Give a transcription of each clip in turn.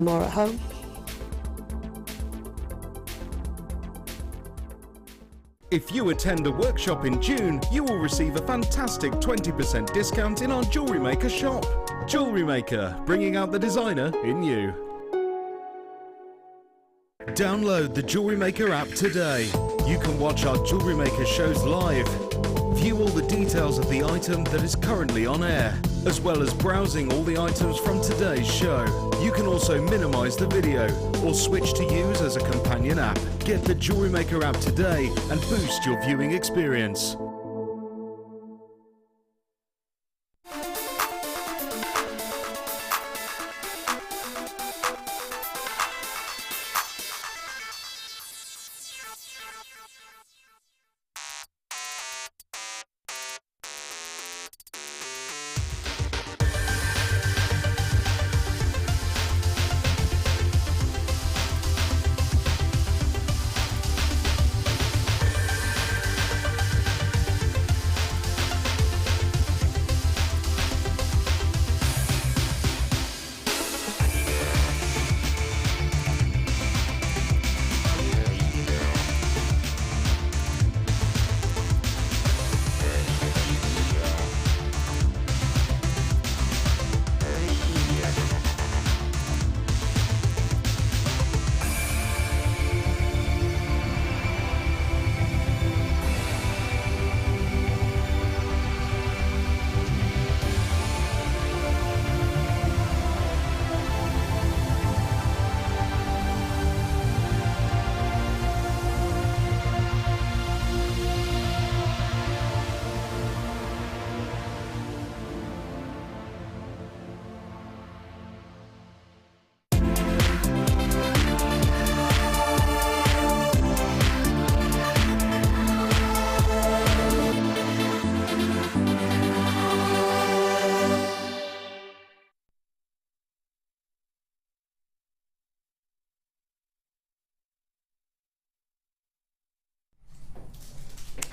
more at home. If you attend a workshop in June, you will receive a fantastic 20% discount in our Jewellery Maker shop. Jewellery Maker, bringing out the designer in you. Download the Jewellery Maker app today. You can watch our Jewellery Maker shows live, view all the details of the item that is currently on air, as well as browsing all the items from today's show. You can also minimize the video or switch to use as a companion app. Get the Jewellery Maker app today and boost your viewing experience.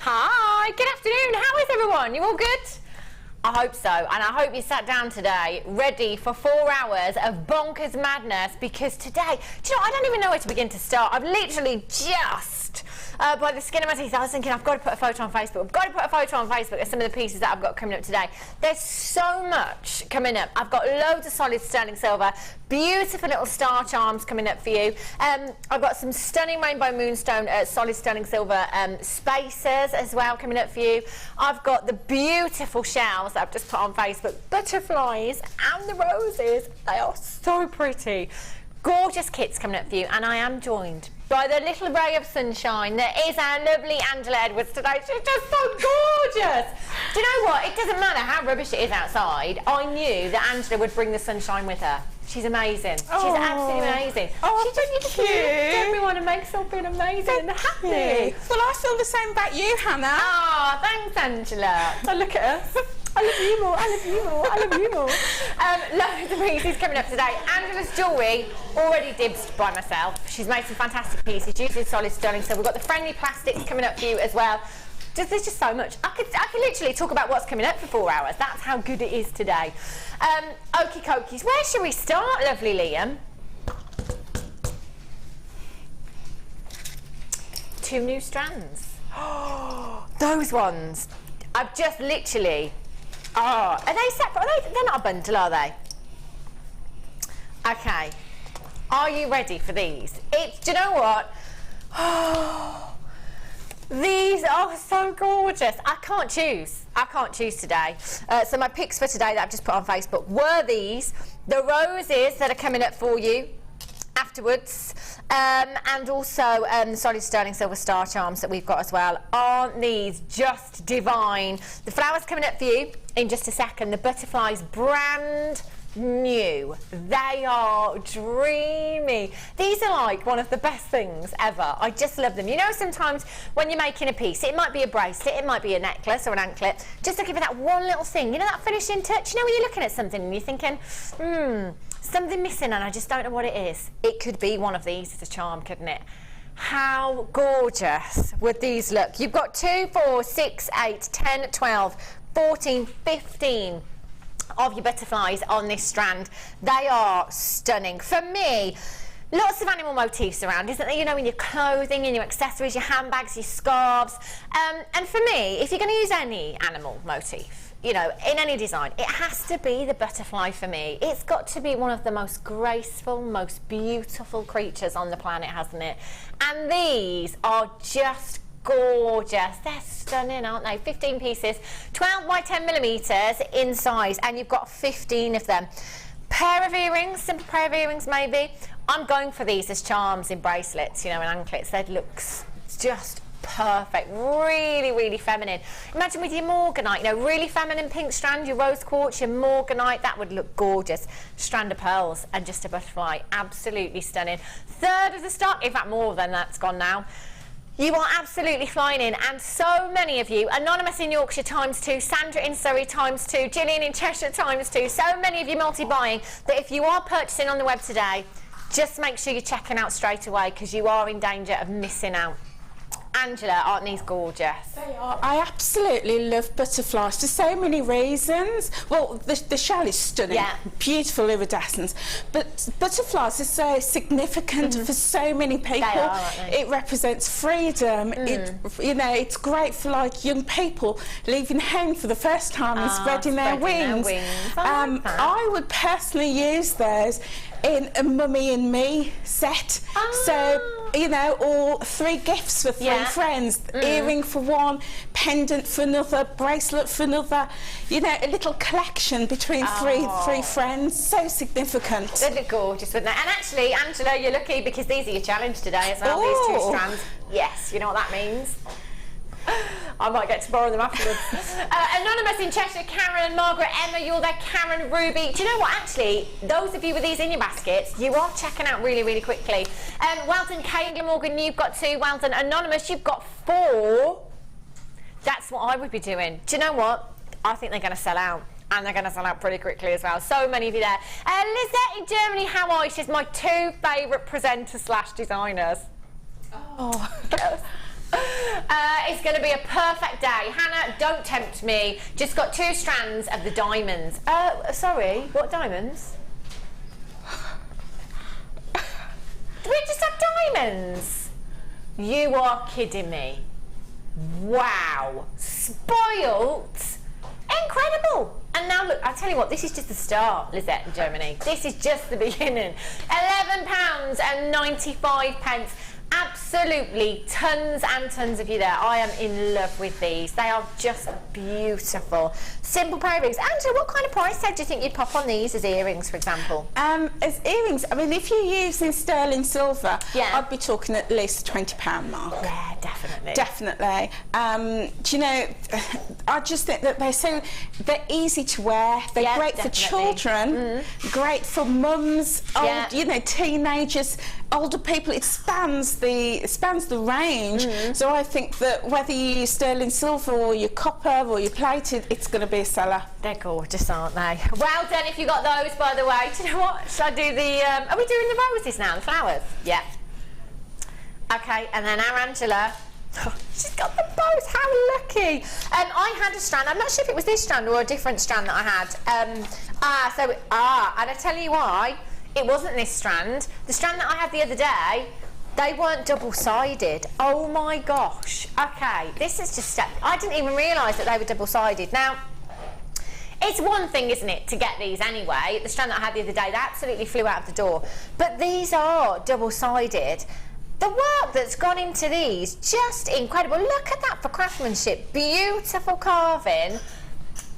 Hi, good afternoon. How is everyone? You all good? I hope so, and I hope you sat down today ready for 4 hours of bonkers madness, because today, do you know, I don't even know where to begin to start. I've literally just, by the skin of my teeth, I was thinking I've got to put a photo on Facebook. I've got to put a photo on Facebook of some of the pieces that I've got coming up today. There's so much coming up. I've got loads of solid sterling silver, beautiful little star charms coming up for you. I've got some stunning rainbow moonstone solid sterling silver spacers as well coming up for you. I've got the beautiful shells that I've just put on Facebook, butterflies and the roses. They are so pretty. Gorgeous kits coming up for you, and I am joined by the little ray of sunshine that is our lovely Angela Edwards today. She's just so gorgeous. Do you know what? It doesn't matter how rubbish it is outside. I knew that Angela would bring the sunshine with her. She's amazing. Oh. She's absolutely amazing. Oh, she just lift everyone and makes them feel amazing and happy. Well, I feel the same about you, Hannah. Oh, thanks, Angela. So look at us. I love you more, I love you more, I love you more. Loads of pieces coming up today. Angela's jewellery, already dibsed by myself. She's made some fantastic pieces using solid sterling silver. We've got the friendly plastics coming up for you as well. There's just so much. I could literally talk about what's coming up for 4 hours. That's how good it is today. Okie dokies. Where should we start, lovely Liam? 2 new strands. Oh, those ones. I've just literally... Oh, are they separate? They're not a bundle, are they? Okay. Are you ready for these? Do you know what? Oh, these are so gorgeous. I can't choose. I can't choose today. So my picks for today that I've just put on Facebook were these. The roses that are coming up for you afterwards, and also the solid sterling silver star charms that we've got as well. Aren't these just divine? The flowers coming up for you in just a second. The butterflies brand new. They are dreamy. These are like one of the best things ever. I just love them. You know, sometimes when you're making a piece, it might be a bracelet, it might be a necklace or an anklet, just looking for that one little thing, you know, that finishing touch. You know, when you're looking at something and you're thinking, something missing and I just don't know what it is. It could be one of these as a charm, couldn't it? How gorgeous would these look? You've got 2, 4, 6, 8, 10, 12, 14, 15 of your butterflies on this strand. They are stunning. For me, lots of animal motifs around, isn't there? You know, in your clothing, in your accessories, your handbags, your scarves. And for me, if you're going to use any animal motif, you know, in any design, it has to be the butterfly for me. It's got to be one of the most graceful, most beautiful creatures on the planet, hasn't it? And these are just gorgeous. They're stunning, aren't they? 15 pieces, 12 by 10 millimeters in size, and you've got 15 of them. Pair of earrings, simple pair of earrings maybe. I'm going for these as charms in bracelets, you know, and anklets. They look just perfect, really, really feminine. Imagine with your morganite, you know, really feminine pink strand, your rose quartz, your morganite, that would look gorgeous. Strand of pearls and just a butterfly, absolutely stunning. Third of the stock, in fact more than that's gone now. You are absolutely flying in, and so many of you, Anonymous in Yorkshire ×2, Sandra in Surrey ×2, Gillian in Cheshire ×2, so many of you multi-buying that if you are purchasing on the web today, just make sure you're checking out straight away because you are in danger of missing out. Angela, aren't these gorgeous? They are. I absolutely love butterflies for so many reasons. Well, the shell is stunning, yeah. Beautiful iridescence, but butterflies are so significant for so many people. They are, aren't they? It represents freedom. It, you know, it's great for like young people leaving home for the first time and spreading their wings. I would personally use those in a Mummy and Me set. So, you know, or 3 gifts for 3 friends, earring for one, pendant for another, bracelet for another, you know, a little collection between three friends. So significant. They'd look gorgeous, wouldn't they? And actually, Angela, you're lucky because these are your challenge today as well, these 2 strands. Yes, you know what that means? I might get to borrow them afterwards. Anonymous in Cheshire, Karen, Margaret, Emma, you're there, Karen, Ruby. Do you know what, actually, those of you with these in your baskets, you are checking out really, really quickly. Well done, Kay and Glamorgan, you've got 2. Well done, Anonymous, you've got 4. That's what I would be doing. Do you know what? I think they're going to sell out. And they're going to sell out pretty quickly as well. So many of you there. Lizette in Germany, how are you? She's my 2 favourite presenters / designers. Oh, yes. It's going to be a perfect day. Hannah, don't tempt me. Just got 2 strands of the diamonds. Sorry, what diamonds? Do we just have diamonds? You are kidding me. Wow. Spoilt. Incredible. And now look, I'll tell you what, this is just the start, Lizette in Germany. This is just the beginning. £11.95. Absolutely tons and tons of you there. I am in love with these. They are just beautiful. Simple pair of earrings. Angela, what kind of price tag do you think you'd pop on these as earrings, for example? As earrings, I mean, if you're using sterling silver, yeah. I'd be talking at least the £20 mark. Yeah, definitely. Definitely. Do you know, I just think that they're easy to wear. They're great for children, great for mums, old, you know, teenagers, older people. It spans the range. So I think that whether you use sterling silver or your copper or your plated, it's going to be a seller. They're gorgeous, aren't they? Well done if you got those, by the way. Do you know what? Shall I do the... are we doing the roses now, the flowers? Yeah. Okay, and then our Angela... she's got them both, how lucky. I had a strand, I'm not sure if it was this strand or a different strand that I had. And I tell you why, it wasn't this strand. The strand that I had the other day, they weren't double-sided. Oh my gosh. Okay, this is just... I didn't even realise that they were double-sided. Now, it's one thing, isn't it, to get these anyway. The strand that I had the other day, they absolutely flew out of the door. But these are double-sided. The work that's gone into these, just incredible. Look at that for craftsmanship. Beautiful carving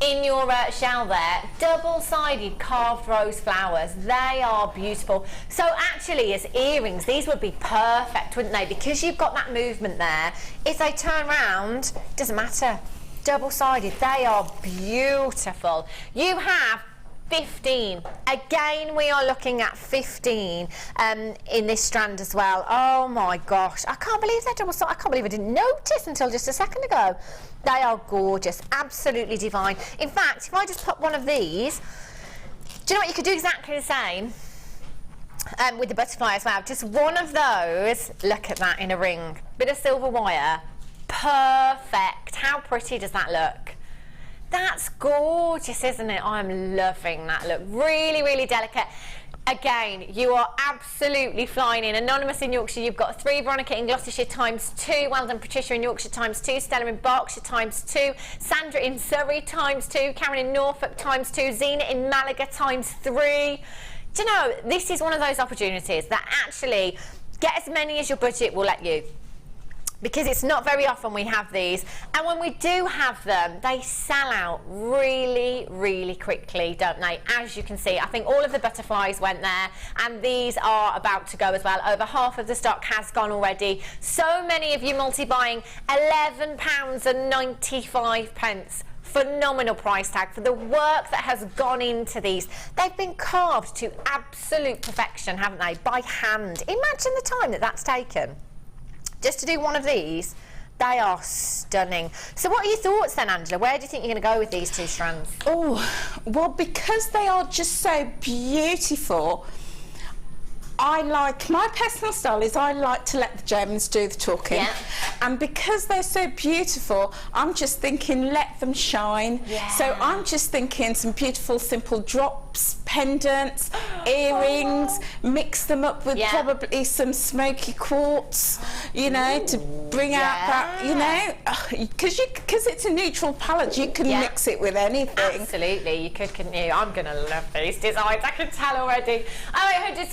in your shell there. Double-sided carved rose flowers. They are beautiful. So actually, as earrings, these would be perfect, wouldn't they? Because you've got that movement there. If they turn round, it doesn't matter. Double-sided, they are beautiful. You have 15. Again, we are looking at 15 in this strand as well. Oh my gosh, I can't believe they're double-sided. I can't believe I didn't notice until just a second ago. They are gorgeous, absolutely divine. In fact, if I just put one of these, do you know what, you could do exactly the same with the butterfly as well. Just one of those, look at that in a ring. Bit of silver wire, perfect. How pretty does that look? That's gorgeous, isn't it? I'm loving that look. Really, really delicate. Again, you are absolutely flying in. Anonymous in Yorkshire, you've got 3. Veronica in Gloucestershire ×2. Well done, Patricia in Yorkshire ×2. Stella in Berkshire ×2. Sandra in Surrey ×2. Karen in Norfolk ×2. Zena in Malaga ×3. Do you know, this is one of those opportunities that actually get as many as your budget will let you. Because it's not very often we have these, and when we do have them, they sell out really, really quickly, don't they? As you can see, I think all of the butterflies went there, and these are about to go as well. Over half of the stock has gone already. So many of you multi-buying, £11.95. Phenomenal price tag for the work that has gone into these. They've been carved to absolute perfection, haven't they? By hand. Imagine the time that that's taken. Just to do one of these, they are stunning. So what are your thoughts then, Angela? Where do you think you're going to go with these 2 strands? Oh, well, because they are just so beautiful, my personal style is I like to let the gems do the talking. Yeah. And because they're so beautiful, I'm just thinking let them shine. Yeah. So I'm just thinking some beautiful simple drops, pendants, earrings, mix them up with probably some smoky quartz, you know, to bring out that, you know, because it's a neutral palette, you can mix it with anything. Absolutely, you could, couldn't you? I'm going to love these designs, I can tell already. 0800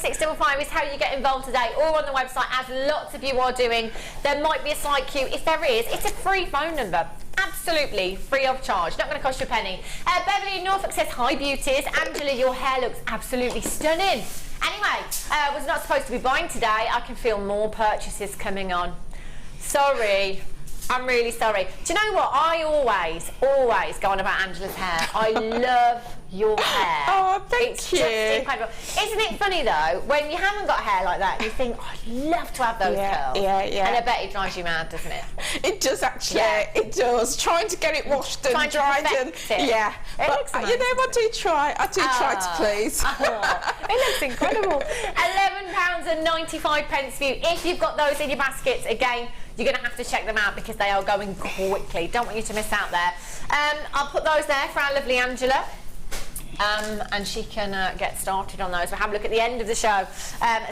655 is how you get involved today, or on the website, as lots of you are doing. There might be a slight queue. If there is, it's a free phone number. Absolutely free of charge, not going to cost you a penny. Beverly in Norfolk says, hi beauties. Angela, your hair looks absolutely stunning. Anyway, was not supposed to be buying today. I can feel more purchases coming on. Sorry. I'm really sorry. Do you know what? I always go on about Angela's hair. I love your hair. Oh, thank you. It's just incredible. Isn't it funny though, when you haven't got hair like that, you think, oh, I'd love to have those curls. Yeah. And I bet it drives you mad, doesn't it? It does actually. Yeah. It does. Trying to get it washed and dried and yeah. But you know, I do try. I do try to please. It looks incredible. £11.95 for you. If you've got those in your baskets, again, you're going to have to check them out because they are going quickly. Don't want you to miss out there. I'll put those there for our lovely Angela. And she can get started on those. We'll have a look at the end of the show,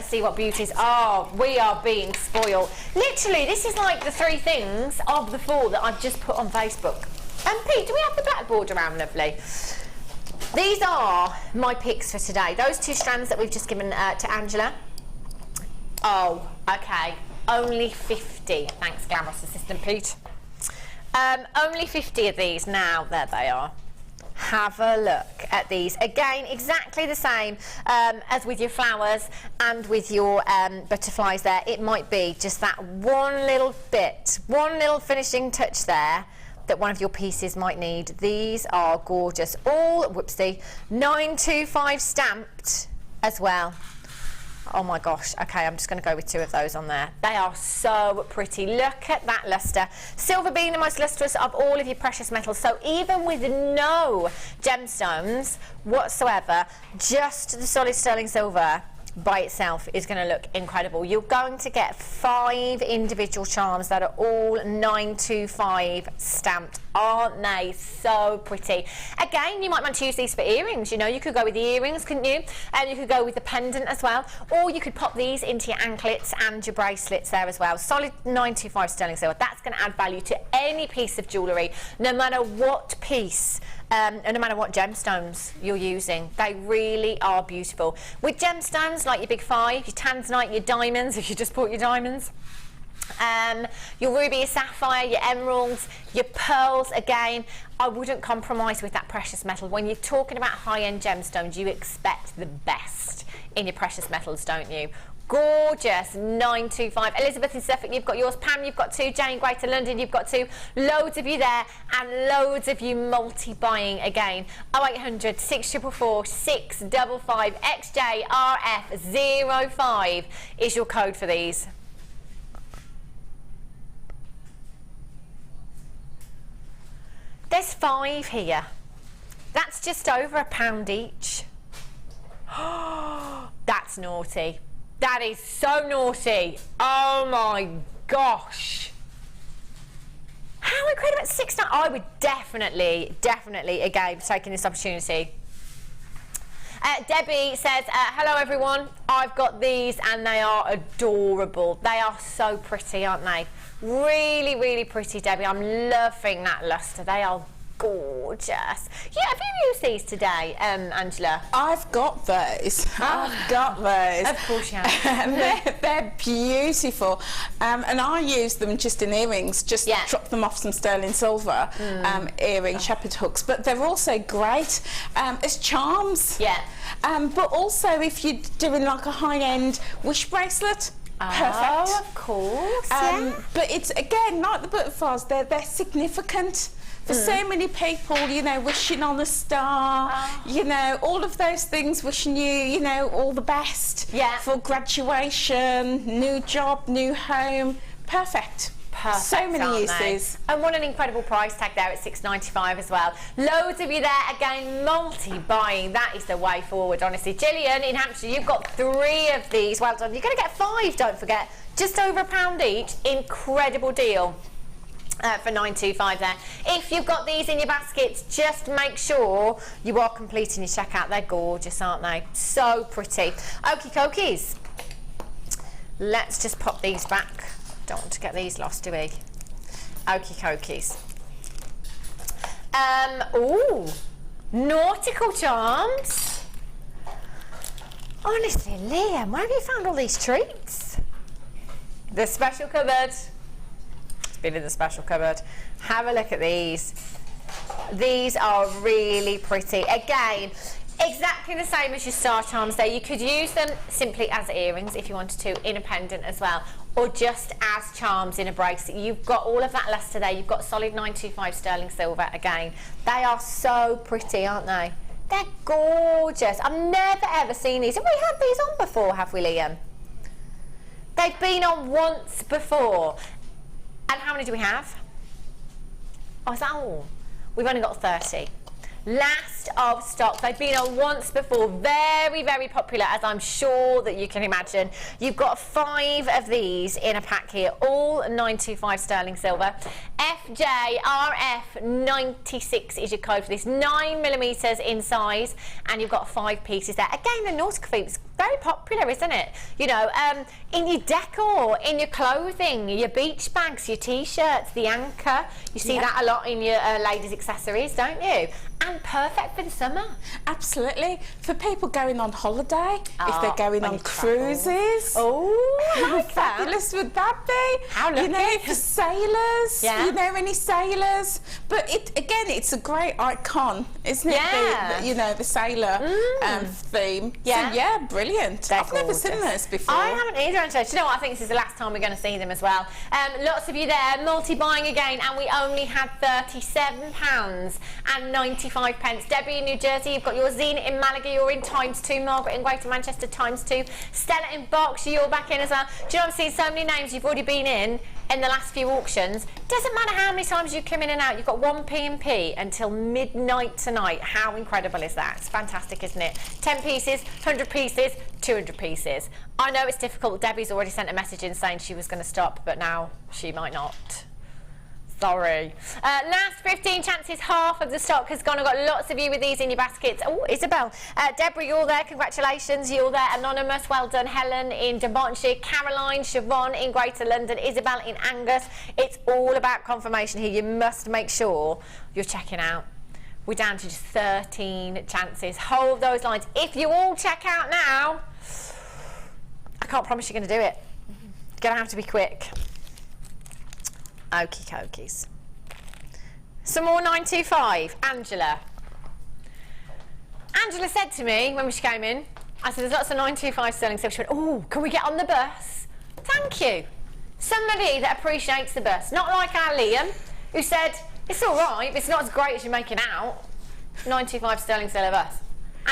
see what beauties. Oh, we are being spoiled. Literally, this is like the 3 things of the 4 that I've just put on Facebook. Pete, do we have the blackboard around, lovely? These are my picks for today. Those 2 strands that we've just given to Angela. Oh, okay. Only 50. Thanks, glamorous assistant Pete. Only 50 of these now. There they are. Have a look at these. Again, exactly the same as with your flowers and with your butterflies there. It might be just that one little bit, one little finishing touch there that one of your pieces might need. These are gorgeous. All, whoopsie, 925 stamped as well. Oh my gosh, okay, I'm just going to go with 2 of those on there. They are so pretty. Look at that luster. Silver being the most lustrous of all of your precious metals, so even with no gemstones whatsoever, just the solid sterling silver by itself is going to look incredible. You're going to get 5 individual charms that are all 925 stamped. Aren't they so pretty? Again, you might want to use these for earrings. You know, you could go with the earrings, couldn't you? And you could go with the pendant as well, or you could pop these into your anklets and your bracelets there as well. Solid 925 sterling silver. That's going to add value to any piece of jewellery, no matter what piece. And no matter what gemstones you're using, they really are beautiful. With gemstones like your big 5, your tanzanite, your diamonds, if you just bought your diamonds, your ruby, your sapphire, your emeralds, your pearls, again, I wouldn't compromise with that precious metal. When you're talking about high-end gemstones, you expect the best in your precious metals, don't you? Gorgeous, 925. Elizabeth in Suffolk, you've got yours. Pam, you've got 2. Jane, Greater London, you've got 2. Loads of you there, and loads of you multi-buying again. 0800 644 655 XJRF05 is your code for these. There's 5 here. That's just over £1 each. That's naughty. That is so naughty. Oh my gosh. How incredible. I would definitely again be taking this opportunity. Debbie says, hello everyone, I've got these and they are adorable. They are so pretty, aren't they? Really, really pretty, Debbie. I'm loving that luster. They are gorgeous. Yeah, have you used these today, Angela? I've got those. I've got those. Of course you have. They're beautiful. And I use them just in earrings, just drop them off some sterling silver earring shepherd hooks. But they're also great as charms. Yeah. But also if you're doing like a high-end wish bracelet, perfect. Oh, of course. But it's, again, like the butterflies, they're significant. For so many people, you know, wishing on a star, you know, all of those things, wishing you, you know, all the best for graduation, new job, new home. Perfect. Perfect, so many uses. And what an incredible price tag there at $6.95 as well. Loads of you there, again, multi-buying. That is the way forward, honestly. Gillian in Hampshire, you've got 3 of these. Well done. You're going to get 5, don't forget. Just over £1 each. Incredible deal. For $9.25 there. If you've got these in your baskets, just make sure you are completing your checkout. They're gorgeous, aren't they? So pretty. Okie dokies. Let's just pop these back. Don't want to get these lost, do we? Okie dokies. Ooh, nautical charms. Honestly, Liam, where have you found all these treats? The special cupboard. Been in the special cupboard. Have a look at these. These are really pretty. Again, exactly the same as your star charms there. You could use them simply as earrings if you wanted to, in a pendant as well, or just as charms in a bracelet. You've got all of that luster there. You've got solid 925 sterling silver again. They are so pretty, aren't they? They're gorgeous. I've never ever seen these. Have we had these on before, have we, Liam? They've been on once before. And how many do we have? Oh, is that all? We've only got 30. Last of stock. They've been on once before. Very, very popular, as I'm sure that you can imagine. You've got 5 of these in a pack here, all 925 sterling silver. FJRF96 is your code for this. 9mm in size, and you've got 5 pieces there. Again, the nautical theme is very popular, isn't it? You know, in your decor, in your clothing, your beach bags, your t-shirts, the anchor. You see that a lot in your ladies' accessories, don't you? And perfect for the summer. Absolutely. For people going on holiday, if they're going on cruises. Oh, how fabulous would that be? How lucky. You know, for sailors. Yeah. You know, any sailors. But again, it's a great icon, isn't it? Yeah. You know, the sailor theme. Yeah. So, yeah, brilliant. I've never gorgeous. seen this before. I haven't either, Angela. Do you know what? I think this is the last time we're going to see them as well. Lots of you there, multi-buying again, and we only had £37.95. Debbie in New Jersey, you've got your Zenit in Malaga, you're in ×2. Margaret in Greater Manchester, ×2. Stella in Berkshire, you're back in as well. Do you know, I'm seeing so many names you've already been in the last few auctions. Doesn't matter how many times you come in and out, you've got 1 P&P until midnight tonight. How incredible is that? It's fantastic, isn't it? 10 pieces, 100 pieces, 200 pieces. I know it's difficult. Debbie's already sent a message in saying she was going to stop, but now she might not. Sorry. Last 15 chances, half of the stock has gone. I've got lots of you with these in your baskets. Oh, Isabel. Deborah, you're there. Congratulations. You're there. Anonymous. Well done. Helen in Devonshire. Caroline. Siobhan in Greater London. Isabel in Angus. It's all about confirmation here. You must make sure you're checking out. We're down to just 13 chances. Hold those lines. If you all check out now, I can't promise you're going to do it. You're going to have to be quick. Okie dokies. Some more 925. Angela. Angela said to me when she came in, I said, there's lots of 925 sterling silver. She went, oh, can we get on the bus? Thank you. Somebody that appreciates the bus. Not like our Liam, who said, it's all right, but it's not as great as you're making out. 925 sterling silver bus.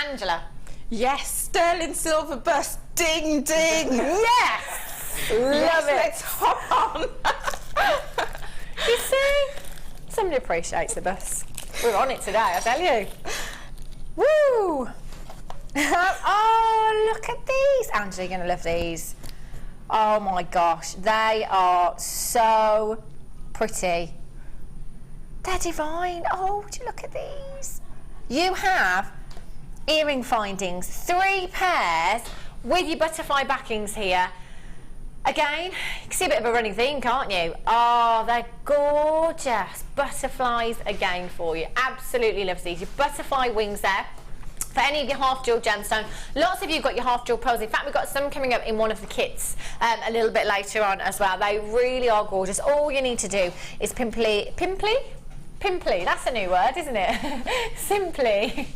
Angela. Yes, sterling silver bus. Ding, ding. Yes. Love it. Let's hop on. You see? Somebody appreciates the bus. We're on it today, I tell you. Woo! Oh, look at these. Angela, you're going to love these. Oh my gosh, they are so pretty. They're divine. Oh, would you look at these? You have earring findings, 3 pairs with your butterfly backings here. Again, you can see a bit of a running theme, can't you? Oh, they're gorgeous. Butterflies again for you. Absolutely love these. Your butterfly wings there. For any of your half-jewel gemstone, lots of you have got your half-jewel pearls. In fact, we've got some coming up in one of the kits a little bit later on as well. They really are gorgeous. All you need to do is pimply, that's a new word, isn't it? Simply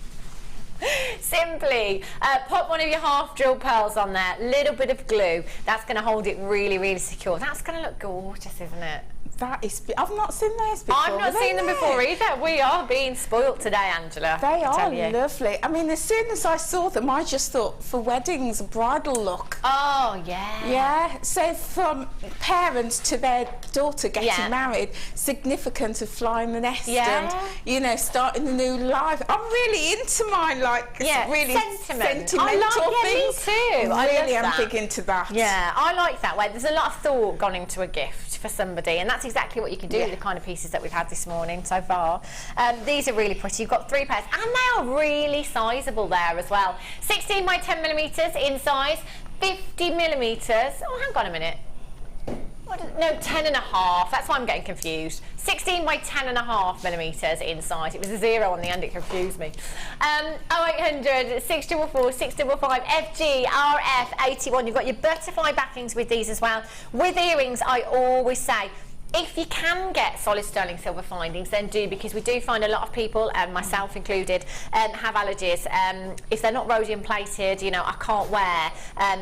pop one of your half-jewel pearls on there, little bit of glue. That's going to hold it really, really secure. That's going to look gorgeous, isn't it? That is, I've not seen those before. I've not seen them before either. We are being spoilt today, Angela. They are lovely. I mean, as soon as I saw them, I just thought, for weddings, a bridal look. Oh, yeah. Yeah, so from parents to their daughter getting married, significant of flying the nest and, you know, starting a new life. I'm really into my, like, really sentimental things. Me too. I really am big into that. Yeah, I like that way. There's a lot of thought gone into a gift for somebody, and that's exactly what you can do with the kind of pieces that we've had this morning so far. These are really pretty. You've got 3 pairs, and they are really sizable there as well. 16 by 10 millimeters in size, 50 millimeters. Oh, hang on a minute. No, 10 and a half. That's why I'm getting confused. 16 by 10 and a half millimeters in size. It was a 0 on the end. It confused me. 0800 644 655 FG RF 81. You've got your butterfly backings with these as well. With earrings, I always say, if you can get solid sterling silver findings, then do, because we do find a lot of people, and myself included, have allergies. If they're not rhodium plated, you know, I can't wear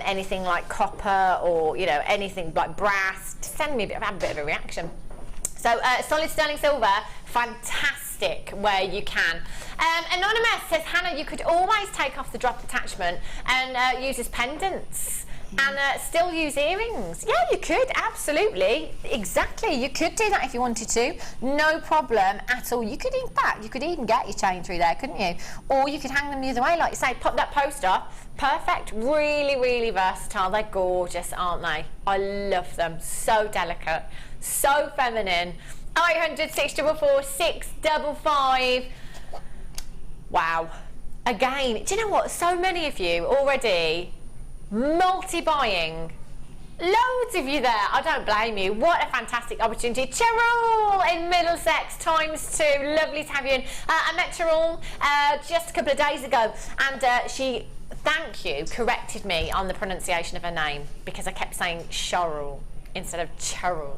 anything like copper or, you know, anything like brass. Send me have a bit of a reaction. So solid sterling silver, fantastic where you can. Anonymous says, Hannah, you could always take off the drop attachment and use as pendants. And still use earrings. Yeah, you could, absolutely. Exactly, you could do that if you wanted to. No problem at all. You could, in fact, you could even get your chain through there, couldn't you? Or you could hang them the other way, like you say, pop that poster. Perfect, really, really versatile. They're gorgeous, aren't they? I love them, so delicate, so feminine. 800 644 655. Wow. Again, do you know what? So many of you already multi-buying. Loads of you there. I don't blame you. What a fantastic opportunity. Cheryl in Middlesex ×2. Lovely to have you in. I met Cheryl just a couple of days ago, and she, thank you, corrected me on the pronunciation of her name, because I kept saying Cheryl instead of Cheryl.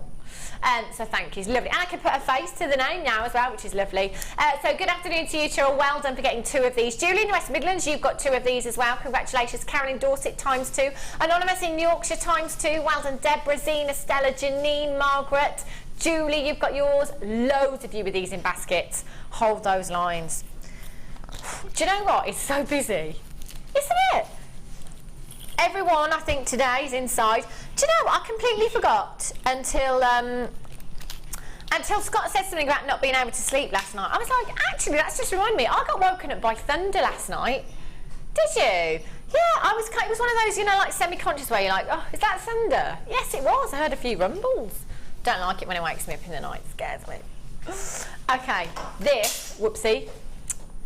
So thank you, it's lovely. And I can put a face to the name now as well, which is lovely. So good afternoon to you, Cheryl. Well done for getting 2 of these. Julie in West Midlands, you've got 2 of these as well. Congratulations. Karen in Dorset, ×2. Anonymous in Yorkshire, ×2. Well done, Deborah, Zena, Stella, Janine, Margaret. Julie, you've got yours. Loads of you with these in baskets. Hold those lines. Do you know what? It's so busy, isn't it? Everyone, I think, today is inside. Do you know, I completely forgot until Scott said something about not being able to sleep last night. I was like, actually, that's just reminded me, I got woken up by thunder last night. Did you? Yeah, it was one of those, you know, like semi-conscious where you're like, oh, is that thunder? Yes, it was. I heard a few rumbles. Don't like it when it wakes me up in the night. It scares me. Okay, this, whoopsie,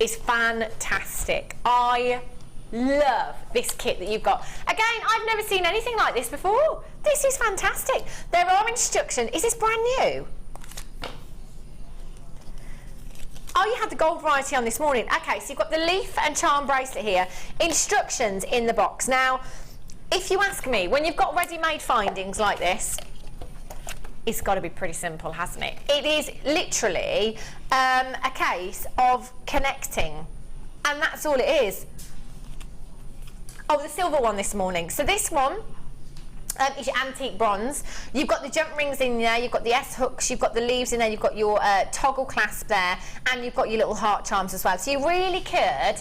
is fantastic. I love this kit that you've got. Again, I've never seen anything like this before. This is fantastic. There are instructions. Is this brand new? Oh, you had the gold variety on this morning. Okay, so you've got the leaf and charm bracelet here. Instructions in the box. Now, if you ask me, when you've got ready-made findings like this, it's got to be pretty simple, hasn't it? It is literally a case of connecting, and that's all it is. Oh, the silver one this morning. So this one is your antique bronze. You've got the jump rings in there, you've got the S hooks, you've got the leaves in there, you've got your toggle clasp there, and you've got your little heart charms as well. So you really could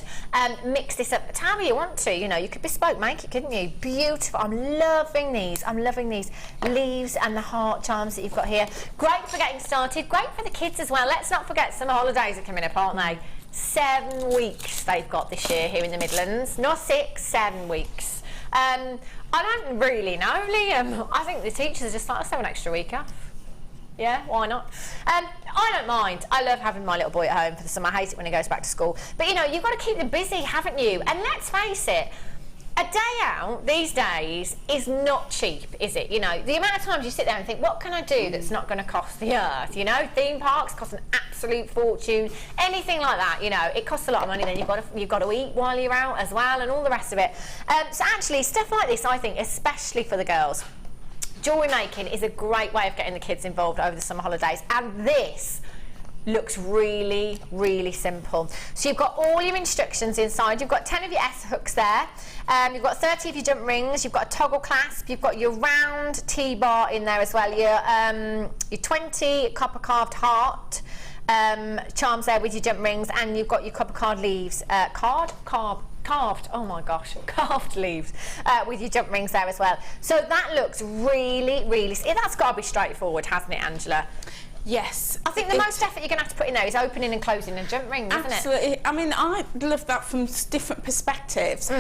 mix this up however you want to. You know, you could bespoke make it, couldn't you? Beautiful. I'm loving these. I'm loving these leaves and the heart charms that you've got here. Great for getting started. Great for the kids as well. Let's not forget summer holidays are coming up, aren't they? 7 weeks they've got this year here in the Midlands. Not 6, 7 weeks. I don't really know, Liam. I think the teachers just like, let's have an extra week off. Yeah, why not? I don't mind. I love having my little boy at home for the summer. I hate it when he goes back to school. But, you know, you've got to keep them busy, haven't you? And let's face it, a day out these days is not cheap, is it? You know, the amount of times you sit there and think, what can I do that's not going to cost the earth? You know, theme parks cost an absolute fortune. Anything like that, you know, it costs a lot of money. Then you've got to eat while you're out as well, and all the rest of it. So actually, stuff like this, I think, especially for the girls, jewellery making is a great way of getting the kids involved over the summer holidays, and this looks really, really simple. So you've got all your instructions inside. You've got 10 of your S hooks there. You've got 30 of your jump rings. You've got a toggle clasp. You've got your round T-bar in there as well. Your 20 copper carved heart charms there with your jump rings, and you've got your copper card leaves. Carved, oh my gosh, carved leaves with your jump rings there as well. So that looks really, really, that's got to be straightforward, hasn't it, Angela? Yes. I think the most effort you're going to have to put in there is opening and closing a jump ring, isn't it? Absolutely. I mean, I love that from different perspectives.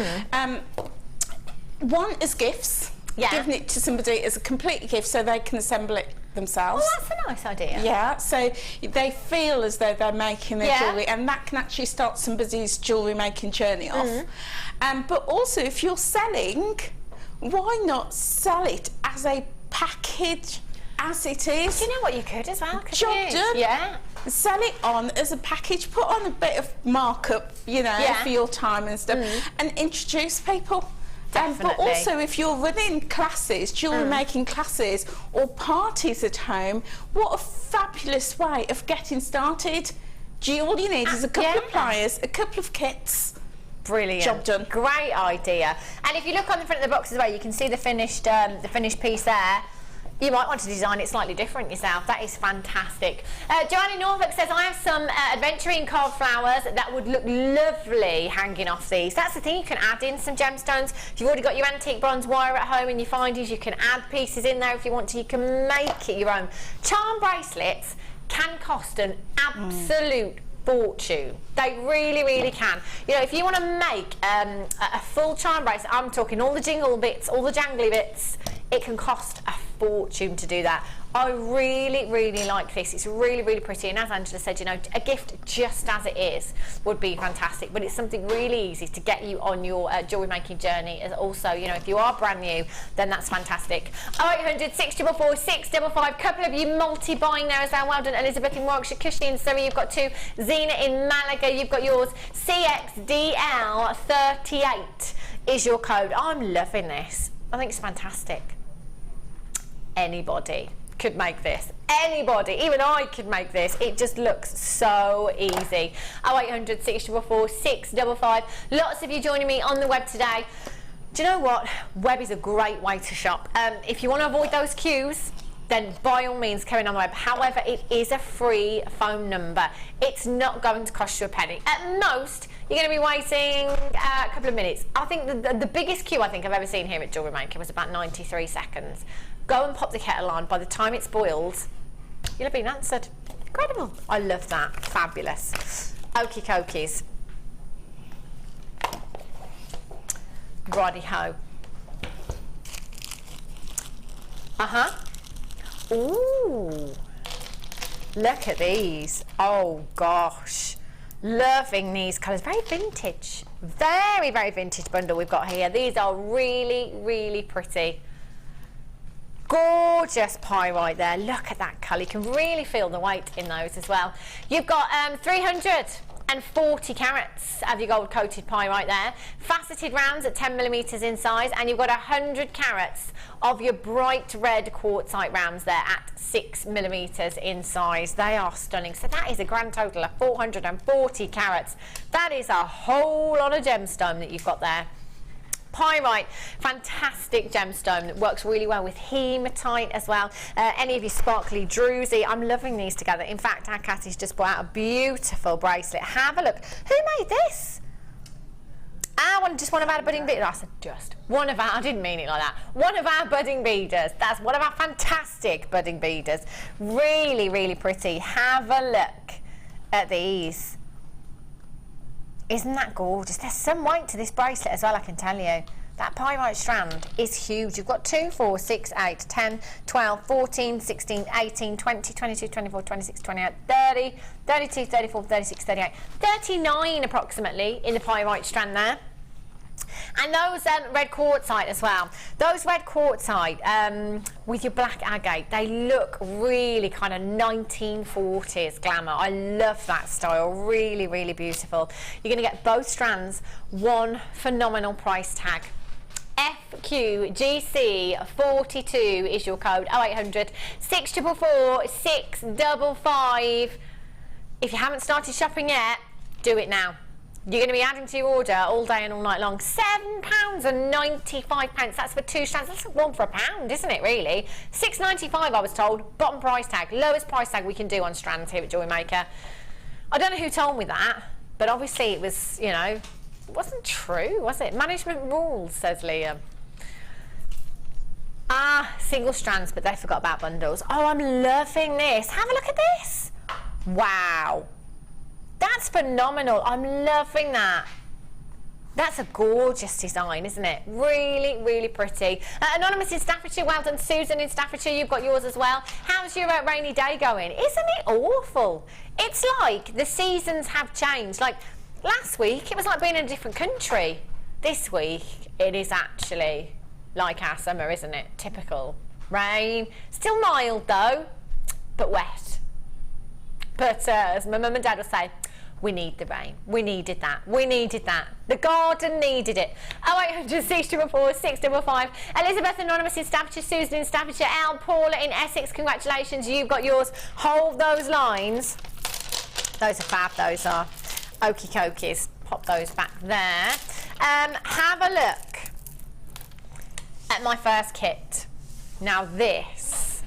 One is gifts. Yeah. Giving it to somebody as a complete gift so they can assemble it themselves. Oh, that's a nice idea. Yeah, so they feel as though they're making their jewellery, and that can actually start somebody's jewellery making journey off. But also, if you're selling, why not sell it as a package as it is? Do you know what you could as well? Job done. Yeah. Sell it on as a package, put on a bit of markup, you know, for your time and stuff, and introduce people. But also, if you're running classes, jewellery making classes, or parties at home, what a fabulous way of getting started. All you need is a couple of pliers, a couple of kits. Brilliant. Job done. Great idea. And if you look on the front of the box as well, you can see the finished piece there. You might want to design it slightly different yourself. That is fantastic. Joanne in Norfolk says, I have some aventurine carved flowers that would look lovely hanging off these. That's the thing, you can add in some gemstones. If you've already got your antique bronze wire at home and you find these, you can add pieces in there if you want to. You can make it your own. Charm bracelets can cost an absolute fortune. They really, really can. You know, if you want to make a full charm bracelet, I'm talking all the jingle bits, all the jangly bits, it can cost a fortune to do that. I really, really like this. It's really, really pretty, and as Angela said, you know, a gift just as it is would be fantastic, but it's something really easy to get you on your jewellery making journey. As also, you know, if you are brand new, then that's fantastic. 0800 644 655. Couple of you multi-buying there as well. Well done, Elizabeth in Warwickshire, Cushley in Surrey. You've got two. Zena in Malaga. You've got yours. CXDL38 is your code. I'm loving this. I think it's fantastic. Anybody could make this. Anybody, even I could make this. It just looks so easy. 0800 644 655. Lots of you joining me on the web today. Do you know what? Web is a great way to shop. If you want to avoid those queues, then by all means carry on the web. However, it is a free phone number. It's not going to cost you a penny. At most, you're going to be waiting a couple of minutes. I think the biggest queue I think I've ever seen here at Jewellery Maker was about 93 seconds. Go and pop the kettle on. By the time it's boiled, you'll have been answered. Incredible. I love that. Fabulous. Okie cokies. Righty-ho. Ooh. Look at these. Oh, gosh. Loving these colours. Very vintage. Very, very vintage bundle we've got here. These are really, really pretty. Gorgeous pyrite there. Look at that colour. You can really feel the weight in those as well. You've got 340 carats of your gold coated pyrite there. Faceted rounds at 10mm in size, and you've got 100 carats of your bright red quartzite rounds there at 6mm in size. They are stunning. So that is a grand total of 440 carats. That is a whole lot of gemstone that you've got there. Pyrite, fantastic gemstone that works really well with hematite as well. Any of your sparkly druzy, I'm loving these together. In fact, our Cathy's just brought out a beautiful bracelet. Have a look. Who made this? Just one of our budding beaders. I said just one of our, I didn't mean it like that. One of our budding beaders. That's one of our fantastic budding beaders. Really, really pretty. Have a look at these. Isn't that gorgeous? There's some weight to this bracelet as well, I can tell you. That pyrite strand is huge. You've got 2, 4, 6, 8, 10, 12, 14, 16, 18, 20, 22, 24, 26, 28, 30, 32, 34, 36, 38, 39 approximately in the pyrite strand there. And those red quartzite as well. Those red quartzite with your black agate, they look really kind of 1940s glamour. I love that style, really, really beautiful. You're going to get both strands, one phenomenal price tag. FQGC42 is your code, 0800 644 655. If you haven't started shopping yet, do it now. You're going to be adding to your order all day and all night long. £7.95. That's for 2 strands. That's one for £1, isn't it, really? £6.95, I was told. Bottom price tag. Lowest price tag we can do on strands here at Jewellery Maker. I don't know who told me that, but obviously it was, you know, it wasn't true, was it? Management rules, says Liam. Single strands, but they forgot about bundles. Oh, I'm loving this. Have a look at this. Wow. That's phenomenal. I'm loving that. That's a gorgeous design, isn't it? Really, really pretty. Anonymous in Staffordshire, well done. Susan in Staffordshire, you've got yours as well. How's your rainy day going? Isn't it awful? It's like the seasons have changed. Like last week, it was like being in a different country. This week, it is actually like our summer, isn't it? Typical. Rain. Still mild though, but wet. But as my mum and dad will say, we need the rain. We needed that. We needed that. The garden needed it. 0800 644 655. Elizabeth Anonymous in Staffordshire, Susan in Staffordshire, Al, Paula in Essex. Congratulations, you've got yours. Hold those lines. Those are fab, those are. Okie cokies. Pop those back there. Have a look at my first kit. Now this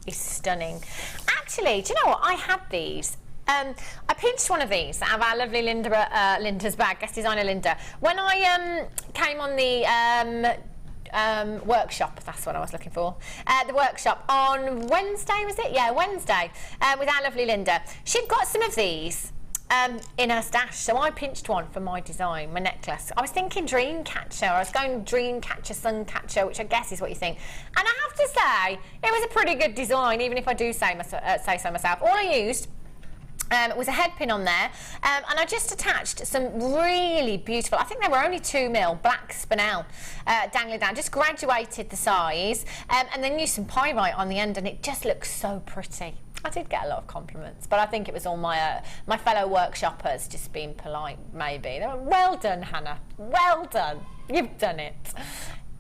is stunning. Actually, do you know what? I had these. I pinched one of these out of our lovely Linda's bag, guest designer Linda. When I came on the workshop, that's what I was looking for, the workshop on Wednesday, was it? Yeah, Wednesday, with our lovely Linda. She'd got some of these in her stash, so I pinched one for my design, my necklace. I was thinking dream catcher. I was going dream catcher, sun catcher, which I guess is what you think. And I have to say, it was a pretty good design, even if I do say so myself. All I used was a head pin on there, and I just attached some really beautiful, I think they were only 2mm, black spinel dangling down, just graduated the size, and then used some pyrite on the end, and it just looks so pretty. I did get a lot of compliments, but I think it was all my my fellow workshoppers just being polite, maybe. They were, well done, Hannah, well done, you've done it.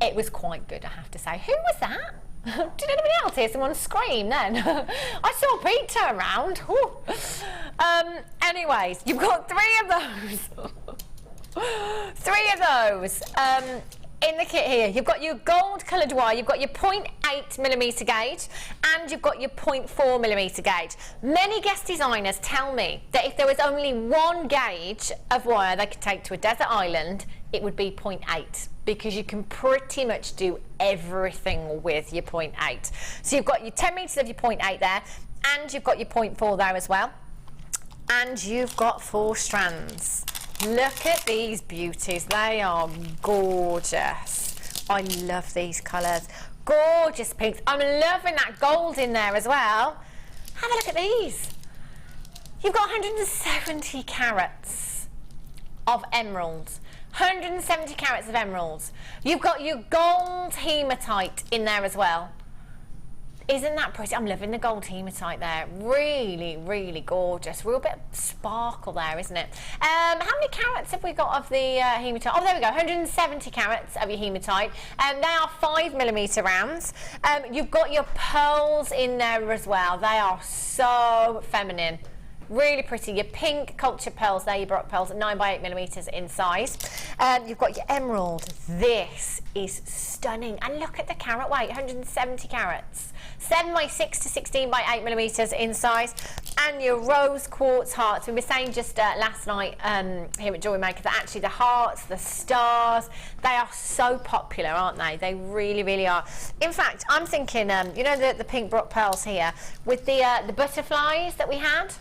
It was quite good, I have to say. Who was that? Did anybody else hear someone scream then? I saw Pete turn around. Anyways, you've got 3 of those. 3 of those in the kit here. You've got your gold coloured wire, you've got your 0.8mm gauge, and you've got your 0.4mm gauge. Many guest designers tell me that if there was only 1 gauge of wire they could take to a desert island, it would be 0.8, because you can pretty much do everything with your 0.8. So you've got your 10 metres of your 0.8 there, and you've got your 0.4 there as well, and you've got 4 strands. Look at these beauties, they are gorgeous. I love these colours. Gorgeous pinks. I'm loving that gold in there as well. Have a look at these. You've got 170 carats of emeralds. 170 carats of emeralds. You've got your gold hematite in there as well. Isn't that pretty? I'm loving the gold hematite there. Really, really gorgeous. Real bit of sparkle there, isn't it? How many carats have we got of the hematite? Oh, there we go. 170 carats of your hematite. They are 5mm rounds. You've got your pearls in there as well. They are so feminine. Really pretty. Your pink culture pearls there, your Baroque pearls, 9x8mm in size. You've got your emerald. This is stunning. And look at the carat weight, 170 carats. 7x6 to 16x8mm in size. And your rose quartz hearts. We were saying just last night here at Jewellery Maker that actually the hearts, the stars, they are so popular, aren't they? They really, really are. In fact, I'm thinking, you know the pink Baroque pearls here, with the butterflies that we had?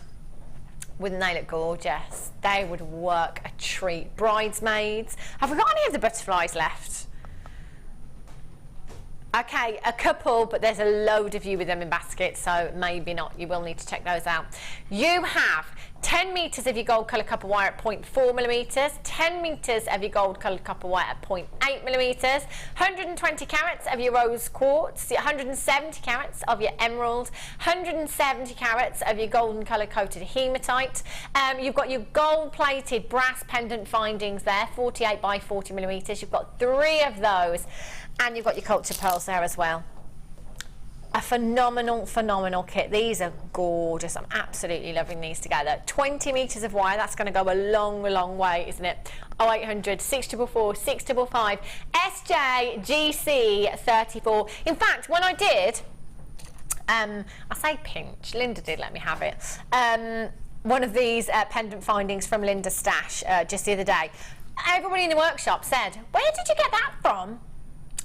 Wouldn't they look gorgeous? They would work a treat. Bridesmaids. Have we got any of the butterflies left? Okay, a couple, but there's a load of you with them in baskets, so maybe not. You will need to check those out. You have 10 metres of your gold coloured copper wire at 0.4 millimetres, 10 metres of your gold coloured copper wire at 0.8 millimetres, 120 carats of your rose quartz, 170 carats of your emerald, 170 carats of your golden colour coated hematite. You've got your gold plated brass pendant findings there, 48 by 40 millimetres. You've got 3 of those, and you've got your cultured pearls there as well. A phenomenal, phenomenal kit. These are gorgeous. I'm absolutely loving these together. 20 metres of wire. That's going to go a long, long way, isn't it? 0800 644 655 SJ GC34. In fact, when I did, I say pinch, Linda did let me have it. One of these pendant findings from Linda's stash just the other day. Everybody in the workshop said, "Where did you get that from?"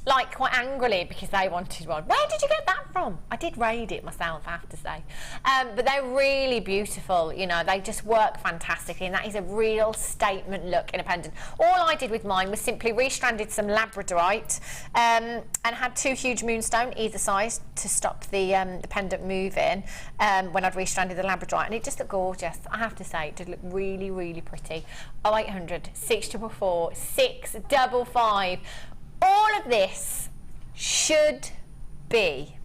Like quite angrily, because they wanted one. Where did you get that from? I did raid it myself, I have to say. But they're really beautiful, you know, they just work fantastically, and that is a real statement look in a pendant. All I did with mine was simply restranded some labradorite and had 2 huge moonstone either side to stop the pendant moving when I'd restranded the labradorite, and it just looked gorgeous, I have to say. It did look really, really pretty. 0800 644 655. All of this should be,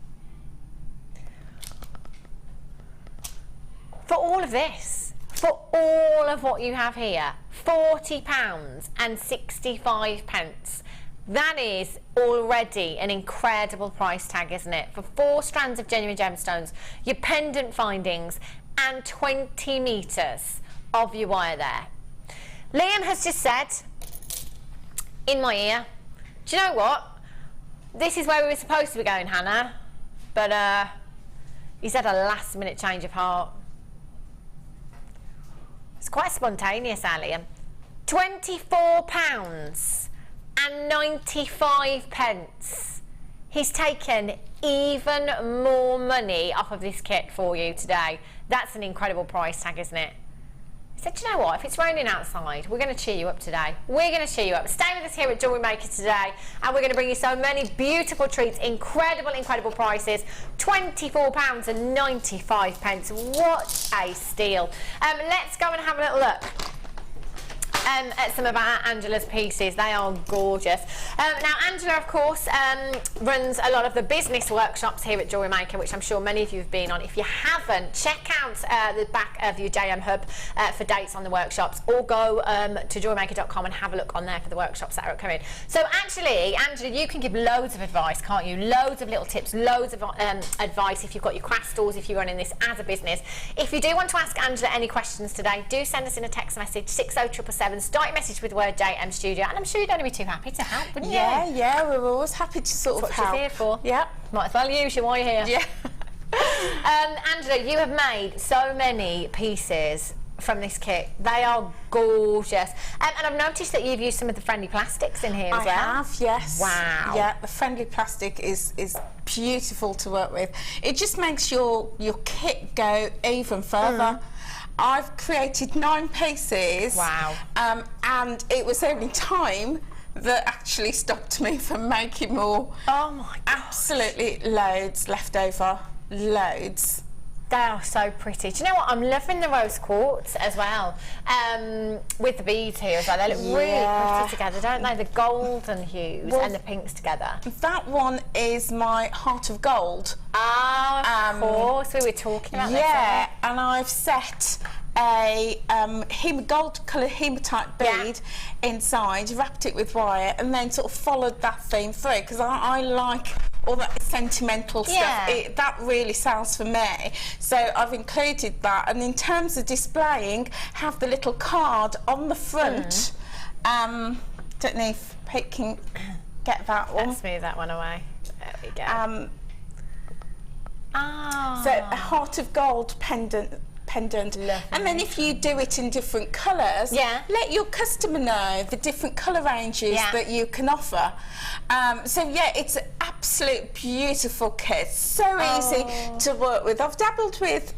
for all of this, for all of what you have here, £40.65. That is already an incredible price tag, isn't it? For 4 strands of genuine gemstones, your pendant findings, and 20 metres of your wire there. Liam has just said, in my ear, do you know what? This is where we were supposed to be going, Hannah. But he's had a last minute change of heart. It's quite spontaneous, Liam. £24.95. He's taken even more money off of this kit for you today. That's an incredible price tag, isn't it? He said, "Do you know what? If it's raining outside, we're going to cheer you up today. We're going to cheer you up. Stay with us here at Jewellery Maker today, and we're going to bring you so many beautiful treats, incredible, incredible prices. £24.95. What a steal. Let's go and have a little look at some of our Angela's pieces. They are gorgeous. Now, Angela, of course, runs a lot of the business workshops here at Jewellery Maker, which I'm sure many of you have been on. If you haven't, check out the back of your JM Hub for dates on the workshops, or go to jewellerymaker.com and have a look on there for the workshops that are coming. So actually, Angela, you can give loads of advice, can't you? Loads of little tips, loads of advice if you've got your craft stores, if you're running this as a business. If you do want to ask Angela any questions today, do send us in a text message, 60777. Start your message with the word JM Studio, and I'm sure you'd only be too happy to help, wouldn't you? Yeah, we're always happy to sort of help. That's what she's here for. Yeah. Might as well use you while you're here. Yeah. Angela, you have made so many pieces from this kit. They are gorgeous. And I've noticed that you've used some of the friendly plastics in here as well. I have, yes. Wow. Yeah, the friendly plastic is beautiful to work with. It just makes your kit go even further. I've created 9 pieces. Wow. And it was only time that actually stopped me from making more. Oh my God. Absolutely loads left over. Loads. They are so pretty. Do you know what? I'm loving the rose quartz as well, with the beads here as well. They look really pretty together, don't they? The golden hues and the pinks together. That one is my heart of gold. Ah, of course. We were talking about this. Yeah, and I've set a gold coloured hematite bead inside, wrapped it with wire, and then sort of followed that theme through, because I like all that sentimental stuff. That really sells for me. So I've included that, and in terms of displaying, have the little card on the front. Don't know if Pete can get that one. Let's move that one away. There we go. So a heart of gold pendant independent. And then if you do it in different colours, let your customer know the different colour ranges that you can offer. So yeah, it's an absolute beautiful kit, so easy to work with. I've dabbled with,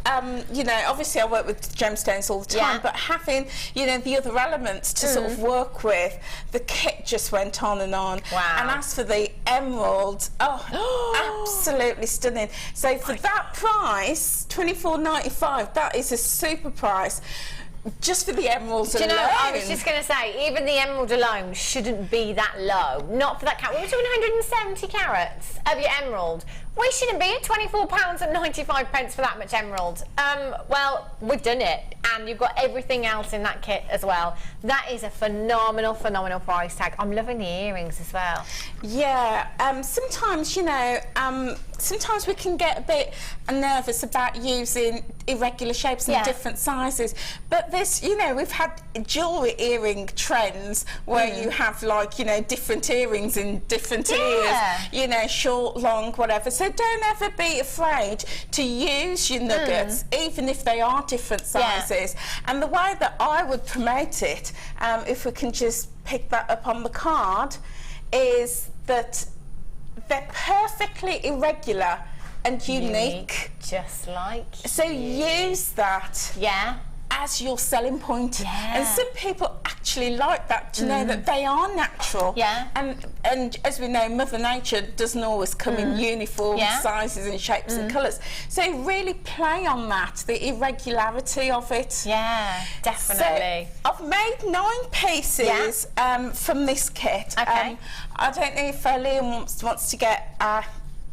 you know, obviously I work with gemstones all the time, but having, you know, the other elements to sort of work with, the kit just went on and on. And as for the emerald, absolutely stunning. So for that price, $24.95, that is a super price. Just for the emeralds alone. Do you know, I was just going to say, even the emerald alone shouldn't be that low. Not for that carat. We're talking 170 carats of your emerald. We shouldn't be at £24.95 for that much emerald. Well, we've done it, and you've got everything else in that kit as well. That is a phenomenal, phenomenal price tag. I'm loving the earrings as well. Yeah, sometimes, you know, sometimes we can get a bit nervous about using irregular shapes and different sizes. But this, you know, we've had jewellery earring trends where you have, like, you know, different earrings in different ears, you know, short, long, whatever. So don't ever be afraid to use your nuggets, even if they are different sizes. And the way that I would promote it, if we can just pick that up on the card, is that they're perfectly irregular and unique. Just like so use that as your selling point. And some people actually like that, to know that they are natural. And as we know, Mother Nature doesn't always come in uniform sizes and shapes and colours. So really play on that, the irregularity of it. Yeah, definitely. So I've made 9 pieces from this kit. I don't know if Liam wants to get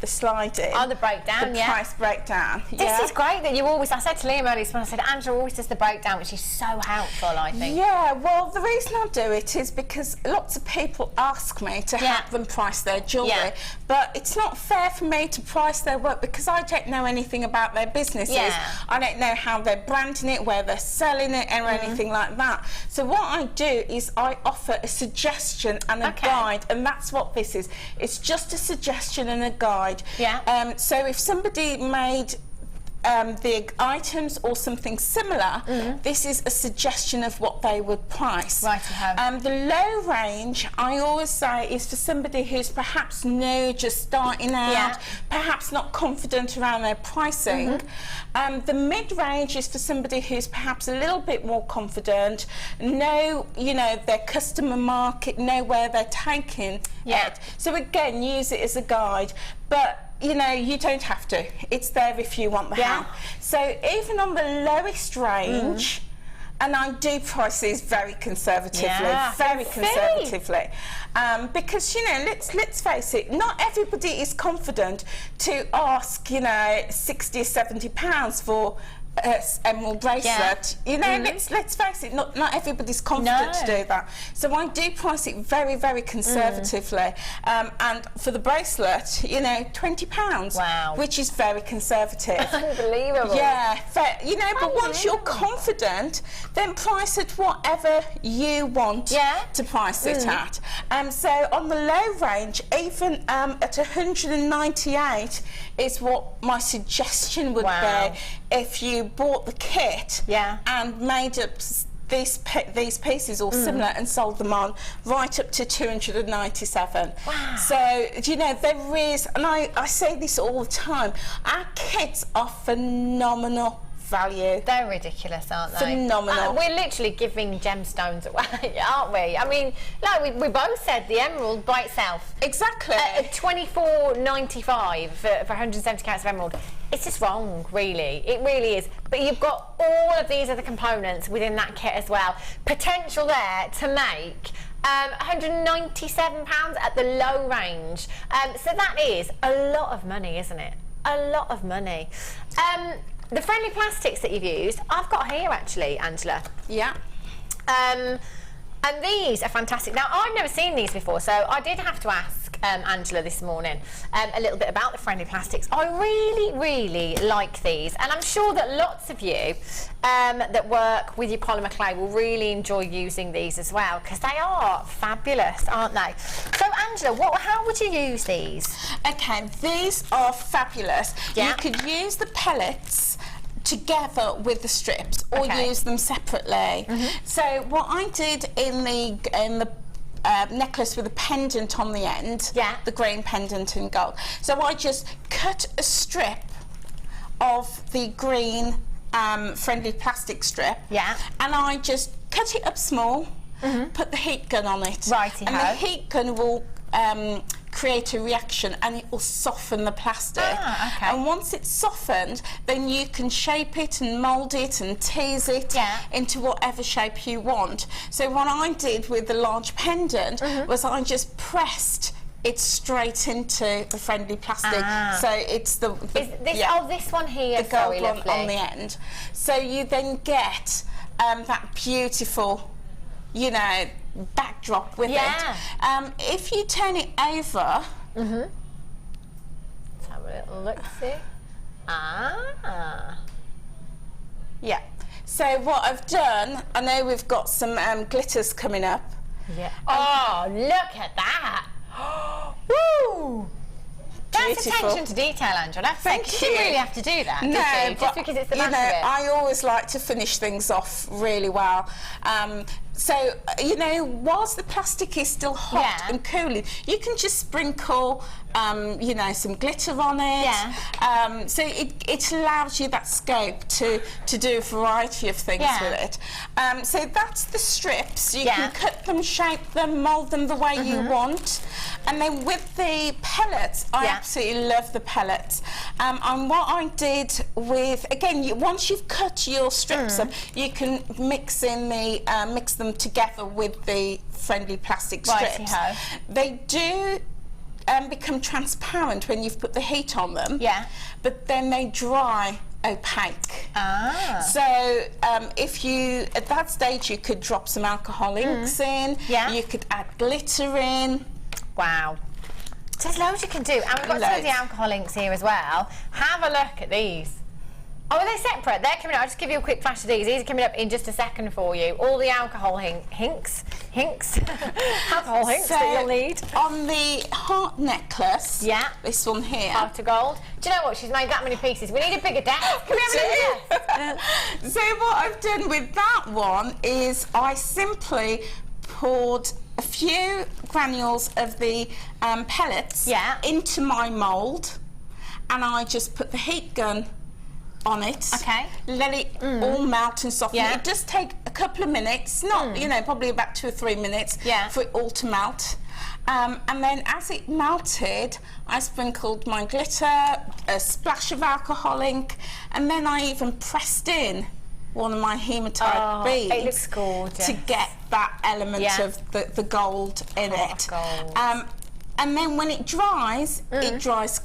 the slide in. Oh, the breakdown, the price breakdown. This is great that you always, I said to Liam earlier when I said Angela always does the breakdown, which is so helpful, I think. Yeah, well, the reason I do it is because lots of people ask me to help them price their jewellery, but it's not fair for me to price their work because I don't know anything about their businesses. I don't know how they're branding it, where they're selling it, or anything like that. So what I do is I offer a suggestion and a guide, and that's what this is. It's just a suggestion and a guide. So if somebody made the items or something similar, this is a suggestion of what they would price. The low range, I always say, is for somebody who's perhaps new, just starting out, perhaps not confident around their pricing. The mid-range is for somebody who's perhaps a little bit more confident, know, you know, their customer market, know where they're taking it. So again, use it as a guide, but you know, you don't have to. It's there if you want the help. So even on the lowest range, and I do price these very conservatively, very conservatively, because, you know, let's face it, not everybody is confident to ask, you know, £60 or £70 for emerald bracelet. You know, let's face it, not everybody's confident to do that. So I do price it very, very conservatively. And for the bracelet, you know, £20, which is very conservative. Unbelievable. Yeah, you know, but once you're confident, then price it whatever you want to price it at. So on the low range, even at 198 is what my suggestion would be if you bought the kit and made up these pieces or similar and sold them on right up to 297. So, you know, there is, and I say this all the time, our kits are phenomenal value. They're ridiculous, aren't they? Phenomenal. We're literally giving gemstones away, aren't we? I mean, like we both said, the emerald by itself. Exactly. $24.95 for 170 carats of emerald. It's just wrong, really. It really is. But you've got all of these other components within that kit as well. Potential there to make £197 at the low range. So that is a lot of money, isn't it? A lot of money. The friendly plastics that you've used, I've got here actually, Angela. And these are fantastic. Now, I've never seen these before, so I did have to ask Angela this morning a little bit about the friendly plastics. I really, really like these, and I'm sure that lots of you that work with your polymer clay will really enjoy using these as well, because they are fabulous, aren't they? So, Angela, how would you use these? Okay, these are fabulous. You could use the pellets together with the strips or use them separately. So what I did in the necklace with a pendant on the end, the green pendant in gold. So I just cut a strip of the green friendly plastic strip, and I just cut it up small, put the heat gun on it, Righty-ho. and the heat gun will create a reaction and it will soften the plastic. And once it's softened, then you can shape it and mould it and tease it into whatever shape you want. So what I did with the large pendant was I just pressed it straight into the friendly plastic. So it's this one here, the gold one on the end. So you then get that beautiful, you know, backdrop with it. If you turn it over, let's have a little look, see. Yeah. So what I've done, I know we've got some glitters coming up. Oh, look at that. Woo! That's attention to detail, Angela. Thank you. You didn't really have to do that, did you? Just because it's the back of it. I always like to finish things off really well. So, you know, whilst the plastic is still hot and cooling, you can just sprinkle, you know, some glitter on it. So it allows you that scope to do a variety of things with it. So that's the strips. You can cut them, shape them, mould them the way you want. And then with the pellets, I absolutely love the pellets. And what I did with, again, once you've cut your strips up, you can mix them together with the friendly plastic strips. They do become transparent when you've put the heat on them, but then they dry opaque. So if you, at that stage, you could drop some alcohol inks in, you could add glitter in. Wow. There's loads you can do. And we've got some of the alcohol inks here as well. Have a look at these. Oh, are they separate? They're coming up. I'll just give you a quick flash of these. These are coming up in just a second for you. All the alcohol hinks. Alcohol hinks that you'll need. On the heart necklace, this one here. Heart of gold. Do you know what? She's made that many pieces. We need a bigger desk. Can we have a bigger desk? So what I've done with that one is I simply poured a few granules of the pellets into my mould, and I just put the heat gun on it, let it all melt and soften. It does take a couple of minutes, not, you know, probably about 2 or 3 minutes for it all to melt. And then as it melted, I sprinkled my glitter, a splash of alcohol ink, and then I even pressed in one of my hematite beads. It looks gorgeous. To get that element of the gold in it. Gold. And then when it dries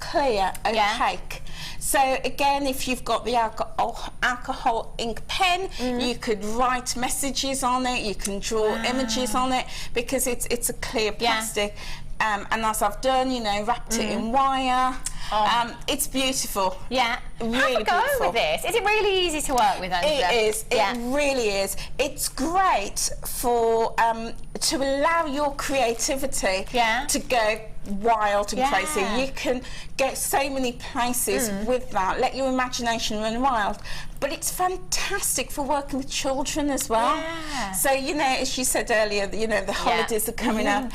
clear, opaque. So again, if you've got the alcohol ink pen, you could write messages on it, you can draw images on it, because it's a clear plastic. And as I've done, you know, wrapped it in wire. It's beautiful. Really Have a go beautiful. with this. Is it really easy to work with, Angela? It is. It really is. It's great for to allow your creativity to go wild and crazy. You can get so many places with that. Let your imagination run wild. But it's fantastic for working with children as well. So, you know, as you said earlier, you know, the holidays are coming up.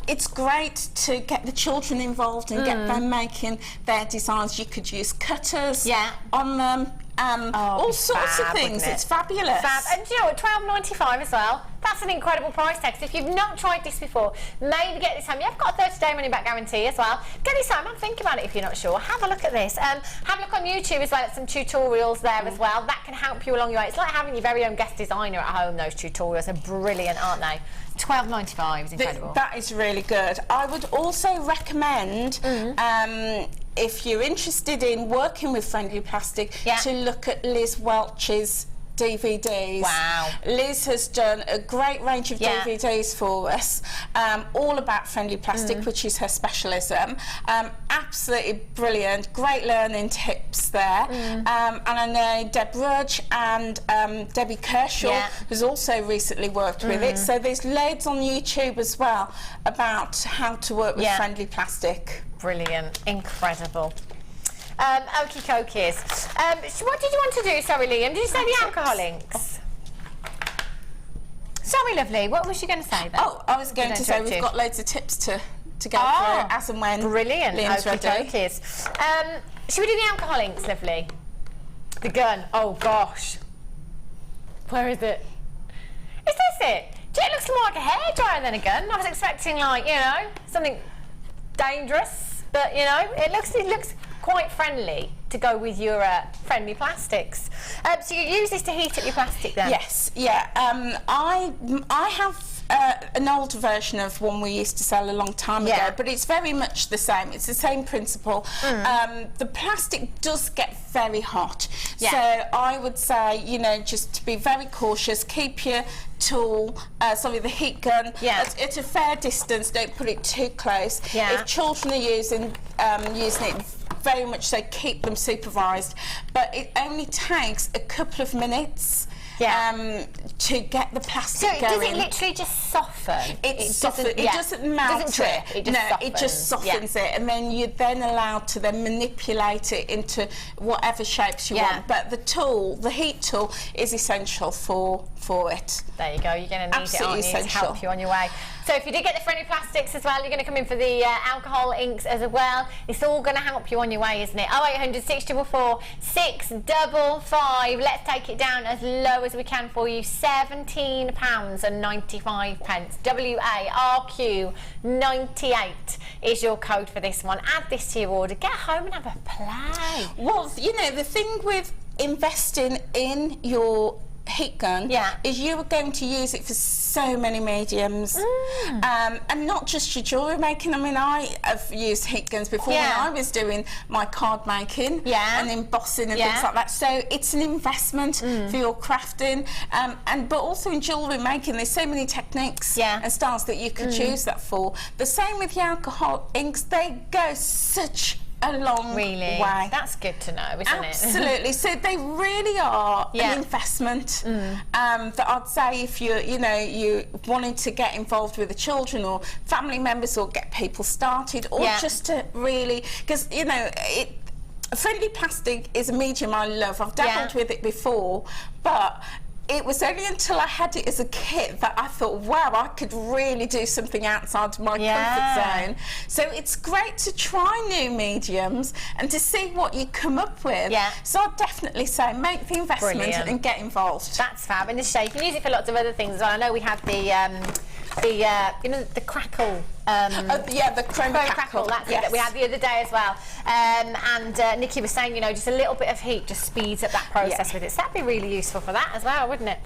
It's great to get the children involved and get them making their designs. You could use cutters on them. All sorts of things. It's fabulous. And do you know what? £12.95 as well. That's an incredible price tag. So if you've not tried this before, maybe get this home. You've got a 30-day money-back guarantee as well. Get this home and think about it if you're not sure. Have a look at this. Have a look on YouTube as well at some tutorials there as well. That can help you along your way. It's like having your very own guest designer at home. Those tutorials are brilliant, aren't they? £12.95 is incredible. That is really good. I would also recommend, if you're interested in working with friendly plastic, to look at Liz Welch's DVDs. Wow. Liz has done a great range of DVDs for us, all about friendly plastic, which is her specialism. Absolutely brilliant, great learning tips there. And I know Deb Rudge and Debbie Kershaw has also recently worked with it. So there's loads on YouTube as well about how to work with friendly plastic. Brilliant, incredible. Okie dokies. So what did you want to do, sorry, Liam? Did you say the alcohol inks? Sorry, lovely. What was you going to say then? Oh, I was going to say we've got loads of tips to go through as and when. Brilliant. Liam's ready. Should we do the alcohol inks, lovely? The gun. Oh gosh. Where is it? Is this it? It looks more like a hairdryer than a gun. I was expecting, like, you know, something dangerous, but you know, it looks quite friendly to go with your friendly plastics. So you use this to heat up your plastic then? Yes, yeah. I have an older version of one we used to sell a long time ago, but it's very much the same. It's the same principle. The plastic does get very hot, so I would say, you know, just to be very cautious, keep your tool, the heat gun, at a fair distance. Don't put it too close. If children are using it, very much so, keep them supervised. But it only takes a couple of minutes to get the plastic going. Does it literally just soften? It doesn't melt doesn't drip, it just softens. It just softens it, and then you're then allowed to then manipulate it into whatever shapes you want. But the tool, the heat tool, is essential for it. There you go. You're going to need it, aren't you, to help you on your way. So if you did get the friendly plastics as well, you're going to come in for the alcohol inks as well. It's all going to help you on your way, isn't it? 0800 644 655. Let's take it down as low as we can for you. £17.95. WARQ 98 is your code for this one. Add this to your order. Get home and have a play. Well, you know, the thing with investing in your heat gun is you are going to use it for so many mediums, and not just your jewellery making. I mean, I have used heat guns before when I was doing my card making and embossing and things like that, so it's an investment for your crafting, but also in jewellery making there's so many techniques and styles that you could choose that for. The same with the alcohol inks, they go such a long way. That's good to know, isn't it? Absolutely. So they really are an investment that I'd say if you wanted to get involved with the children or family members or get people started, or just to really, because you know, friendly plastic is a medium I love. I've dabbled with it before, but it was only until I had it as a kit that I thought, wow, I could really do something outside my comfort zone. So it's great to try new mediums and to see what you come up with. So I'd definitely say make the investment and get involved. That's fab. And this shade, you can use it for lots of other things as well. I know we had the the crackle. The chrome crackle. That's it, that we had the other day as well. And Nikki was saying, you know, just a little bit of heat just speeds up that process with it. So that'd be really useful for that as well, wouldn't it?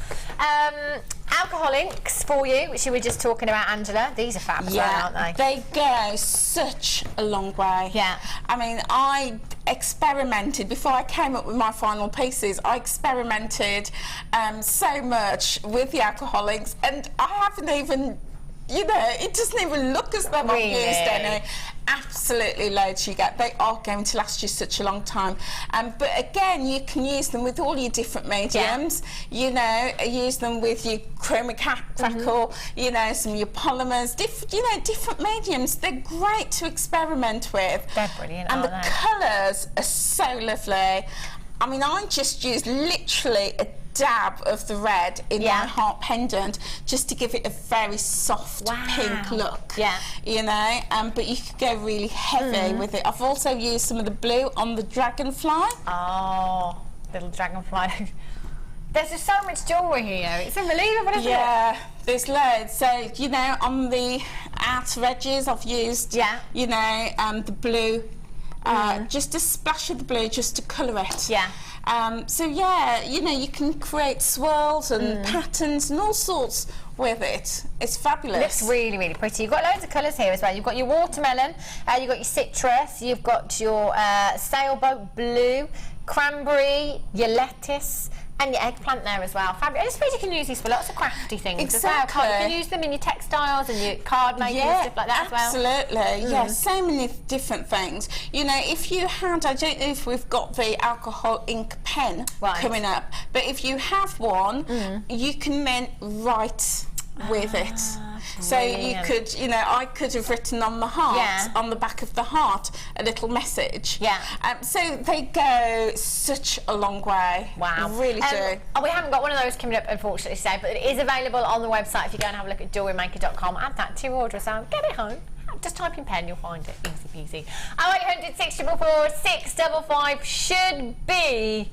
Alcohol inks for you, which you were just talking about, Angela. These are fab as well, aren't they? They go such a long way. I mean, I experimented before I came up with my final pieces. I experimented so much with the alcohol inks, and I haven't even, you know, it doesn't even look as though I've used any. Absolutely loads you get. They are going to last you such a long time. But again, you can use them with all your different mediums. You know, use them with your chroma crackle, you know, some of your polymers, different mediums. They're great to experiment with. They're brilliant, and the colours are so lovely. I mean, I just used literally a dab of the red in my heart pendant just to give it a very soft pink look, you know, but you could go really heavy with it. I've also used some of the blue on the dragonfly. Oh, little dragonfly. There's just so much jewellery here. It's unbelievable, isn't it? There's loads. So, you know, on the outer edges I've used, you know, the blue, just a splash of the blue just to colour it. So you know, you can create swirls and patterns and all sorts with it. It's fabulous. Looks really, really pretty. You've got loads of colours here as well. You've got your watermelon, you've got your citrus, you've got your sailboat blue, cranberry, your lettuce, and your eggplant there as well. Fabulous. I suppose you can use these for lots of crafty things as well. You can use them in your textiles and your card making and stuff like that as well. Absolutely. So many different things. You know, if you had, I don't know if we've got the alcohol ink pen coming up, but if you have one, you can then write with it. So you could, you know, I could have written on the heart, on the back of the heart, a little message. Yeah. So they go such a long way. Wow. Really do. We haven't got one of those coming up, unfortunately, today, but it is available on the website if you go and have a look at JewelleryMaker.com. Add that to your order as well. Get it home. Just type in pen, you'll find it. Easy peasy. 0800 644 655 should be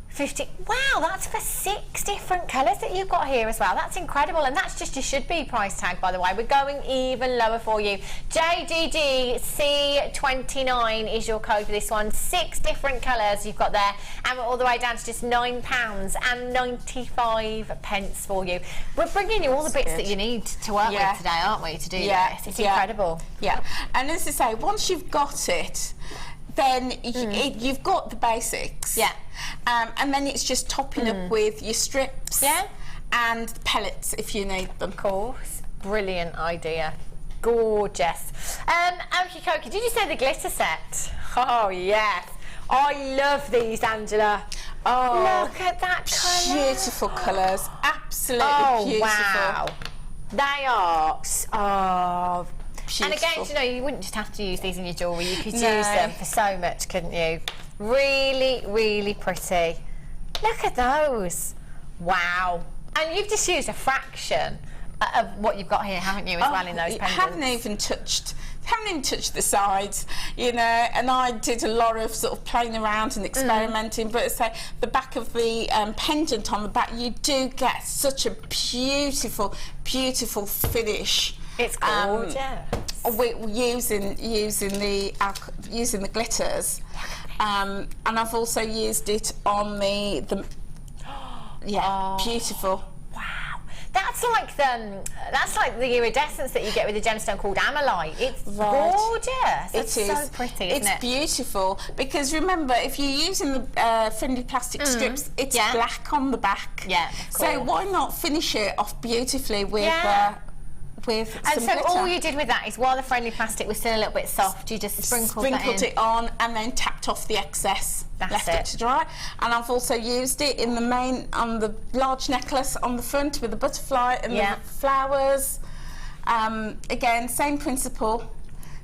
50. Wow, that's for 6 different colours that you've got here as well. That's incredible, and that's just your should be price tag, by the way. We're going even lower for you. JDDC29 is your code for this one. 6 different colours you've got there, and we're all the way down to just £9.95 for you. We're bringing you all the bits that you need to work with today, aren't we, to do this? It's incredible. Yeah, and as I say, once you've got it, then you've got the basics. Yeah. And then it's just topping up with your strips and pellets if you need them. Of course. Brilliant idea. Gorgeous. Okie dokie, did you say the glitter set? Oh, yes. I love these, Angela. Oh, look at that colour. Beautiful colours. Absolutely beautiful. Wow. They are beautiful. And again, you know, you wouldn't just have to use these in your jewellery. You could use them for so much, couldn't you? Really, really pretty. Look at those. Wow. And you've just used a fraction of what you've got here, haven't you, as well, in those pendants? Haven't even touched the sides, you know, and I did a lot of sort of playing around and experimenting, but say the back of the pendant on the back, you do get such a beautiful, beautiful finish. It's gorgeous. Using the glitters, and I've also used it on the beautiful. Wow, that's like the iridescence that you get with the gemstone called amalite. It's gorgeous. It's so pretty, isn't it? It's beautiful, because remember, if you're using the friendly plastic strips, it's black on the back. Yeah, of course. So why not finish it off beautifully with and some so glitter. all you did with that is, while the friendly plastic was still a little bit soft, you just sprinkled it on and then tapped off the excess. Left it to dry. And I've also used it in the main, on the large necklace on the front with the butterfly and the flowers. Again, same principle.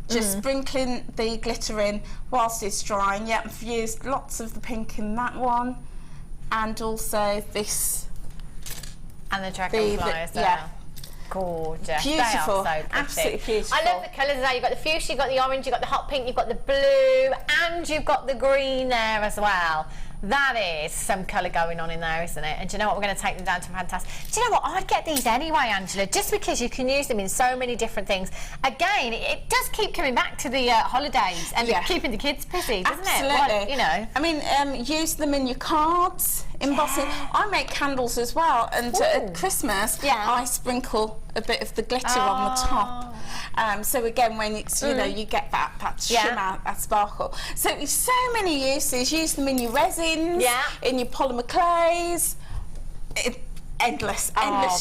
Just sprinkling the glitter in whilst it's drying. Yeah, I've used lots of the pink in that one, and also this. And the dragonfly as well. Yeah. Gorgeous. Beautiful. They are so pretty. Absolutely beautiful. I love the colours there. You've got the fuchsia, you've got the orange, you've got the hot pink, you've got the blue, and you've got the green there as well. That is some colour going on in there, isn't it? And do you know what? We're going to take them down to fantastic. Do you know what? I'd get these anyway, Angela, just because you can use them in so many different things. Again, it does keep coming back to the holidays and keeping the kids busy, doesn't it? Well, you know. I mean, use them in your cards, embossing. I make candles as well, and at Christmas, I sprinkle a bit of the glitter on the top. So again, when it's, you know, you get that shimmer, that sparkle. So it's so many uses. Use them in your resins, in your polymer clays. Endless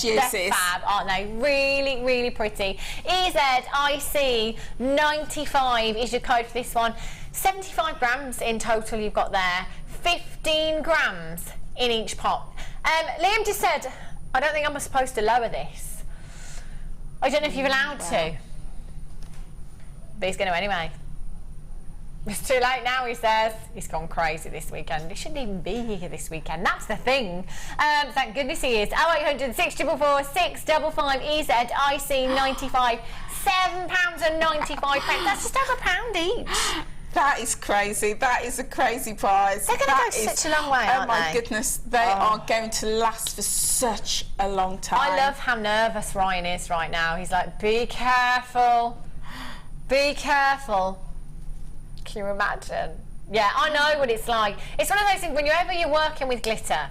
uses. They're fab, aren't they? Really, really pretty. EZIC95 is your code for this one. 75 grams in total you've got there. 15 grams in each pot. Liam just said, I don't think I'm supposed to lower this. I don't know if you're allowed to. But he's going to anyway. It's too late now, he says. He's gone crazy this weekend. He shouldn't even be here this weekend. That's the thing. Thank goodness he is. 0800 644 655 EZIC95. £7.95. That's just over £1 each. That is crazy. That is a crazy prize. They're going to go such a long way, aren't they? Oh my goodness, they are going to last for such a long time. I love how nervous Ryan is right now. He's like, be careful. Be careful. Can you imagine? Yeah, I know what it's like. It's one of those things, whenever you're working with glitter,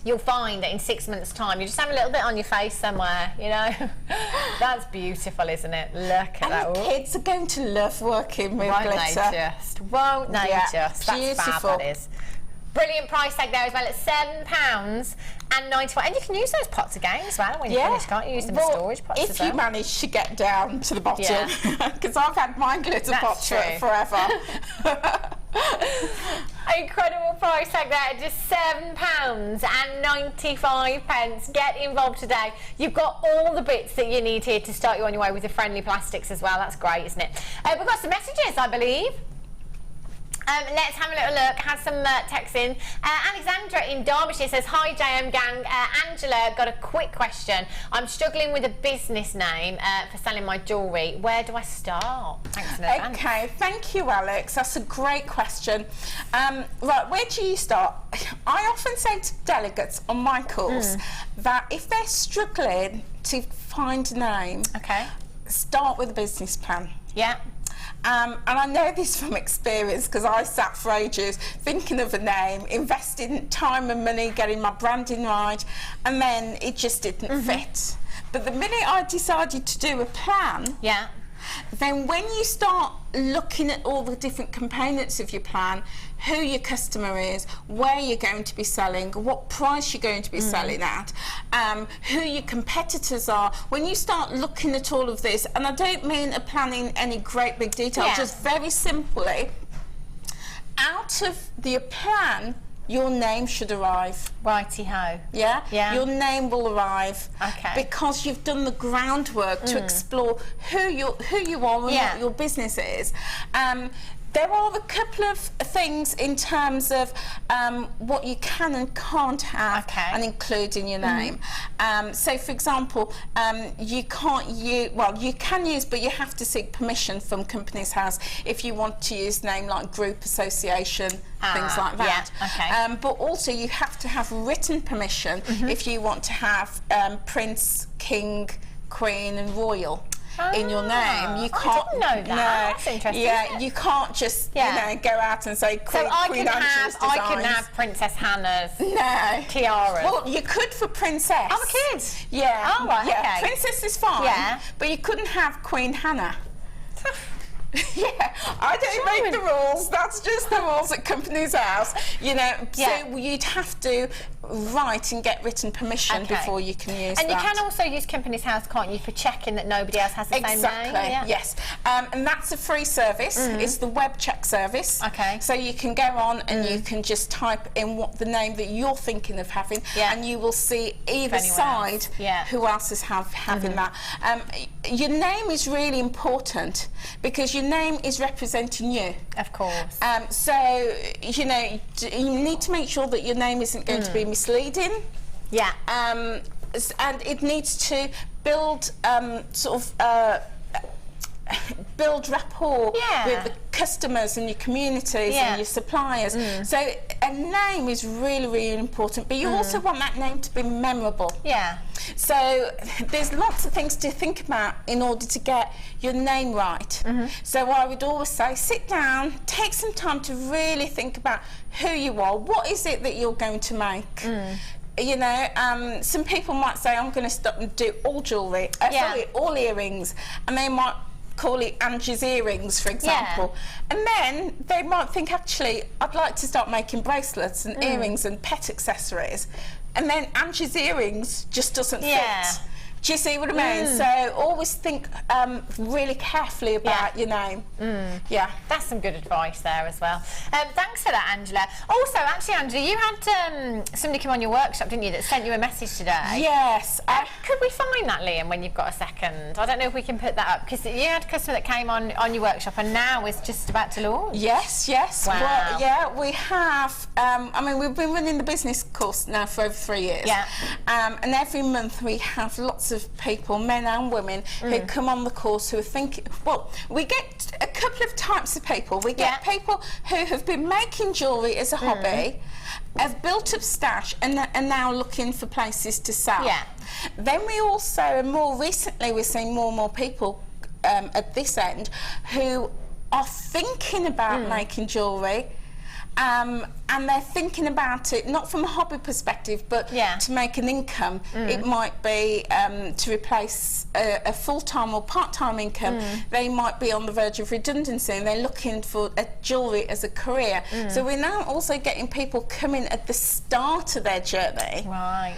you'll find that in 6 months' time, you just have a little bit on your face somewhere, you know? That's beautiful, isn't it? Look at that. And the kids are going to love working with glitter. Won't they just? That's beautiful. fab, that is. Brilliant price tag there as well at £7.95. And you can use those pots again as well when you finish, can't you? Use them as storage pots if as well. you manage to get down to the bottom, because I've had my glitter pots forever. Incredible price. price tag there at just £7.95. Get involved today. You've got all the bits that you need here to start you on your way with the friendly plastics as well. That's great, isn't it? We've got some messages, I believe. Let's have a little look. Had some texts in. Alexandra in Derbyshire says, hi JM gang. Angela, got a quick question. I'm struggling with a business name for selling my jewellery. Where do I start? Thanks in advance. Okay, thank you, Alex. That's a great question. Right, where do you start? I often say to delegates on my course that if they're struggling to find a name, start with a business plan. Yeah. And I know this from experience because I sat for ages thinking of a name, investing time and money getting my branding right, and then it just didn't fit. But the minute I decided to do a plan, then when you start looking at all the different components of your plan, who your customer is, where you're going to be selling, what price you're going to be selling at, who your competitors are, when you start looking at all of this, and I don't mean a plan in any great big detail, just very simply, out of the plan, your name should arrive. Righty-ho. Yeah? Yeah. Your name will arrive. Okay. Because you've done the groundwork to explore who you are and what your business is. There are a couple of things in terms of what you can and can't have and include in your name. So, for example, you can't use, well, you can use, but you have to seek permission from Companies House if you want to use name like group, association, things like that. But also you have to have written permission if you want to have Prince, King, Queen and Royal in your name. You can't. I didn't know that. No, that's interesting. Yeah, you can't just you know go out and say Queen, so I Queen can Angela's have, designs. I can have Princess Hannah's tiara. tiaras. Well, you could for Princess. I'm a kid. Yeah. Oh, right, okay. Princess is fine. Yeah. But you couldn't have Queen Hannah. I don't make the rules. That's just the rules at Companies House. You know, so you'd have to write and get written permission before you can use and you can also use Companies House, can't you, for checking that nobody else has the same name? Exactly, yes. And that's a free service. It's the web check service. So you can go on and you can just type in what the name that you're thinking of having and you will see either side who else is having that. Your name is really important because your name is representing you. Of course. So, you know, you need to make sure that your name isn't going to be misleading. Yeah. And it needs to build build rapport with the customers and your communities and your suppliers. So a name is really, really important, but you also want that name to be memorable. Yeah. So there's lots of things to think about in order to get your name right. So I would always say, sit down, take some time to really think about who you are. What is it that you're going to make? You know, some people might say, I'm going to stop and do all jewellery, sorry, all earrings, and they might call it Angie's earrings, for example. And then they might think, actually, I'd like to start making bracelets and earrings and pet accessories. And then Angie's earrings just doesn't fit. Do you see what I mean? So always think really carefully about your name. Yeah. That's some good advice there as well. Thanks for that, Angela. Also, actually, Angela, you had somebody come on your workshop, didn't you, that sent you a message today? Yes. Could we find that, Liam, when you've got a second? I don't know if we can put that up, because you had a customer that came on your workshop and now is just about to launch. Yes, yes. Wow. Well, yeah, we have. I mean, we've been running the business course now for over 3 years. Yeah. And every month we have lots of people, men and women, who come on the course who are thinking, well, we get a couple of types of people. We get people who have been making jewellery as a hobby, have built up stash and are now looking for places to sell. Yeah. Then we also, and more recently, we're seeing more and more people at this end who are thinking about making jewellery. And they're thinking about it not from a hobby perspective, but to make an income. It might be to replace a full-time or part-time income. They might be on the verge of redundancy and they're looking for a jewellery as a career. So we're now also getting people coming at the start of their journey. Right.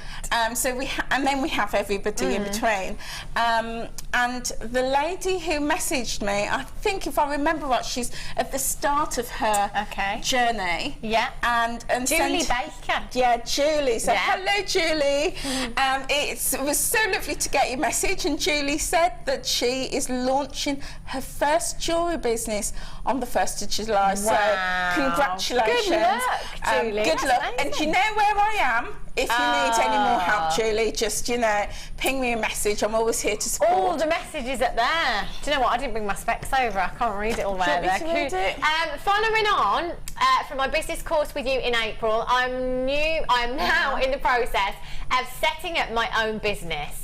So and then we have everybody in between. And the lady who messaged me, I think if I remember right, she's at the start of her journey. me. Yeah. And Jewellery sent, Maker. Yeah, Julie. So, Yeah. hello, Julie. It was so lovely to get your message. And Julie said that she is launching her first jewellery business on the 1st of July. Wow. So, congratulations. Good luck, Julie. Good That's luck. amazing. And you know where I am. If you need any more help, Julie, just, you know, ping me a message. I'm always here to support. All the messages up there. Do you know what? I didn't bring my specs over. I can't read it all there. Want me to read it? Following on from my business course with you in April, I'm now in the process of setting up my own business.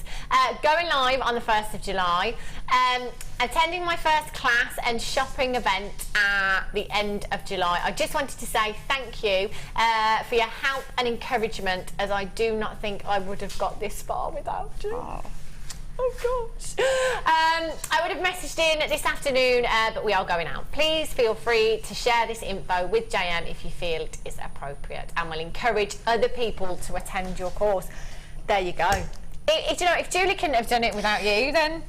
Going live on the 1st of July, attending my first class and shopping event at the end of July. I just wanted to say thank you for your help and encouragement, as I do not think I would have got this far without you. Oh gosh. I would have messaged in this afternoon, but we are going out. Please feel free to share this info with JM if you feel it is appropriate, and will encourage other people to attend your course. There you go. You know, if Julie couldn't have done it without you, then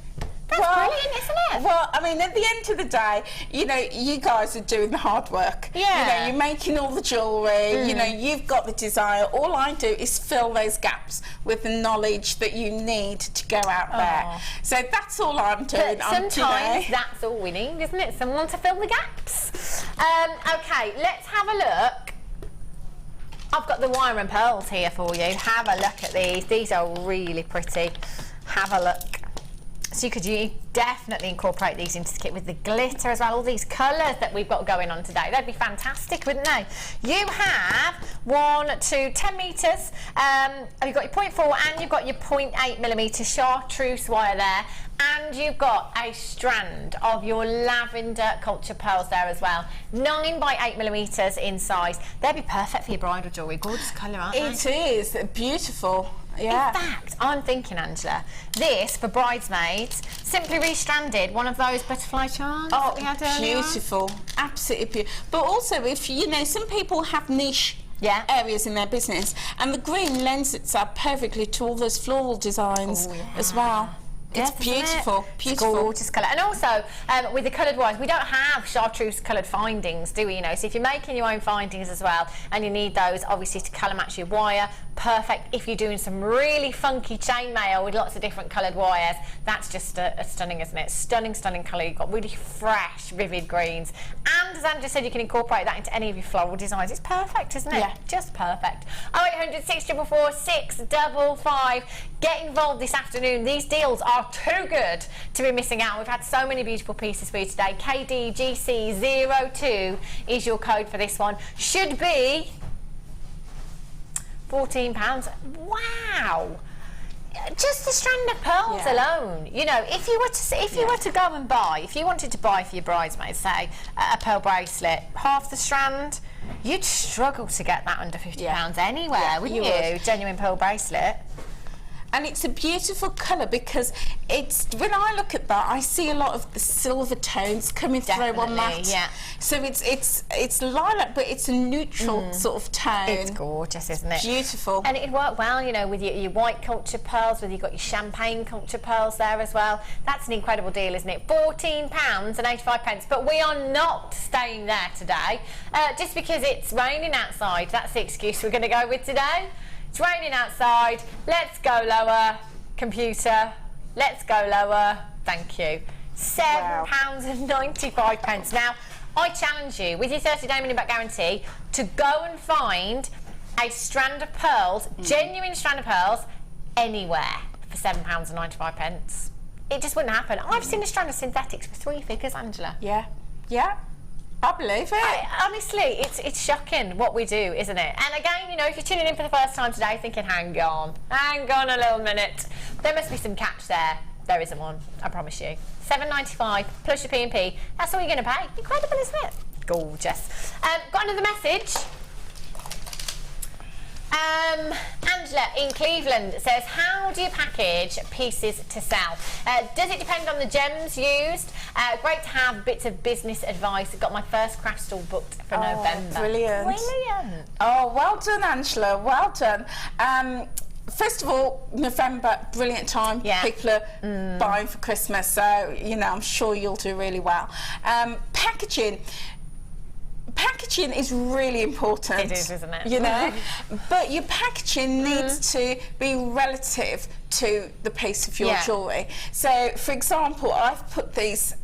that's brilliant, isn't it? Well, I mean, at the end of the day, you know, you guys are doing the hard work. Yeah. You know, you're making all the jewellery, you know, you've got the desire. All I do is fill those gaps with the knowledge that you need to go out there. So that's all I'm doing. But sometimes that's all we need, isn't it? Someone to fill the gaps. Okay, let's have a look. I've got the wire and pearls here for you. Have a look at these. These are really pretty. Have a look. So you definitely incorporate these into the kit with the glitter as well. All these colours that we've got going on today. They'd be fantastic, wouldn't they? You have 1 to 10 metres. You've got your 0.4 and you've got your 0.8mm chartreuse wire there. And you've got a strand of your lavender culture pearls there as well. 9 by 8mm in size. They'd be perfect for your bridal jewellery. Gorgeous colour, aren't they? It is beautiful. Yeah. In fact, I'm thinking, Angela, this for bridesmaids, simply restranded, one of those butterfly charms that we had earlier on. Beautiful. Absolutely beautiful. But also, if you know, some people have niche areas in their business, and the green lends itself perfectly to all those floral designs as well. It's beautiful, beautiful. It's gorgeous colour. And also, with the coloured wires, we don't have chartreuse coloured findings, do we? You know, so if you're making your own findings as well, and you need those, obviously, to colour match your wire, perfect. If you're doing some really funky chainmail with lots of different coloured wires, that's just a stunning, isn't it? Stunning, stunning colour. You've got really fresh, vivid greens. And as Andrew said, you can incorporate that into any of your floral designs. It's perfect, isn't it? Yeah. Just perfect. 0800 644 655. Get involved this afternoon. These deals are too good to be missing out. We've had so many beautiful pieces for you today. KDGC02 is your code for this one. Should be £14. Wow. Just the strand of pearls alone. You know, if you were to go and buy, if you wanted to buy for your bridesmaids, say a pearl bracelet, half the strand, you'd struggle to get that under £50 anywhere, wouldn't you? Genuine pearl bracelet. And it's a beautiful colour because it's, when I look at that, I see a lot of the silver tones coming through on that. Yeah. So it's lilac, but it's a neutral sort of tone. It's gorgeous, isn't it? Beautiful. And it'd work well, you know, with your white culture pearls, whether you've got your champagne culture pearls there as well. That's an incredible deal, isn't it? £14.85. But we are not staying there today. Just because it's raining outside, that's the excuse we're going to go with today. It's raining outside. Let's go lower, computer. Let's go lower. Thank you. £7.95. Now, I challenge you, with your 30-day money-back guarantee, to go and find a strand of pearls, genuine strand of pearls, anywhere for £7.95. It just wouldn't happen. I've seen a strand of synthetics for 3 figures, Angela. Yeah. Yeah. I believe it. Honestly, it's shocking what we do, isn't it? And again, you know, if you're tuning in for the first time today thinking, hang on a little minute, there must be some catch there. There isn't one, I promise you. $7.95 plus your P&P, that's all you're going to pay. Incredible, isn't it? Gorgeous. Got another message. Angela in Cleveland says, how do you package pieces to sell? Does it depend on the gems used? Great to have bits of business advice. Got my first craft stall booked for November. Brilliant. Brilliant. Oh, well done, Angela. Well done. First of all, November, brilliant time. Yeah. People are buying for Christmas, so, you know, I'm sure you'll do really well. Packaging packaging is really important. It is, isn't it? You know, but your packaging needs to be relative to the piece of your jewellery. So, for example, I've put these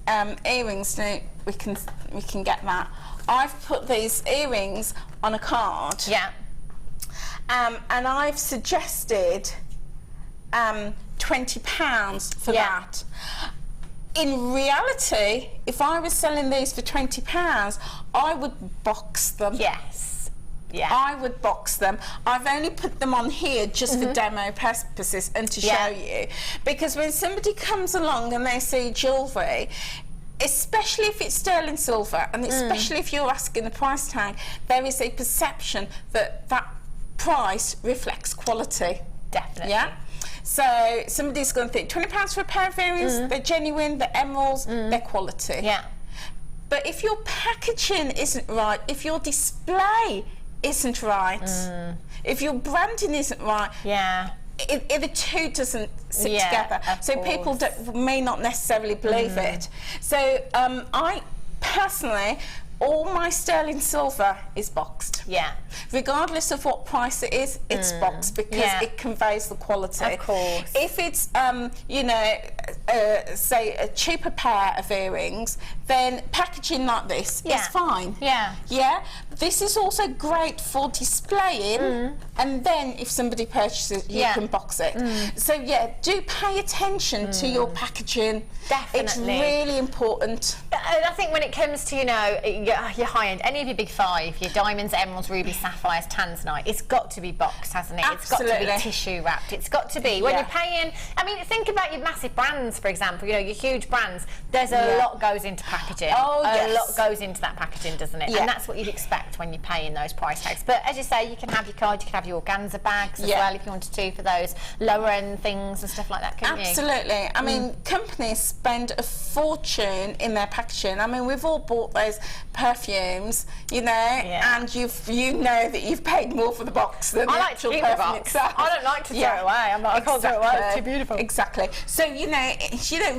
earrings. Now we can get that. I've put these earrings on a card. Yeah. And I've suggested £20 for that. In reality, if I was selling these for £20, I would box them. Yes. Yeah. I would box them. I've only put them on here just for demo purposes and to show you. Because when somebody comes along and they see jewellery, especially if it's sterling silver, and especially if you're asking the price tag, there is a perception that that price reflects quality. Definitely. Yeah. So somebody's going to think £20 for a pair of earrings. They're genuine. They're emeralds. They're quality. Yeah. But if your packaging isn't right, if your display isn't right, if your branding isn't right, the two doesn't sit together. So people may not necessarily believe it. So I personally, all my sterling silver is boxed. Yeah. Regardless of what price it is, it's boxed because it conveys the quality. Of course. If it's, you know, say a cheaper pair of earrings, then packaging like this is fine. Yeah. Yeah. This is also great for displaying, and then if somebody purchases, you can box it. So yeah, do pay attention to your packaging. Definitely. It's really important. I think when it comes to, you know, your high-end, any of your big five, your diamonds, emeralds, rubies, sapphires, tanzanite, it's got to be boxed, hasn't it? Absolutely. It's got to be tissue wrapped. It's got to be, when you're paying, I mean, think about your massive brands, for example, you know, your huge brands, there's a lot goes into packaging. Oh, a lot goes into that packaging, doesn't it? And that's what you'd expect when you're paying those price tags. But as you say, you can have your card, you can have your organza bags as well if you wanted to, for those lower-end things and stuff like that, couldn't you? Absolutely. I mean, companies spend a fortune in their packaging. I mean, we've all bought those perfumes, you know, and you know that you've paid more for the box than the actual perfume itself. I don't like to throw it away. I'm like, I can't throw it away. It's too beautiful. Exactly. So you know,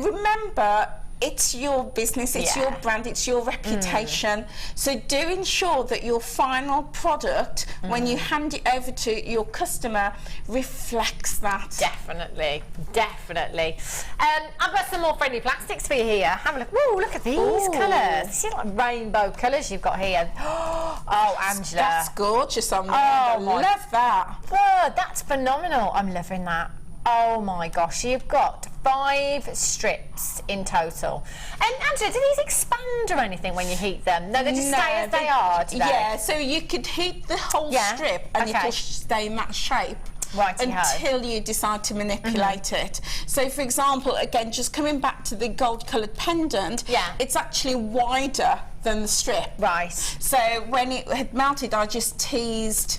remember, it's your business, it's your brand, it's your reputation. So do ensure that your final product, when you hand it over to your customer, reflects that. Definitely, definitely. I've got some more friendly plastics for you here. Have a look. Woo, look at these colours. See, like rainbow colours you've got here. Oh, Angela. That's gorgeous on there. Oh, I love that. Whoa, that's phenomenal. I'm loving that. Oh my gosh, you've got 5 strips in total. And Angela, do these expand or anything when you heat them? No, they just stay as they are today. Yeah, so you could heat the whole strip and it'll stay in that shape. Until you decide to manipulate it. So for example, again, just coming back to the gold coloured pendant, it's actually wider than the strip. Right. So when it had melted, I just teased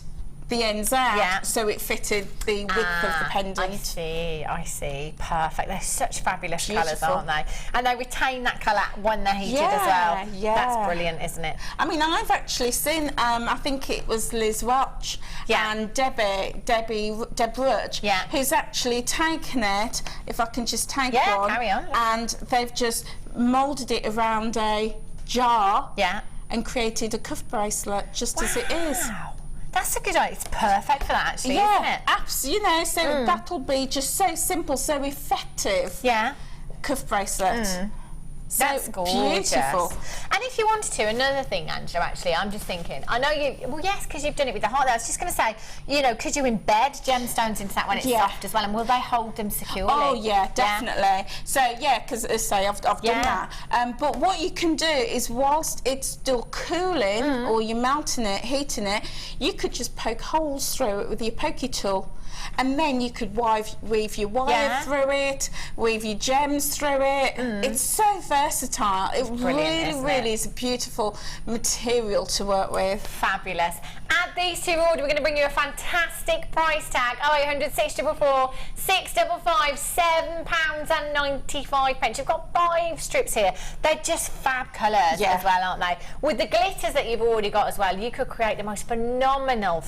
the ends out so it fitted the width of the pendant. I see. Perfect. They're such fabulous colours, aren't they? And they retain that colour when they're heated as well. Yeah. That's brilliant, isn't it? I mean, I've actually seen, I think it was Liz Roch and Deb Rudge, who's actually taken it, if I can just take one, carry on. And they've just moulded it around a jar and created a cuff bracelet just as it is. That's a good idea. It's perfect for that, actually, isn't it? Absolutely. You know, so that'll be just so simple, so effective. Yeah. Cuff bracelet. So that's gorgeous. Beautiful. And if you wanted to, another thing, Angela, actually, I'm just thinking, I know you, well, yes, because you've done it with the heart. I was just going to say, you know, could you embed gemstones into that when it's soft as well, and will they hold them securely? Oh, yeah, definitely. So, yeah, because, as I say, I've done that. But what you can do is, whilst it's still cooling, or you're melting it, heating it, you could just poke holes through it with your pokey tool. And then you could weave your wire through it, weave your gems through it. It's so versatile. It really is a beautiful material to work with. Fabulous. Add these to your order. We're going to bring you a fantastic price tag. 0800 644 655 £7.95. You've got 5 strips here. They're just fab colours as well, aren't they? With the glitters that you've already got as well, you could create the most phenomenal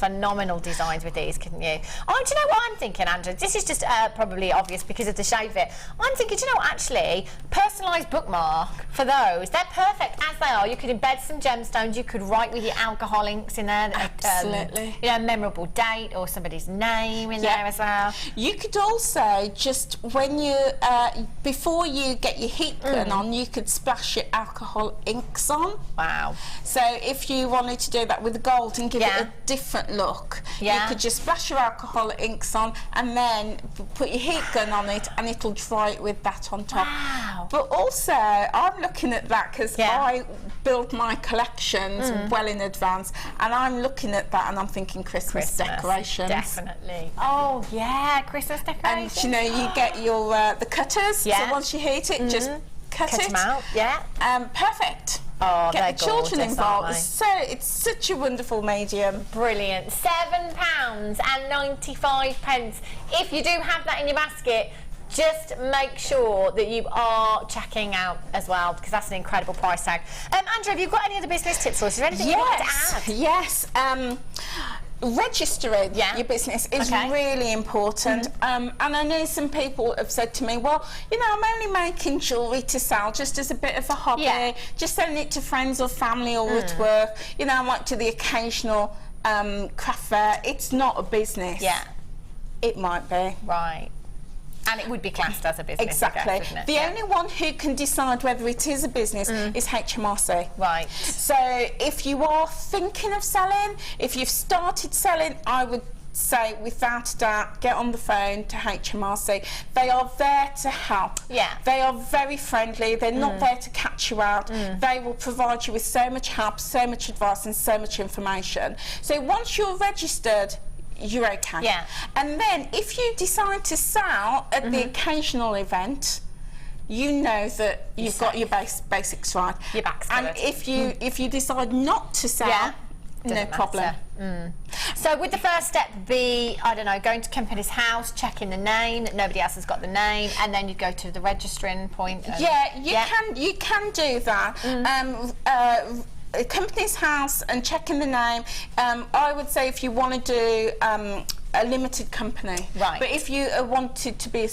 designs with these, couldn't you? Oh, do you you know what I'm thinking, Andrew? This is just probably obvious because of the shape of it. I'm thinking, do you know what, actually, personalised bookmark for those, they're perfect as they are. You could embed some gemstones, you could write with your alcohol inks in there. Absolutely. You know, a memorable date or somebody's name in there as well. You could also just, when you, before you get your heat gun on, you could splash your alcohol inks on. Wow. So if you wanted to do that with the gold and give it a different look, you could just splash your alcohol inks on and then put your heat gun on it and it'll dry it with that on top. Wow. But also, I'm looking at that because I build my collections well in advance, and I'm looking at that and I'm thinking Christmas decorations. Definitely. Oh yeah, Christmas decorations. And you know, you get your the cutters. So once you heat it, just cut it. Them out. Yeah. Perfect. Oh, get the children gorgeous, involved. So it's such a wonderful medium. Brilliant. £7.95. If you do have that in your basket, just make sure that you are checking out as well, because that's an incredible price tag. Andrew, have you got any other business tips, or is there anything you want to add? Yes. Registering your business is really important, and I know some people have said to me, well, you know, I'm only making jewellery to sell just as a bit of a hobby, just selling it to friends or family or at work, you know, I might do the occasional craft fair. It's not a business. It might be. Right. And it would be classed as a business. Exactly. I guess, isn't it? The only one who can decide whether it is a business is HMRC. Right. So if you are thinking of selling, if you've started selling, I would say without a doubt, get on the phone to HMRC. They are there to help. They are very friendly. They're not there to catch you out. They will provide you with so much help, so much advice and so much information. So once you're registered, you're okay. And then if you decide to sell at the occasional event, you know that you've got your basics right. Your back's covered. And if you decide not to sell, no problem. So would the first step be, I don't know, going to company's house, checking the name, that nobody else has got the name, and then you go to the registering point? And you can do that. A company's house and checking the name. I would say if you want to do a limited company, but if you want to be a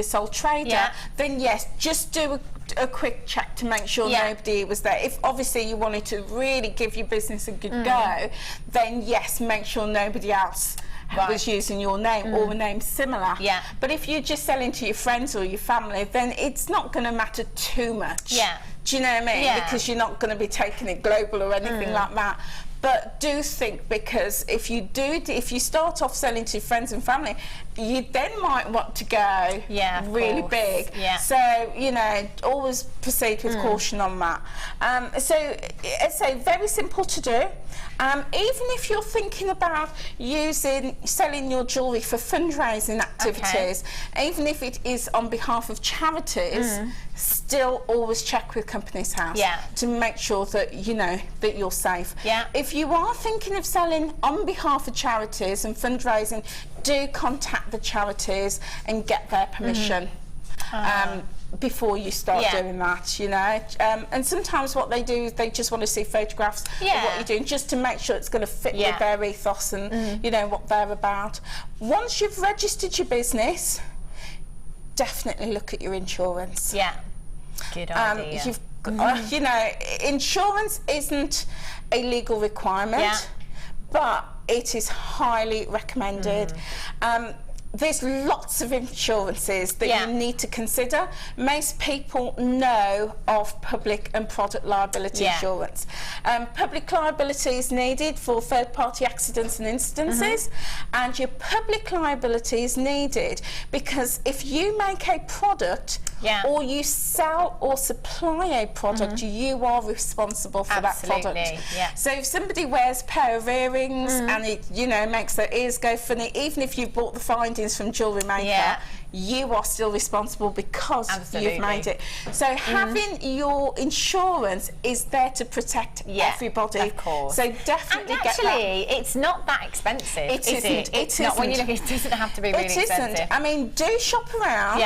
sole trader, then yes, just do a quick check to make sure nobody was there. If obviously you wanted to really give your business a good go, then yes, make sure nobody else was using your name or a name similar. But if you're just selling to your friends or your family, then it's not going to matter too much. Do you know what I mean? Because you're not going to be taking it global or anything like that. But do think, because if you start off selling to friends and family, you then might want to go really big. So, you know, always proceed with caution on that. So it's very simple to do. Even if you're thinking about selling your jewellery for fundraising activities, even if it is on behalf of charities, still always check with company's house to make sure that you know that you're safe. If you are thinking of selling on behalf of charities and fundraising, do contact the charities and get their permission. Before you start doing that, you know, and sometimes what they do is they just want to see photographs of what you're doing, just to make sure it's going to fit with their ethos and you know what they're about. Once you've registered your business, definitely look at your insurance. Good idea. You've you know, insurance isn't a legal requirement, but it is highly recommended. There's lots of insurances that you need to consider. Most people know of public and product liability insurance. Public liability is needed for third-party accidents and incidences, and your public liability is needed because if you make a product or you sell or supply a product, you are responsible for that product. So if somebody wears a pair of earrings and it, you know, makes their ears go funny, even if you bought the findings from Jewellery Maker, you are still responsible because you've made it. So having your insurance is there to protect everybody. Of course. So definitely and get actually, that. it's not that expensive. It isn't. It's not when you look. It doesn't have to be really expensive. I mean, do shop around.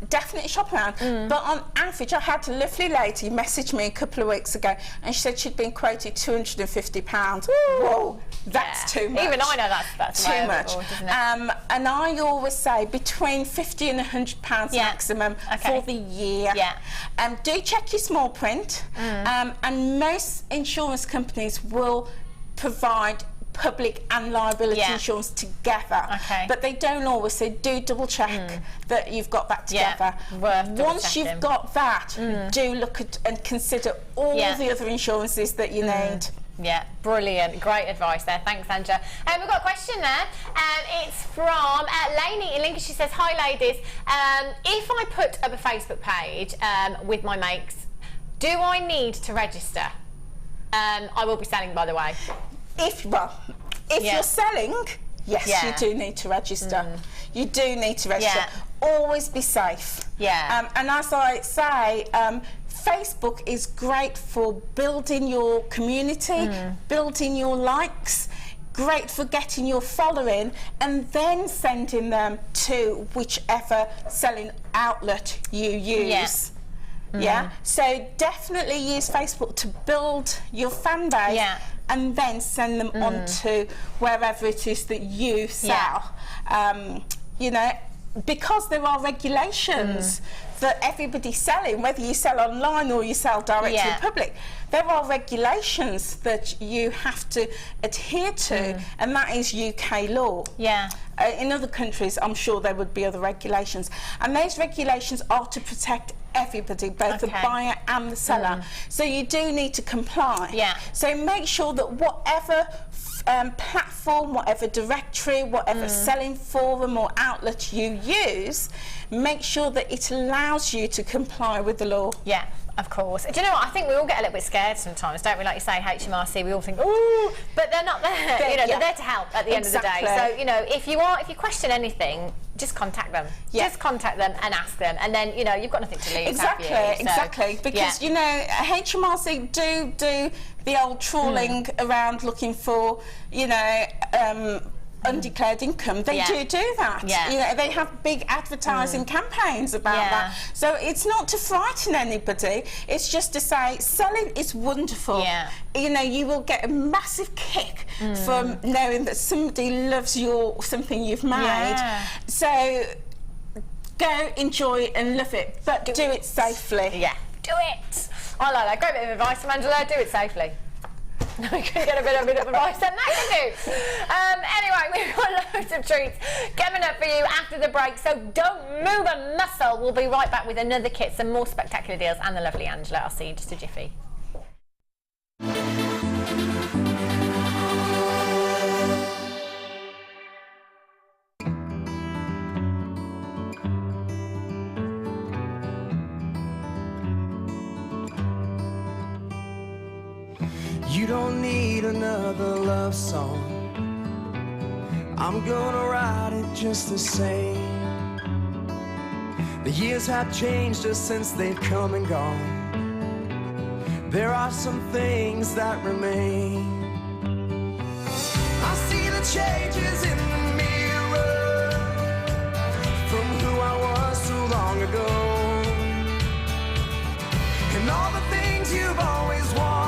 definitely shop around. But on average, I had a lovely lady message me a couple of weeks ago, and she said she'd been quoted £250. Whoa, that's too much. Even I know that's too much. Isn't it? And I always say between £50 and £100 maximum for the year. Do check your small print, and most insurance companies will provide public and liability insurance together, but they don't always. So do double check that you've got that together. Once you've got that, do look at and consider all the other insurances that you need. Yeah, brilliant. Great advice there. Thanks, Angela. We've got a question there. It's from Lainey in Lincoln. She says, hi, ladies. If I put up a Facebook page with my makes, do I need to register? I will be selling, by the way. If you're selling, yes, you do need to register. You do need to register. Always be safe. And as I say, Facebook is great for building your community, building your likes, great for getting your following, and then sending them to whichever selling outlet you use. So definitely use Facebook to build your fan base, and then send them on to wherever it is that you sell. You know, because there are regulations that everybody's selling, whether you sell online or you sell direct to the public, there are regulations that you have to adhere to, and that is UK law. In other countries, I'm sure there would be other regulations, and those regulations are to protect everybody, both the buyer and the seller. So you do need to comply. So make sure that whatever platform, whatever directory, whatever selling forum or outlet you use, make sure that it allows you to comply with the law. Of course. Do you know what? I think we all get a little bit scared sometimes, don't we? Like you say, HMRC, we all think, ooh, but they're not there. They're there to help at the end of the day. So, you know, if you question anything, just contact them. Just contact them and ask them, and then, you know, you've got nothing to lose. Exactly. Because, you know, HMRC do the old trawling around looking for, you know, undeclared income. They do that. You know, they have big advertising campaigns about that. So it's not to frighten anybody. It's just to say selling is wonderful. You know, you will get a massive kick from knowing that somebody loves something you've made. So go enjoy it and love it, but do it safely. Do it. I like that. Great bit of advice from Angela. Do it safely. No, we can get a bit of advice on that, can do. Anyway, we've got loads of treats coming up for you after the break, so don't move a muscle. We'll be right back with another kit, some more spectacular deals, and the lovely Angela. I'll see you in just a jiffy. You don't need another love song. I'm gonna write it just the same. The years have changed us since they've come and gone. There are some things that remain. I see the changes in the mirror from who I was so long ago, and all the things you've always wanted.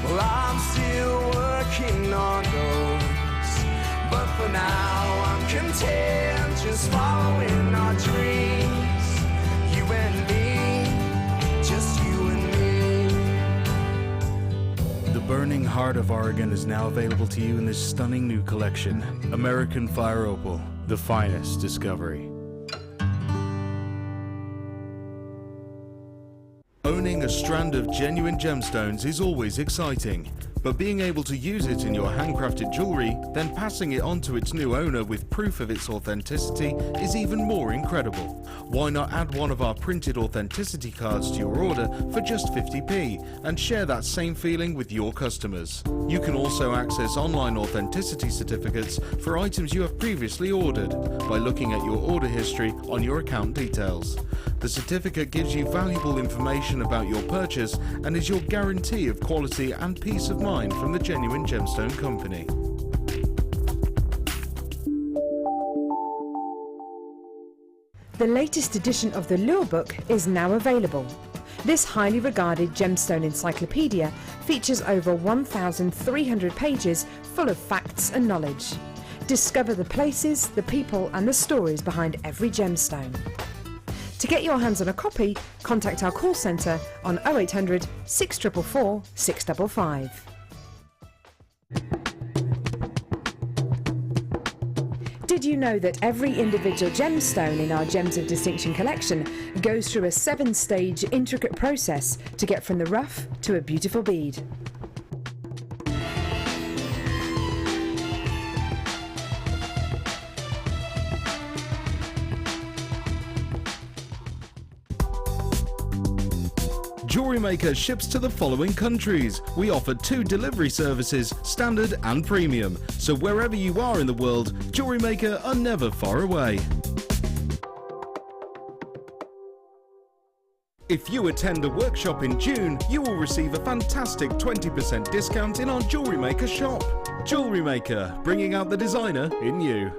Well, I'm still working on those, but for now I'm content just following our dreams. You and me, just you and me. The Burning Heart of Oregon is now available to you in this stunning new collection, American Fire Opal, the finest discovery. Owning a strand of genuine gemstones is always exciting, but being able to use it in your handcrafted jewellery, then passing it on to its new owner with proof of its authenticity is even more incredible. Why not add one of our printed authenticity cards to your order for just 50p and share that same feeling with your customers? You can also access online authenticity certificates for items you have previously ordered by looking at your order history on your account details. The certificate gives you valuable information about your purchase and is your guarantee of quality and peace of mind from the Genuine Gemstone Company. The latest edition of the Lure Book is now available. This highly regarded gemstone encyclopedia features over 1,300 pages full of facts and knowledge. Discover the places, the people and the stories behind every gemstone. To get your hands on a copy, contact our call centre on 0800 644 655. Did you know that every individual gemstone in our Gems of Distinction collection goes through a 7-stage intricate process to get from the rough to a beautiful bead? Jewellery Maker ships to the following countries. We offer 2 delivery services, standard and premium. So wherever you are in the world, Jewellery Maker are never far away. If you attend a workshop in June, you will receive a fantastic 20% discount in our Jewellery Maker shop. Jewellery Maker, bringing out the designer in you.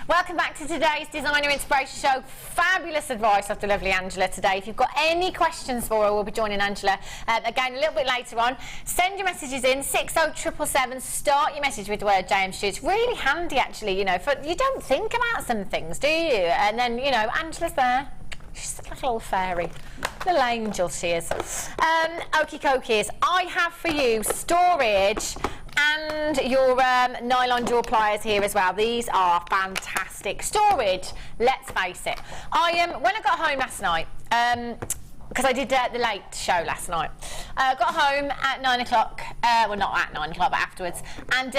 Welcome back to today's Designer Inspiration Show. Fabulous advice off the lovely Angela today. If you've got any questions for her, we'll be joining Angela again a little bit later on. Send your messages in, 60777. Start your message with the word JMStu. It's really handy, actually, you know, for you don't think about some things, do you? And then, you know, Angela's there. She's like a little fairy. Little angel she is. Okie dokies, I have for you storage and your nylon jaw pliers here as well. These are fantastic. Storage, let's face it. When I got home last night, because I did the late show last night, got home at 9 o'clock, well not at 9 o'clock but afterwards, and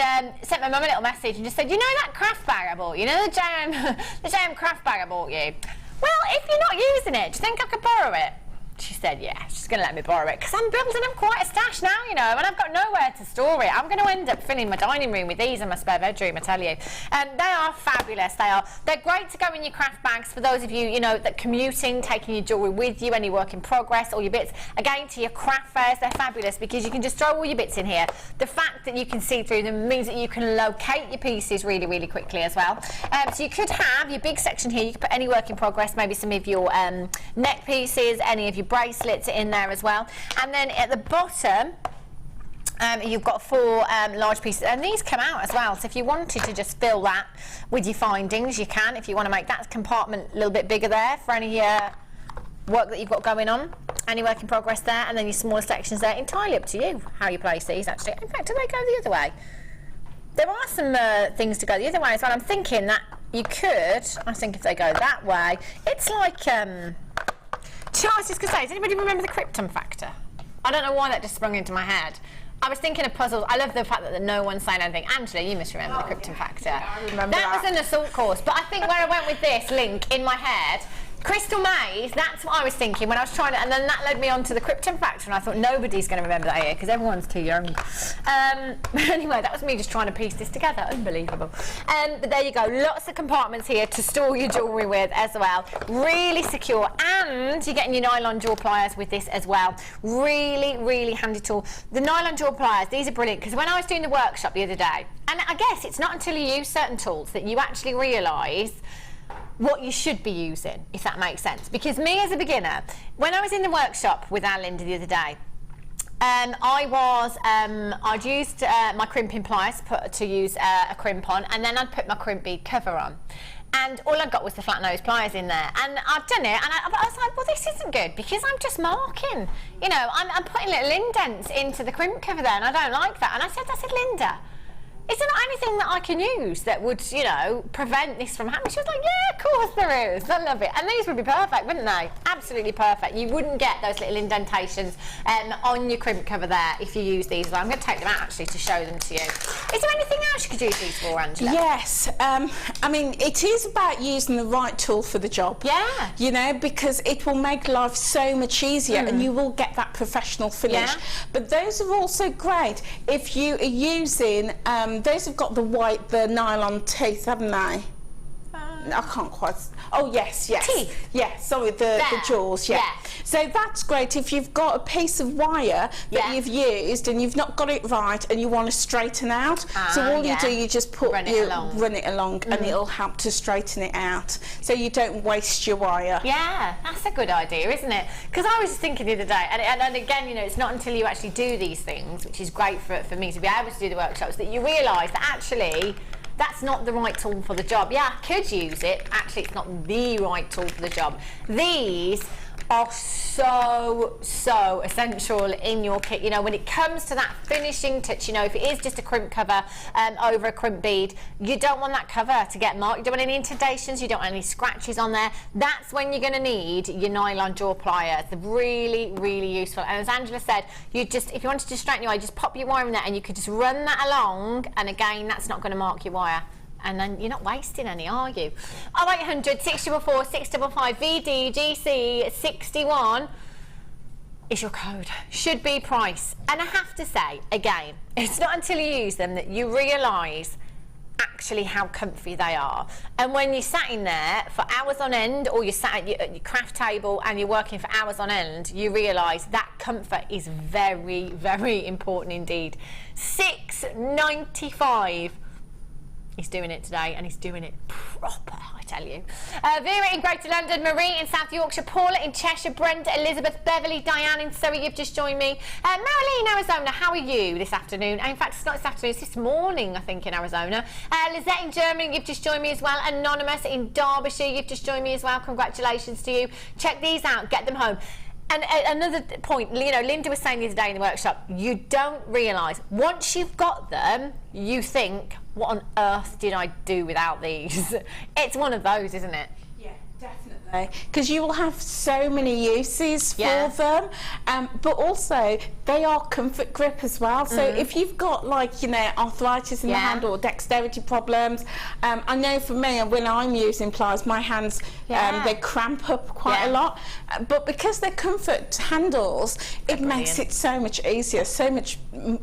sent my mum a little message and just said, you know that craft bag I bought you, know the JM craft bag I bought you? Well, if you're not using it, do you think I could borrow it? She said, yeah, she's going to let me borrow it because I'm building up quite a stash now, you know, and I've got nowhere to store it. I'm going to end up filling my dining room with these in my spare bedroom, I tell you. They are fabulous. They're great to go in your craft bags for those of you, you know, that commuting, taking your jewellery with you, any work in progress, all your bits. Again, to your craft fairs, they're fabulous because you can just throw all your bits in here. The fact that you can see through them means that you can locate your pieces really, really quickly as well. So you could have your big section here. You could put any work in progress, maybe some of your neck pieces, any of your bracelets in there as well, and then at the bottom you've got 4 large pieces, and these come out as well, so if you wanted to just fill that with your findings you can, if you want to make that compartment a little bit bigger there for any work that you've got going on, any work in progress there, and then your smaller sections there. Entirely up to you how you place these actually. In fact, do they go the other way? There are some things to go the other way as well. I'm thinking that you could, I think if they go that way, it's like do you know what I was just going to say? Does anybody remember the krypton factor? I don't know why that just sprung into my head. I was thinking of puzzles. I love the fact that no one's saying anything. Angela, you must remember the krypton factor. Yeah, I remember that was an assault course. But I think where I went with this link in my head, Crystal Maze, that's what I was thinking when I was trying to, and then that led me on to the krypton factor, and I thought nobody's going to remember that here because everyone's too young. But anyway, that was me just trying to piece this together. Unbelievable. But there you go, lots of compartments here to store your jewellery with as well. Really secure, and you're getting your nylon jaw pliers with this as well. Really, really handy tool. The nylon jaw pliers, these are brilliant because when I was doing the workshop the other day, and I guess it's not until you use certain tools that you actually realise what you should be using, if that makes sense. Because me as a beginner, when I was in the workshop with Linda the other day, I'd used my crimping pliers to use a crimp on, and then I'd put my crimp bead cover on. And all I got was the flat nose pliers in there, and I'd done it, and I was like, well, this isn't good because I'm just marking, you know, I'm putting little indents into the crimp cover there, and I don't like that. And I said, Linda, is there not anything that I can use that would, you know, prevent this from happening? She was like, yeah, of course there is. I love it. And these would be perfect, wouldn't they? Absolutely perfect. You wouldn't get those little indentations on your crimp cover there if you use these. Well, I'm going to take them out, actually, to show them to you. Is there anything else you could use these for, Angela? Yes. I mean, it is about using the right tool for the job. Yeah. You know, because it will make life so much easier and you will get that professional finish. Yeah. But those are also great if you are using... those have got the nylon teeth, haven't they? I can't quite. Oh yes. Teeth. Yeah. Sorry, the jewels. Yeah. Yeah. So that's great if you've got a piece of wire that you've used and you've not got it right and you want to straighten out. So all you do, you just run it along, and it'll help to straighten it out. So you don't waste your wire. Yeah, that's a good idea, isn't it? Because I was just thinking the other day, and again, you know, it's not until you actually do these things, which is great for me to be able to do the workshops, that you realise that actually that's not the right tool for the job. Yeah, I could use it. Actually, it's not the right tool for the job. These are so essential in your kit. You know, when it comes to that finishing touch, you know, if it is just a crimp cover over a crimp bead, you don't want that cover to get marked. You don't want any indentations, you don't want any scratches on there. That's when you're going to need your nylon jaw pliers. They're really useful. And as Angela said, you just, if you wanted to straighten your wire, just pop your wire in there and you could just run that along, and again, that's not going to mark your wire. And then you're not wasting any, are you? 0800 644 655 VDGC 61 is your code. Should be price. And I have to say, again, it's not until you use them that you realise actually how comfy they are. And when you're sat in there for hours on end, or you're sat at your craft table and you're working for hours on end, you realise that comfort is very important indeed. $6.95. He's doing it today, and he's doing it proper, I tell you. Vera in Greater London, Marie in South Yorkshire, Paula in Cheshire, Brenda, Elizabeth, Beverly, Diane in Surrey, you've just joined me. Marilyn in Arizona, how are you this afternoon? In fact, it's not this afternoon, it's this morning, I think, in Arizona. Lizette in Germany, you've just joined me as well. Anonymous in Derbyshire, you've just joined me as well. Congratulations to you. Check these out, get them home. And another point, you know, Linda was saying the other day in the workshop, you don't realise, once you've got them, you think, what on earth did I do without these? It's one of those, isn't it? Yeah, definitely. Because you will have so many uses for them, but also they are comfort grip as well. So if you've got, like, you know, arthritis in the hand or dexterity problems, I know for me, when I'm using pliers, my hands they cramp up quite a lot. But because they're comfort handles, it makes it so much easier, so much,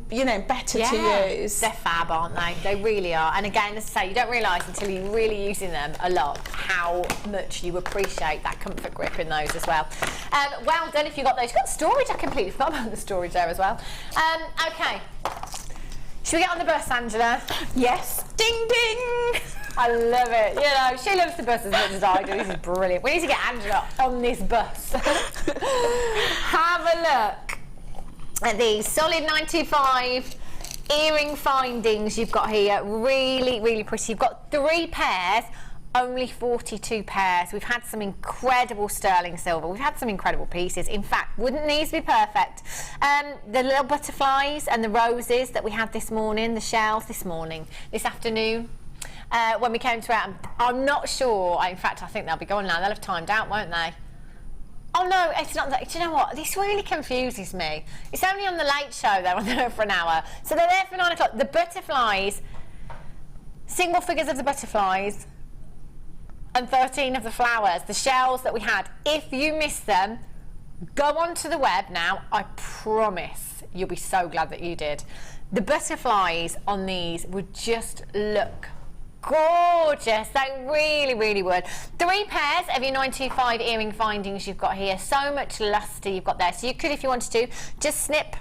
you know, better to use. They're fab, aren't they? They really are. And again, as I say, you don't realise until you're really using them a lot how much you appreciate that comfort grip in those as well. Well done if you got those. You've got storage. I completely forgot about the storage there as well. Okay. Should we get on the bus, Angela? Yes. Ding ding. I love it. You know, she loves the bus as much as I do. This is brilliant. We need to get Angela on this bus. Have a look at these solid 925 earring findings you've got here. Really pretty. You've got 3 pairs. Only 42 pairs. We've had some incredible sterling silver. We've had some incredible pieces. In fact, wouldn't these be perfect? The little butterflies and the roses that we had this morning, the shells this afternoon, when we came to it. I'm not sure. In fact, I think they'll be going now. They'll have timed out, won't they? Oh no, it's not that. Do you know what? This really confuses me. It's only on the late show, though, and they're there for an hour. So they're there for 9 o'clock. The butterflies, single figures of the butterflies, and 13 of the flowers, the shells that we had. If you missed them, go onto the web now. I promise you'll be so glad that you did. The butterflies on these would just look gorgeous. They really would. 3 pairs of your 925 earring findings you've got here. So much luster you've got there. So you could, if you wanted to, just snip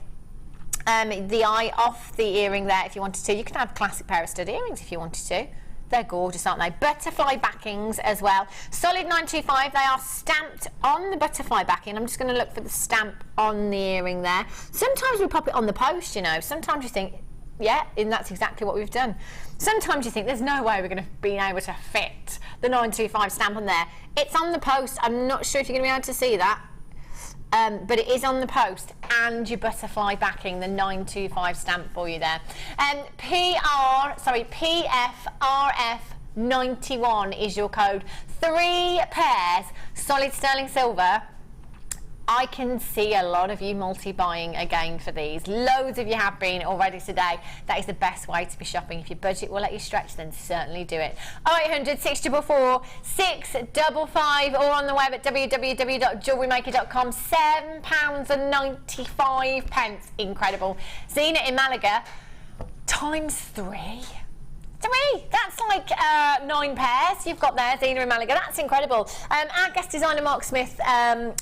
the eye off the earring there if you wanted to. You could have a classic pair of stud earrings if you wanted to. They're gorgeous, aren't they? Butterfly backings as well. Solid 925. They are stamped on the butterfly backing. I'm just going to look for the stamp on the earring there. Sometimes we pop it on the post, you know. Sometimes you think, yeah, and that's exactly what we've done. Sometimes you think there's no way we're going to be able to fit the 925 stamp on there. It's on the post. I'm not sure if you're going to be able to see that. But it is on the post, and your butterfly backing, the 925 stamp for you there. PFRF91 is your code. 3 pairs, solid sterling silver. I can see a lot of you multi-buying again for these. Loads of you have been already today. That is the best way to be shopping. If your budget will let you stretch, then certainly do it. 0800 644 655 or on the web at www.jewellerymaker.com. £7.95. Incredible. Zena in Malaga, times 3. To me, that's like 9 pairs you've got there, Zena in Malaga. That's incredible. Our guest designer Mark Smith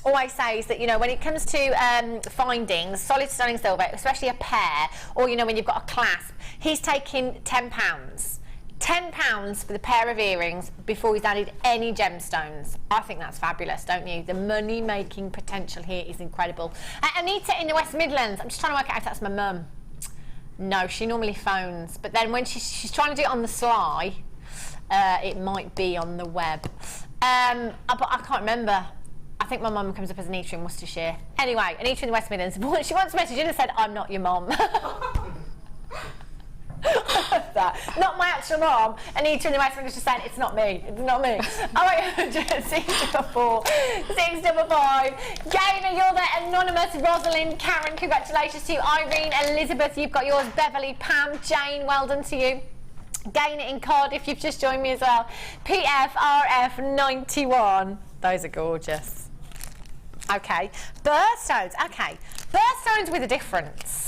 always says that, you know, when it comes to findings, solid sterling silver, especially a pair, or, you know, when you've got a clasp, he's taking £10. £10 for the pair of earrings before he's added any gemstones. I think that's fabulous, don't you? The money-making potential here is incredible. Anita in the West Midlands. I'm just trying to work out if that's my mum. No, she normally phones, but then when she's trying to do it on the sly, it might be on the web. But I can't remember. I think my mum comes up as Anita in Worcestershire. Anyway, Anita in the West Midlands. She once messaged in and said, "I'm not your mum." Not my actual mom. Anita in the West Midlands just said, "It's not me. It's not me." 0800 644 655. Gaynor, you're there. Anonymous, Rosalind, Karen, congratulations to you. Irene, Elizabeth, you've got yours. Beverly, Pam, Jane, well done to you. Gaynor in Cardiff, you've just joined me as well. PF, RF, 91. Those are gorgeous. Okay, birthstones. Okay, birthstones with a difference.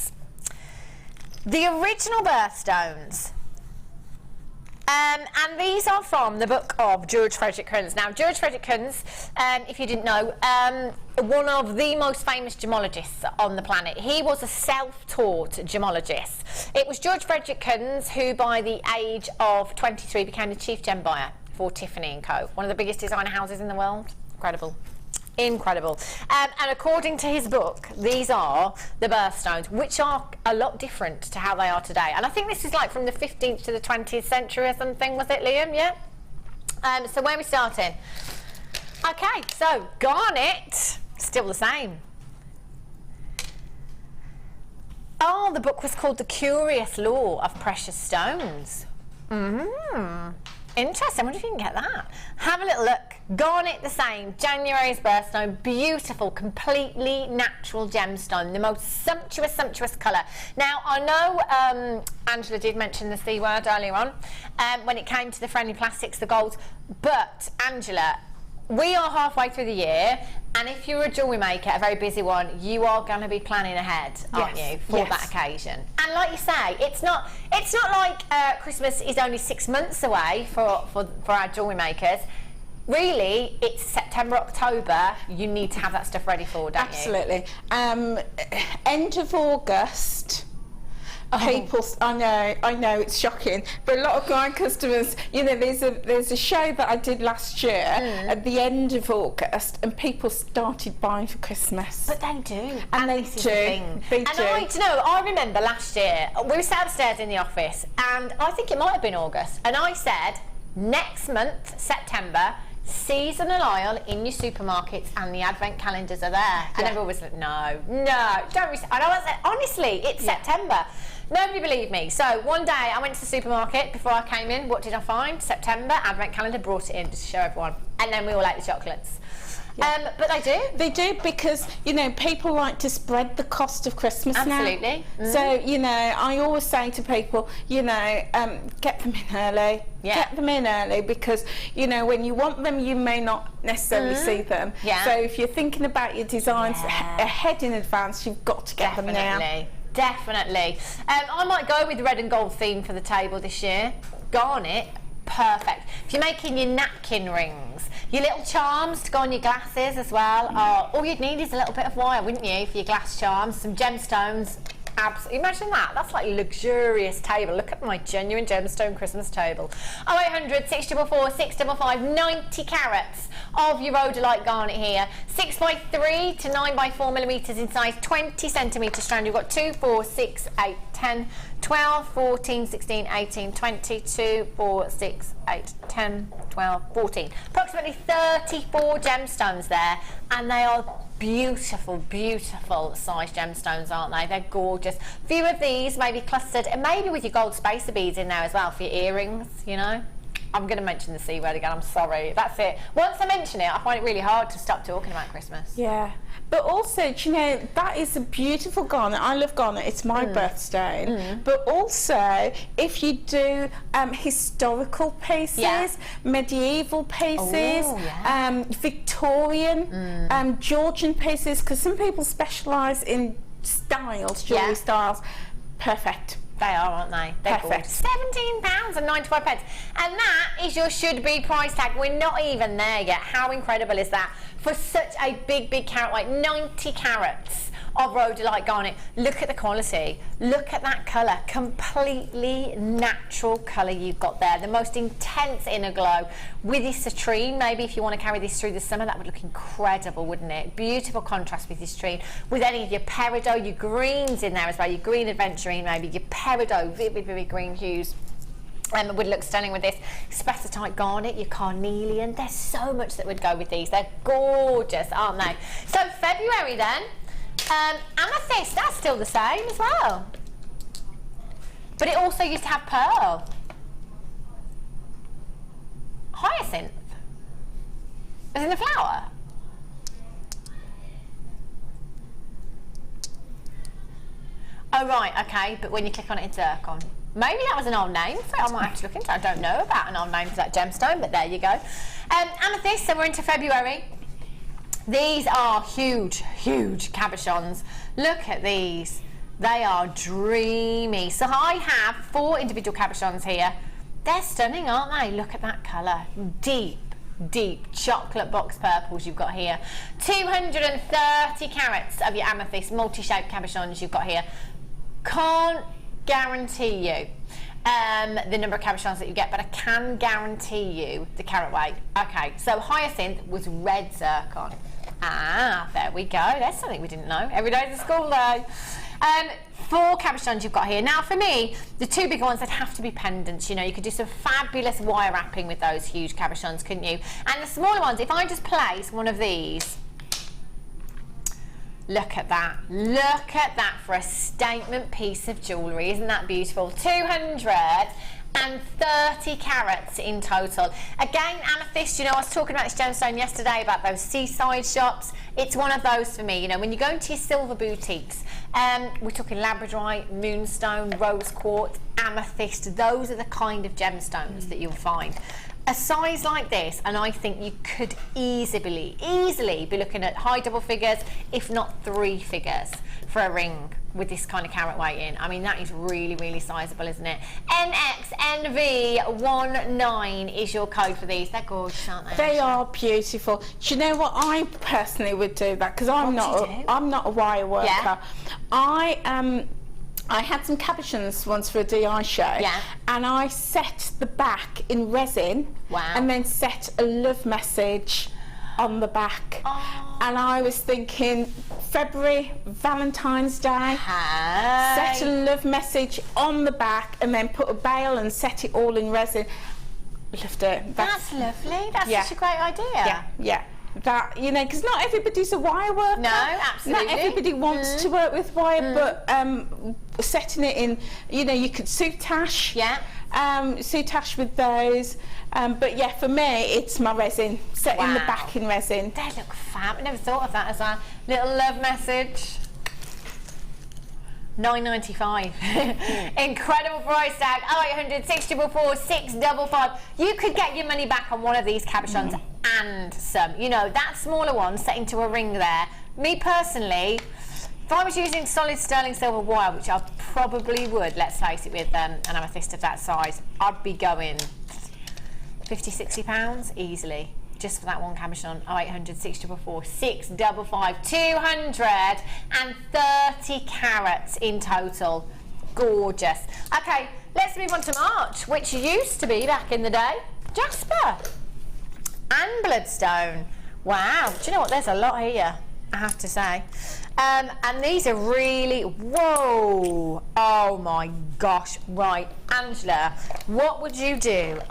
The original birthstones, and these are from the book of George Frederick Kunz. Now, George Frederick Kunz, if you didn't know, one of the most famous gemologists on the planet. He was a self-taught gemologist. It was George Frederick Kunz who, by the age of 23, became the chief gem buyer for Tiffany & Co., one of the biggest designer houses in the world. Incredible. Incredible. And according to his book, these are the birthstones, which are a lot different to how they are today. And I think this is like from the 15th to the 20th century or something, was it, Liam? Yeah? So where are we starting? Okay, so garnet, still the same. Oh, the book was called The Curious Law of Precious Stones. Interesting. I wonder if you can get that. Have a little look. Garnet the same. January's birthstone. Beautiful, completely natural gemstone. The most sumptuous, sumptuous colour. Now, I know Angela did mention the C word earlier on when it came to the friendly plastics, the golds. But, Angela, we are halfway through the year, and if you're a jewellery maker, a very busy one, you are going to be planning ahead, aren't you, for that occasion? And like you say, it's not like Christmas is only 6 months away for our jewellery makers. Really, it's September, October. You need to have that stuff ready for, don't you? Absolutely. End of August. People, I know, it's shocking, but a lot of my customers, you know, there's a show that I did last year at the end of August, and people started buying for Christmas. But they do, and they this is do. the thing. They and do. I remember last year we were sat upstairs in the office, and I think it might have been August, and I said, next month, September, seasonal aisle in your supermarkets and the advent calendars are there. And everyone was like, no, don't. And I said, honestly, it's September. Nobody believed me. So one day I went to the supermarket before I came in. What did I find? September, advent calendar, brought it in just to show everyone. And then we all ate the chocolates. But they do. They do because, you know, people like to spread the cost of Christmas now. Absolutely. So, you know, I always say to people, you know, get them in early. Get them in early because, you know, when you want them, you may not necessarily see them. So if you're thinking about your designs ahead in advance, you've got to get them now. Definitely. I might go with the red and gold theme for the table this year. Garnet, perfect. If you're making your napkin rings, your little charms to go on your glasses as well, all you'd need is a little bit of wire, wouldn't you, for your glass charms, some gemstones. Absolutely. Imagine that. That's like a luxurious table. Look at my genuine gemstone Christmas table. 0800 644 655, 90 carats of your rhodolite garnet here. 6x3 to 9x4 millimetres in size, 20 centimetre strand. You've got 2, 4, 6, 8, 10, 12, 14, 16, 18, 20, 2, 4, 6, 8, 10, 12, 14. Approximately 34 gemstones there, and they are beautiful, beautiful size gemstones, aren't they? They're gorgeous. A few of these maybe clustered, and maybe with your gold spacer beads in there as well for your earrings, you know. I'm going to mention the C word again, I'm sorry. That's it. Once I mention it, I find it really hard to stop talking about Christmas. Yeah. But also, do you know, that is a beautiful garnet. I love garnet, it's my birthstone. But also, if you do historical pieces, medieval pieces, Victorian, Georgian pieces, because some people specialise in styles, jewellery styles, perfect. They are, aren't they? They're Perfect. £17.95. And that is your should-be price tag. We're not even there yet. How incredible is that? For such a big carat weight, 90 carats of rhodolite garnet. Look at the quality. Look at that colour. Completely natural colour you've got there. The most intense inner glow with your citrine. Maybe if you want to carry this through the summer, that would look incredible, wouldn't it? Beautiful contrast with your citrine. With any of your peridot, your greens in there as well. Your green aventurine, maybe your peridot, vivid green hues. Would look stunning with this spessartite garnet, your carnelian. There's so much that would go with these. They're gorgeous, aren't they? So February then, amethyst, that's still the same as well. But it also used to have pearl. Hyacinth. Is in the flower. Oh right, okay, but when you click on it, it's zircon. Maybe that was an old name for it. I might have to look into it. I don't know about an old name for that gemstone, but there you go. Amethyst, so we're into February. These are huge cabochons. Look at these. They are dreamy. So I have 4 individual cabochons here. They're stunning, aren't they? Look at that colour. Deep chocolate box purples you've got here. 230 carats of your amethyst multi-shaped cabochons you've got here. Can't guarantee you the number of cabochons that you get, but I can guarantee you the carat weight. Okay, so hyacinth was red zircon. Ah, there we go. That's something we didn't know. Every day's a school day. 4 cabochons you've got here. Now for me, the 2 bigger ones, they'd have to be pendants. You know, you could do some fabulous wire wrapping with those huge cabochons, couldn't you? And the smaller ones, if I just place one of these, look at that. Look at that for a statement piece of jewellery. Isn't that beautiful? 230 carats in total. Again, amethyst, you know, I was talking about this gemstone yesterday about those seaside shops. It's one of those for me. You know, when you go into your silver boutiques, we're talking labradorite, moonstone, rose quartz, amethyst. Those are the kind of gemstones that you'll find. A size like this, and I think you could easily be looking at high double figures, if not 3 figures for a ring with this kind of carat weight in. I mean, that is really sizable, isn't it? NXNV19 is your code for these. They're gorgeous, aren't they? They are beautiful. Do you know what I personally would do that, because I'm not a wire worker. Yeah. I had some cabochons once for a DI show, and I set the back in resin, and then set a love message on the back. And I was thinking February, Valentine's Day, set a love message on the back and then put a bail and set it all in resin. Loved it. That's lovely. That's such a great idea. Yeah. That, you know, because not everybody's a wire worker. No, absolutely. Not everybody wants to work with wire, but setting it in, you know, you could soutache. Soutache with those. But yeah, for me, it's my resin. Setting the back in resin. They look fab. I never thought of that as a little love message. £9.95. Incredible price tag. 0800 644 655. You could get your money back on one of these cabochons and some. You know, that smaller one set into a ring there. Me personally, if I was using solid sterling silver wire, which I probably would, let's face it, with an amethyst of that size, I'd be going £50–60 easily. Just for that one cabochon. 0800 644 655. 230 carats in total. Gorgeous. Okay, let's move on to March, which used to be back in the day jasper and bloodstone. Wow, do you know what? There's a lot here, I have to say. And these are really, whoa, oh my gosh. Right, Angela, what would you do?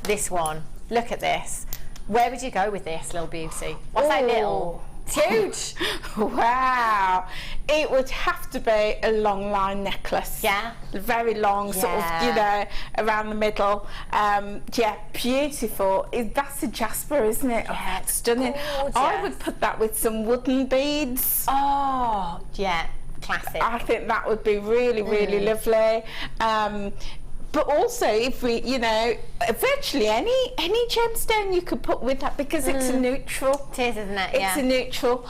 This one, look at this. Where would you go with this, little beauty? What's that little? It's huge. Wow. It would have to be a long line necklace. Yeah. Very long, sort of, you know, around the middle. Yeah, beautiful. That's a jasper, isn't it? Yeah, it's stunning. Gorgeous. I would put that with some wooden beads. Oh, yeah. Classic. I think that would be really lovely. but also if we, you know, virtually any gemstone you could put with that, because it's a neutral. It is, isn't it? It's a neutral.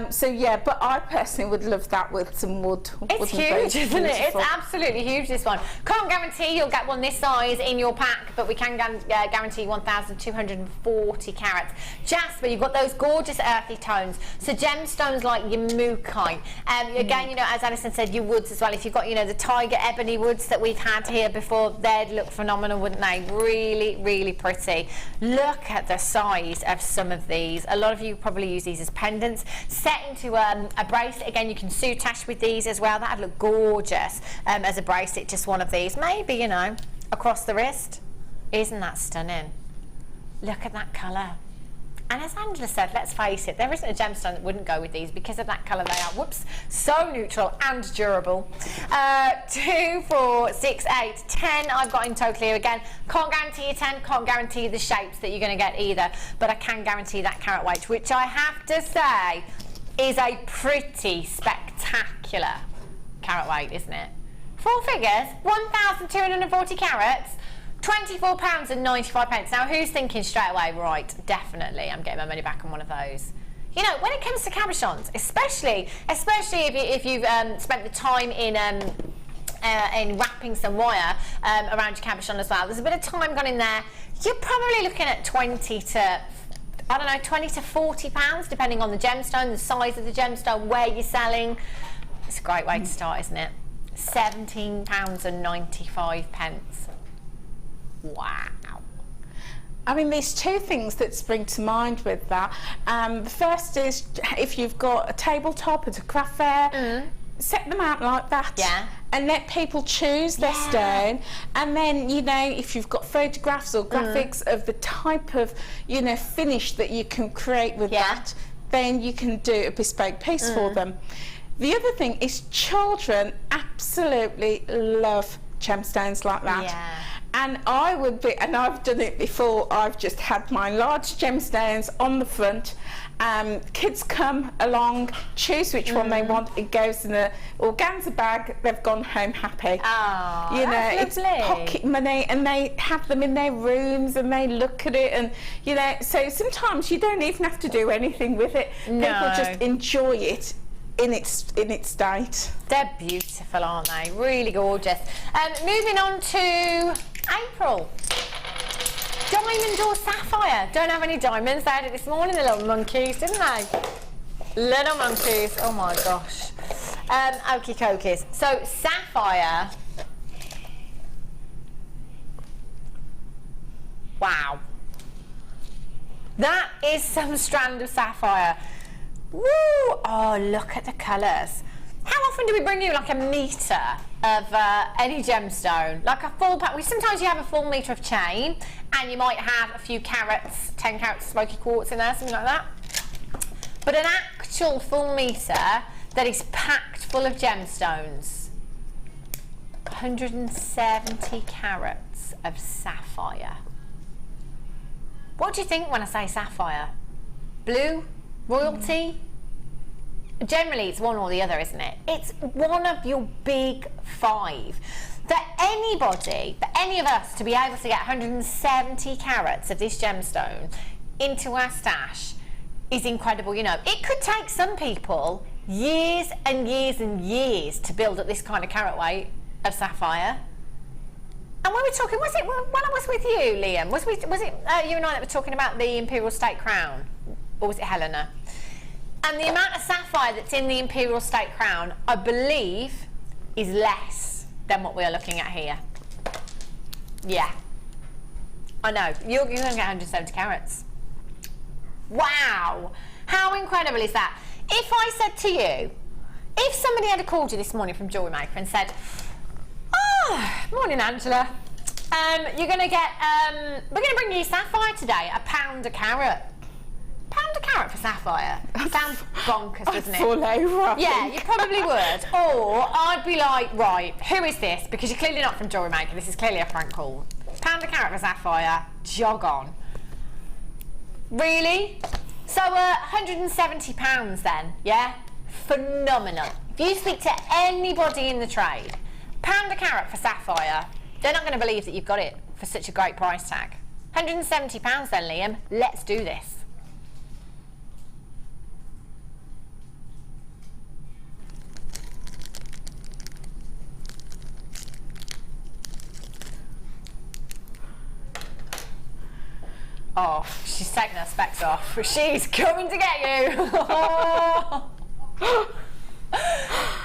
So yeah, but I personally would love that with some wood. It's huge, isn't it? It's absolutely huge, this one. Can't guarantee you'll get one this size in your pack, but we can guarantee 1,240 carats. Jasper, you've got those gorgeous earthy tones. So gemstones like your mookaite. Again, you know, as Alison said, your woods as well. If you've got, you know, the tiger ebony woods that we've had here before, they'd look phenomenal, wouldn't they? Really, really pretty. Look at the size of some of these. A lot of you probably use these as pendants. Set into a bracelet. Again, you can soutache with these as well. That'd look gorgeous as a bracelet, just one of these. Maybe, you know, across the wrist. Isn't that stunning? Look at that colour. And as Angela said, let's face it, there isn't a gemstone that wouldn't go with these because of that colour. They are, whoops, so neutral and durable. 2, 4, 6, 8, 10 I've got in total here. Again, can't guarantee you 10, can't guarantee the shapes that you're going to get either, but I can guarantee that carat weight, which I have to say is a pretty spectacular carat weight, isn't it? 4 figures, 1,240 carats. £24.95. Now, who's thinking straight away, right, definitely, I'm getting my money back on one of those? You know, when it comes to cabochons, especially if you've spent the time in wrapping some wire around your cabochon as well, there's a bit of time gone in there. You're probably looking at 20 to 40 pounds, depending on the gemstone, the size of the gemstone, where you're selling. It's a great way to start, isn't it? £17.95. Wow. I mean, there's two things that spring to mind with that. The first is if you've got a tabletop at a craft fair, set them out like that. Yeah. And let people choose their stone. And then, you know, if you've got photographs or graphics of the type of, you know, finish that you can create with that, then you can do a bespoke piece for them. The other thing is children absolutely love gemstones like that. Yeah. And I would be, and I've done it before, I've just had my large gemstones on the front. Kids come along, choose which one they want, it goes in a organza bag, they've gone home happy. Oh, you know, that's lovely. it's pocket money, and they have them in their rooms and they look at it, and you know, so sometimes you don't even have to do anything with it. No. People just enjoy it in its state. They're beautiful, aren't they? Really gorgeous. Moving on to April. Diamond or sapphire? Don't have any diamonds. They had it this morning, the little monkeys, didn't they? Little monkeys. Oh my gosh. Okie dokies. So sapphire. Wow. That is some strand of sapphire. Woo! Oh, look at the colours. How often do we bring you like a metre of any gemstone? Like a full pack. Sometimes you have a full metre of chain and you might have a few carats, 10 carats of smoky quartz in there, something like that. But an actual full metre that is packed full of gemstones. 170 carats of sapphire. What do you think when I say sapphire? Blue? Royalty? Generally it's one or the other, isn't it? It's one of your big 5. For anybody, for any of us to be able to get 170 carats of this gemstone into our stash is incredible. You know, it could take some people years and years and years to build up this kind of carat weight of sapphire. And when we're talking, was it when I was with you, Liam? Was it you and I that were talking about the Imperial State Crown? Or was it Helena? And the amount of sapphire that's in the Imperial State Crown, I believe, is less than what we are looking at here. Yeah. I know. You're going to get 170 carats. Wow. How incredible is that? If I said to you, if somebody had called you this morning from Jewellery Maker and said, oh, morning, Angela. You're going to get, we're going to bring you sapphire today, £1 a carat. £1 a carat for sapphire. Sounds bonkers, doesn't it? Fall over. Yeah, you probably would. Or I'd be like, right, who is this? Because you're clearly not from Jewellery Maker. This is clearly a prank call. £1 a carat for sapphire. Jog on. Really? So £170 then, yeah? Phenomenal. If you speak to anybody in the trade, £1 a carat for sapphire, They're not going to believe that you've got it for such a great price tag. £170 then, Liam. Let's do this. Oh, she's taking her specs off. She's coming to get you.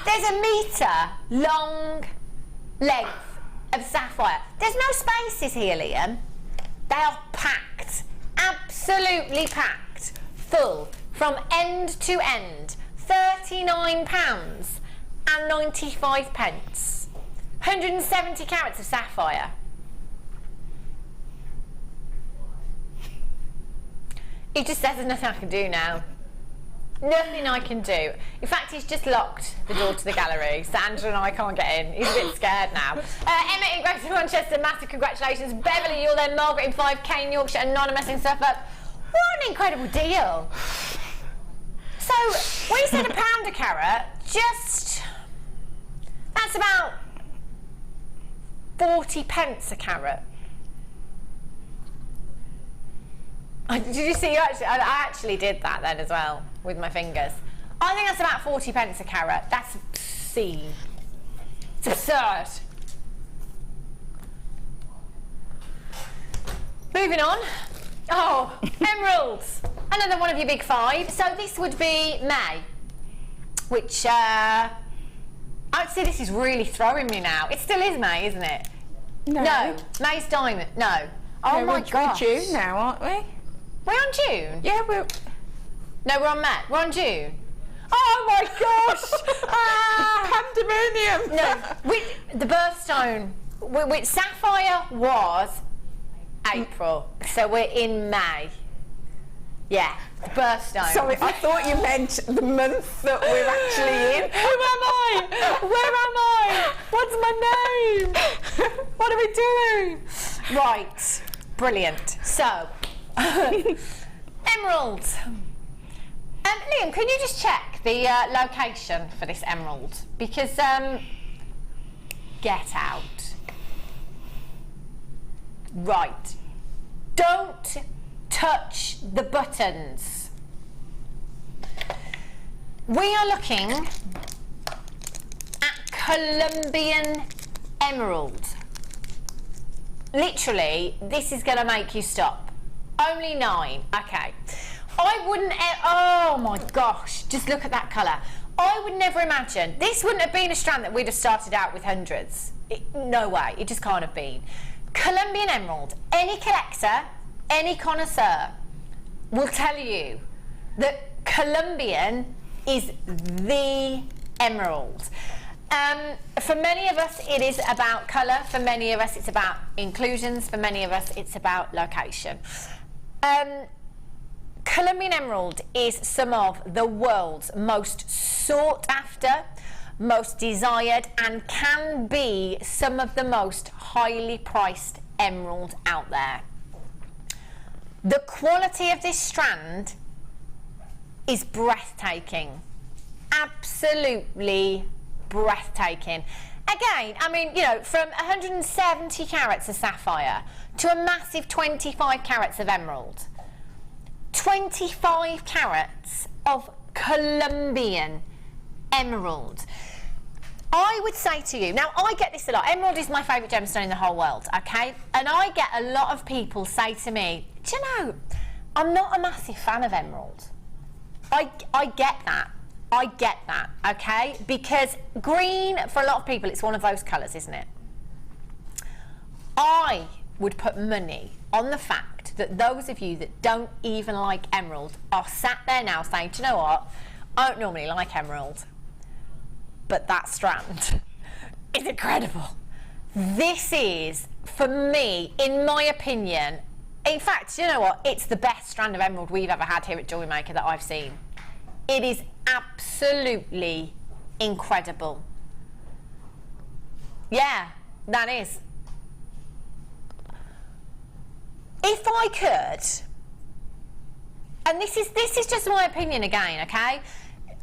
There's a metre long length of sapphire. There's no spaces here, Liam. They are packed, absolutely packed, full from end to end. £39.95. 170 carats of sapphire. He just says there's nothing I can do now. Nothing I can do. In fact, he's just locked the door to the gallery, so Andrew and I can't get in. He's a bit scared now. Emma in Greater Manchester, massive congratulations. Beverly, you're there. Margaret in 5K in Yorkshire, Anonymous in Suffolk. What an incredible deal. So, we said £1 a carat, that's about 40p a carat. Did you see? I actually did that then as well with my fingers. I think that's about 40p a carat. That's obscene. It's absurd. Moving on. Oh, emeralds. Another one of your big five. So this would be May, which I'd say this is really throwing me now. It still is May, isn't it? No. May's diamond. No. Oh no, my gosh. We're June now, aren't we? We're on June? Yeah, we're... No, we're on May. We're on June. Oh my gosh! Pandemonium! No, the birthstone, which sapphire was April, so we're in May. Yeah, the birthstone. Sorry, I thought you meant the month that we're actually in. Who am I? Where am I? What's my name? What are we doing? Right, brilliant. So, emeralds. Liam, can you just check the location for this emerald? Because, get out. Right. Don't touch the buttons. We are looking at Colombian emerald. Literally, this is going to make you stop. Only 9. Okay. I wouldn't... Oh my gosh, just look at that colour. I would never imagine. This wouldn't have been a strand that we'd have started out with hundreds. No way, it just can't have been. Colombian emerald. Any collector, any connoisseur will tell you that Colombian is the emerald. For many of us, it is about colour. For many of us, it's about inclusions. For many of us, it's about location. Colombian emerald is some of the world's most sought after, most desired, and can be some of the most highly priced emerald out there. The quality of this strand is breathtaking. Absolutely breathtaking. Again, I mean, you know, from 170 carats of sapphire to a massive 25 carats of emerald. 25 carats of Colombian emerald. I would say to you, now I get this a lot, emerald is my favourite gemstone in the whole world, okay? And I get a lot of people say to me, do you know, I'm not a massive fan of emerald. I get that. I get that, okay? Because green, for a lot of people, it's one of those colours, isn't it? I would put money on the fact that those of you that don't even like emerald are sat there now saying, do you know what? I don't normally like emerald, but that strand is incredible. This is, for me, in my opinion, in fact, you know what? It's the best strand of emerald we've ever had here at Jewellery Maker that I've seen. It is absolutely incredible. Yeah, that is. If I could, and this is just my opinion again, okay?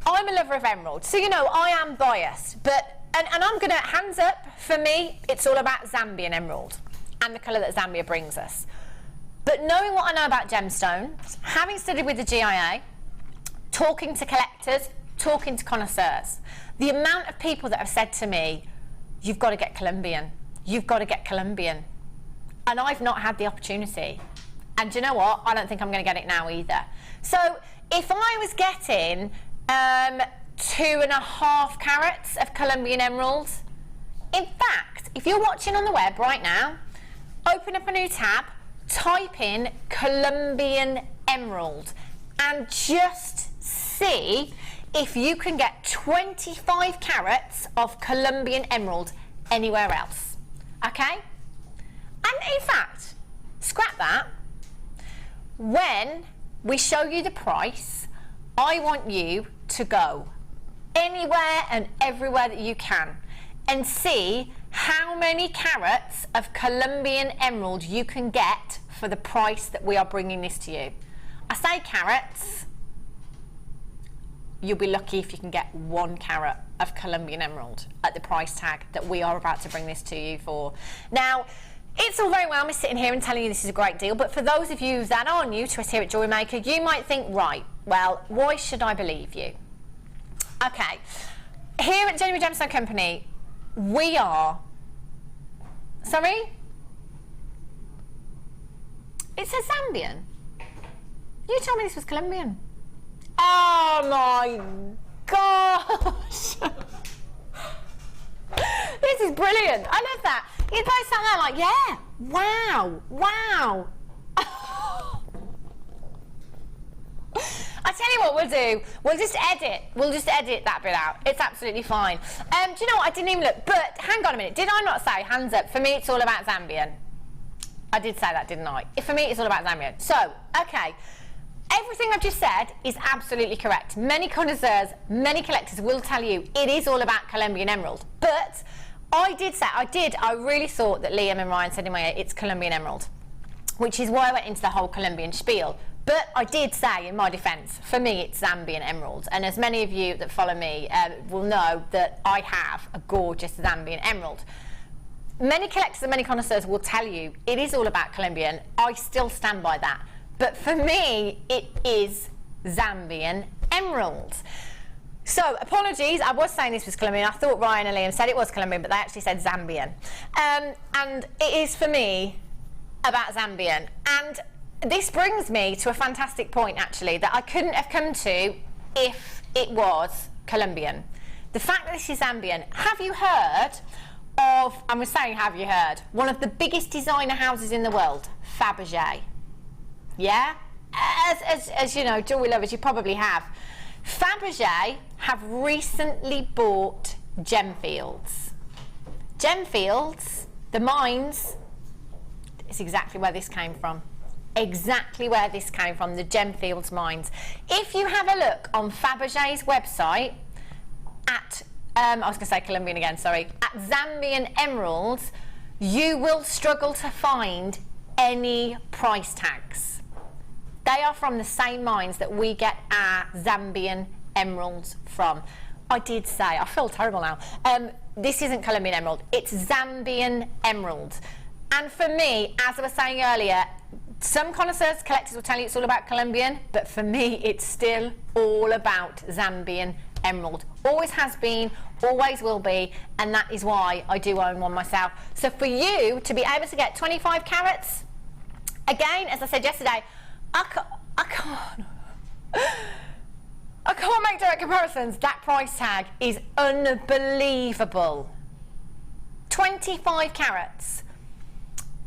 I'm a lover of emerald, so you know I am biased, but and I'm gonna, hands up, for me, it's all about Zambian emerald and the colour that Zambia brings us. But knowing what I know about gemstones, having studied with the GIA, talking to collectors, talking to connoisseurs, the amount of people that have said to me, you've got to get Colombian, you've got to get Colombian. And I've not had the opportunity. And do you know what? I don't think I'm going to get it now either. So if I was getting 2.5 carats of Colombian emeralds, in fact, if you're watching on the web right now, open up a new tab, type in Colombian emerald, and just see if you can get 25 carats of Colombian emerald anywhere else. Okay? And in fact, scrap that. When we show you the price, I want you to go anywhere and everywhere that you can and see how many carats of Colombian emerald you can get for the price that we are bringing this to you. I say carats, you'll be lucky if you can get 1 carat of Colombian emerald at the price tag that we are about to bring this to you for. Now, it's all very well me sitting here and telling you this is a great deal, but for those of you that are new to us here at Jewellery Maker, you might think, right, well, why should I believe you? Okay, here at Genuine Gemstone Company, we are... Sorry? It says Zambian. You told me this was Colombian. Oh my gosh! This is brilliant. I love that. You both sat there like, yeah, wow, wow. I tell you what we'll do. We'll just edit that bit out. It's absolutely fine. Do you know what? I didn't even look. But hang on a minute. Did I not say, hands up, for me it's all about Zambian? I did say that, didn't I? For me it's all about Zambian. So, okay. Everything I've just said is absolutely correct. Many connoisseurs, many collectors will tell you it is all about Colombian emerald. But I really thought that Liam and Ryan said in my ear, it's Colombian emerald, which is why I went into the whole Colombian spiel. But I did say, in my defence, for me it's Zambian emeralds. And as many of you that follow me will know that I have a gorgeous Zambian emerald. Many collectors and many connoisseurs will tell you it is all about Colombian. I still stand by that. But for me, it is Zambian emeralds. So, apologies, I was saying this was Colombian. I thought Ryan and Liam said it was Colombian, but they actually said Zambian. And it is, for me, about Zambian. And this brings me to a fantastic point, actually, that I couldn't have come to if it was Colombian. The fact that this is Zambian. Have you heard of, and we're saying have you heard, one of the biggest designer houses in the world, Fabergé? Yeah? As you know, jewellery lovers, you probably have. Fabergé have recently bought Gemfields. Gemfields, the mines, is exactly where this came from. Exactly where this came from, the Gemfields mines. If you have a look on Fabergé's website at, I was going to say Colombian again, sorry, at Zambian emeralds, you will struggle to find any price tags. They are from the same mines that we get our Zambian emeralds from. I did say, I feel terrible now. This isn't Colombian emerald, it's Zambian emerald. And for me, as I was saying earlier, some connoisseurs, collectors will tell you it's all about Colombian, but for me, it's still all about Zambian emerald. Always has been, always will be, and that is why I do own one myself. So for you to be able to get 25 carats, again, as I said yesterday, I can't make direct comparisons. That price tag is unbelievable. 25 carats.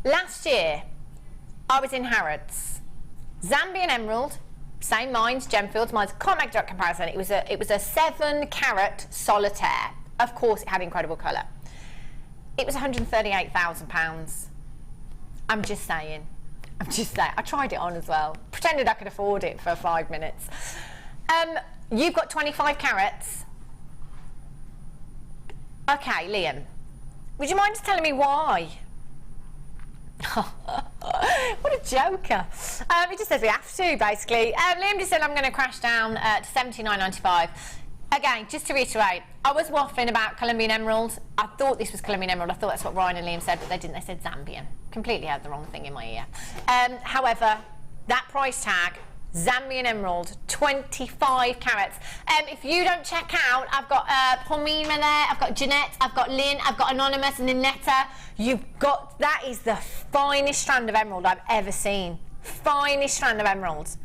Last year, I was in Harrods. Zambian emerald, same mines, Gemfields mines. Can't make direct comparison. It was a 7 carat solitaire. Of course, it had incredible colour. It was £138,000. I'm just saying. I tried it on as well. Pretended I could afford it for 5 minutes. You've got 25 carats. Okay, Liam, would you mind just telling me why? What a joker. He just says we have to, basically. Liam just said I'm going to crash down to $79.95. Again, just to reiterate, I was waffling about Colombian emerald. I thought this was Colombian emerald. I thought that's what Ryan and Liam said, but they didn't. They said Zambian. Completely had the wrong thing in my ear. However, that price tag, Zambian emerald, 25 carats. If you don't check out, I've got Paulina there, I've got Jeanette, I've got Lynn, I've got Anonymous and Ninetta. That is the finest strand of emerald I've ever seen. Finest strand of emeralds.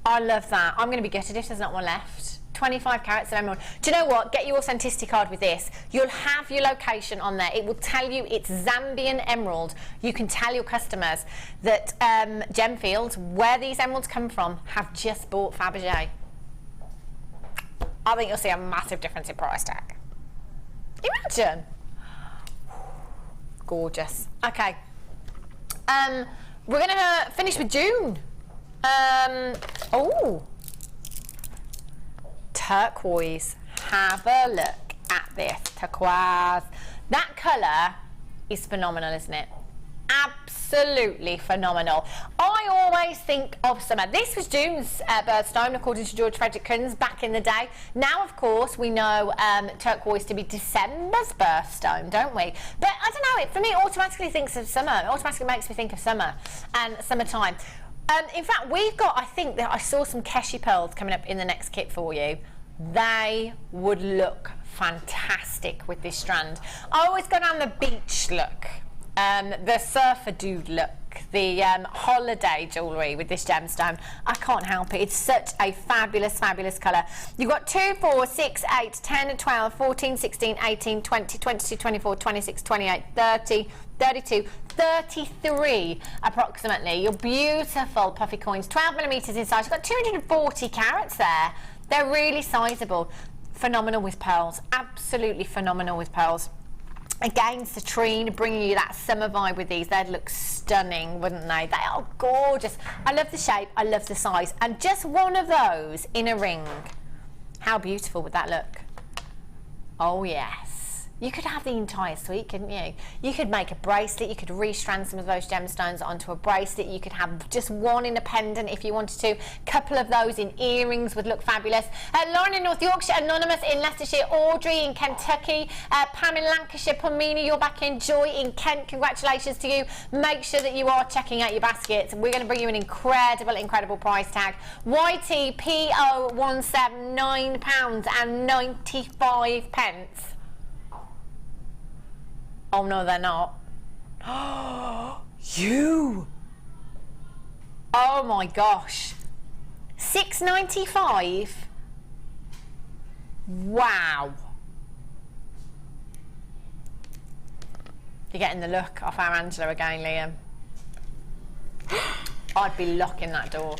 I love that. I'm going to be gutted if there's not one left. 25 carats of emerald. Do you know what? Get your authenticity card with this. You'll have your location on there. It will tell you it's Zambian emerald. You can tell your customers that Gemfields, where these emeralds come from, have just bought Fabergé. I think you'll see a massive difference in price tag. Imagine. Gorgeous. Okay. We're going to finish with June. Oh. Turquoise. Have a look at this turquoise. That colour is phenomenal, isn't it? Absolutely phenomenal. I always think of summer. This was June's birthstone, according to George Frederick Kunz back in the day. Now, of course, we know turquoise to be December's birthstone, don't we? But I don't know, for me, it automatically thinks of summer. It automatically makes me think of summer and summertime. In fact, we've got, I think that I saw some Keshi pearls coming up in the next kit for you. They would look fantastic with this strand. I always go down the beach look, the surfer dude look, the holiday jewellery with this gemstone. I can't help it. It's such a fabulous, fabulous colour. You've got 2, 4, 6, 8, 10, 12, 14, 16, 18, 20, 22, 24, 26, 28, 30, 32, 33 approximately. Your beautiful puffy coins, 12mm in size. You've got 240 carats there. They're really sizable. Phenomenal with pearls. Absolutely phenomenal with pearls. Again, citrine, bringing you that summer vibe with these. They'd look stunning, wouldn't they? They are gorgeous. I love the shape. I love the size. And just one of those in a ring. How beautiful would that look? Oh, yes. You could have the entire suite, couldn't you? You could make a bracelet. You could restrand some of those gemstones onto a bracelet. You could have just one in a pendant if you wanted to. A couple of those in earrings would look fabulous. Lauren in North Yorkshire, Anonymous in Leicestershire, Audrey in Kentucky, Pam in Lancashire, Pamina, you're back in, Joy in Kent. Congratulations to you. Make sure that you are checking out your baskets. We're going to bring you an incredible, incredible price tag. YTPO 179 £95. Oh no, they're not. You! Oh my gosh. £6.95? Wow. You're getting the look off our Angela again, Liam. I'd be locking that door.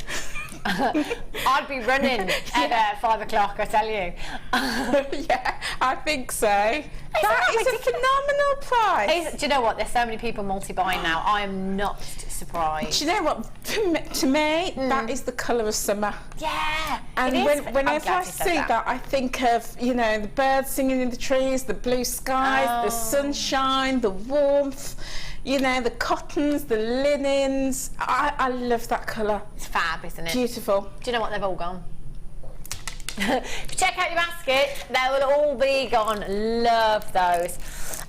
I'd be running at 5 o'clock, I tell you. Yeah, I think so. That is a phenomenal price. Do you know what? There's so many people multi-buying now. I am not surprised. Do you know what? To me, that is the colour of summer. Yeah. And whenever I see that, I think of, you know, the birds singing in the trees, the blue skies, the sunshine, the warmth. You know, the cottons, the linens. I love that colour. It's fab, isn't it? Beautiful. Do you know what? They've all gone. If you check out your basket, they will all be gone. Love those.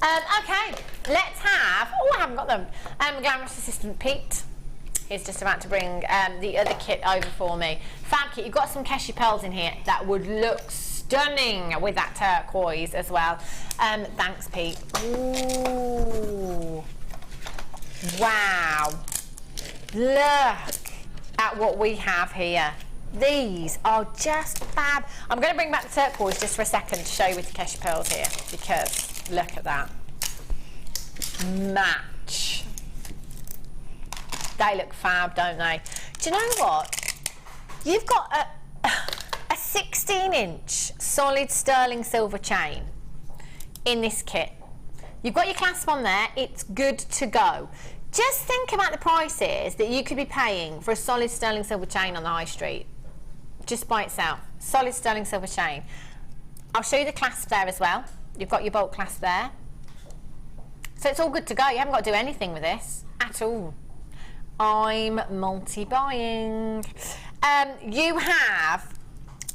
Okay, let's have... Oh, I haven't got them. Glamorous Assistant Pete is just about to bring the other kit over for me. Fab kit. You've got some Keshi pearls in here that would look stunning with that turquoise as well. Thanks, Pete. Ooh. Wow, look at what we have here. These are just fab. I'm going to bring back the turquoise just for a second to show you with the Keshi pearls here, because look at that. Match. They look fab, don't they? Do you know what? You've got a 16-inch solid sterling silver chain in this kit. You've got your clasp on there, it's good to go. Just think about the prices that you could be paying for a solid sterling silver chain on the high street. Just by itself. Solid sterling silver chain. I'll show you the clasp there as well. You've got your bolt clasp there. So it's all good to go. You haven't got to do anything with this at all. I'm multi-buying. You have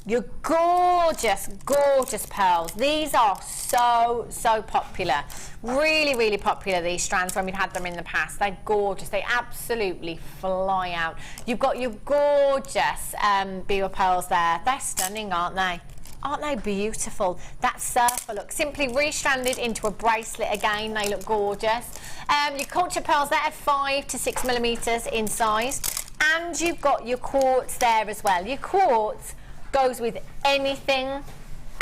Your gorgeous, gorgeous pearls. These are so popular. Really, really popular, these strands, when we've had them in the past. They're gorgeous. They absolutely fly out. You've got your gorgeous beaver pearls there. They're stunning, aren't they? Aren't they beautiful? That surfer look, simply restranded into a bracelet again. They look gorgeous. Your culture pearls there are 5 to 6 millimeters in size. And you've got your quartz there as well. Your quartz goes with anything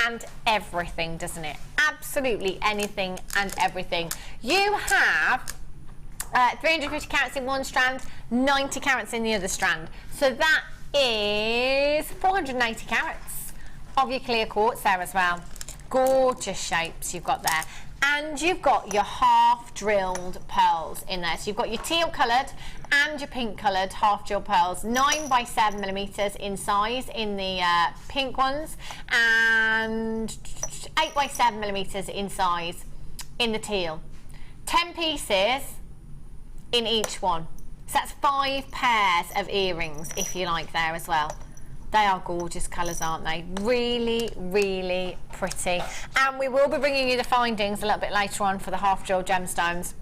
and everything, doesn't it? Absolutely anything and everything. You have 350 carats in one strand, 90 carats in the other strand. So that is 480 carats of your clear quartz there as well. Gorgeous shapes you've got there. And you've got your half drilled pearls in there. So you've got your teal coloured and your pink coloured half drilled pearls, 9 by 7 millimeters in size in the pink ones, and 8 by 7 millimeters in size in the teal. 10 pieces in each one. So that's 5 pairs of earrings, if you like, there as well. They are gorgeous colours, aren't they? Really, really pretty. And we will be bringing you the findings a little bit later on for the half jewel gemstones.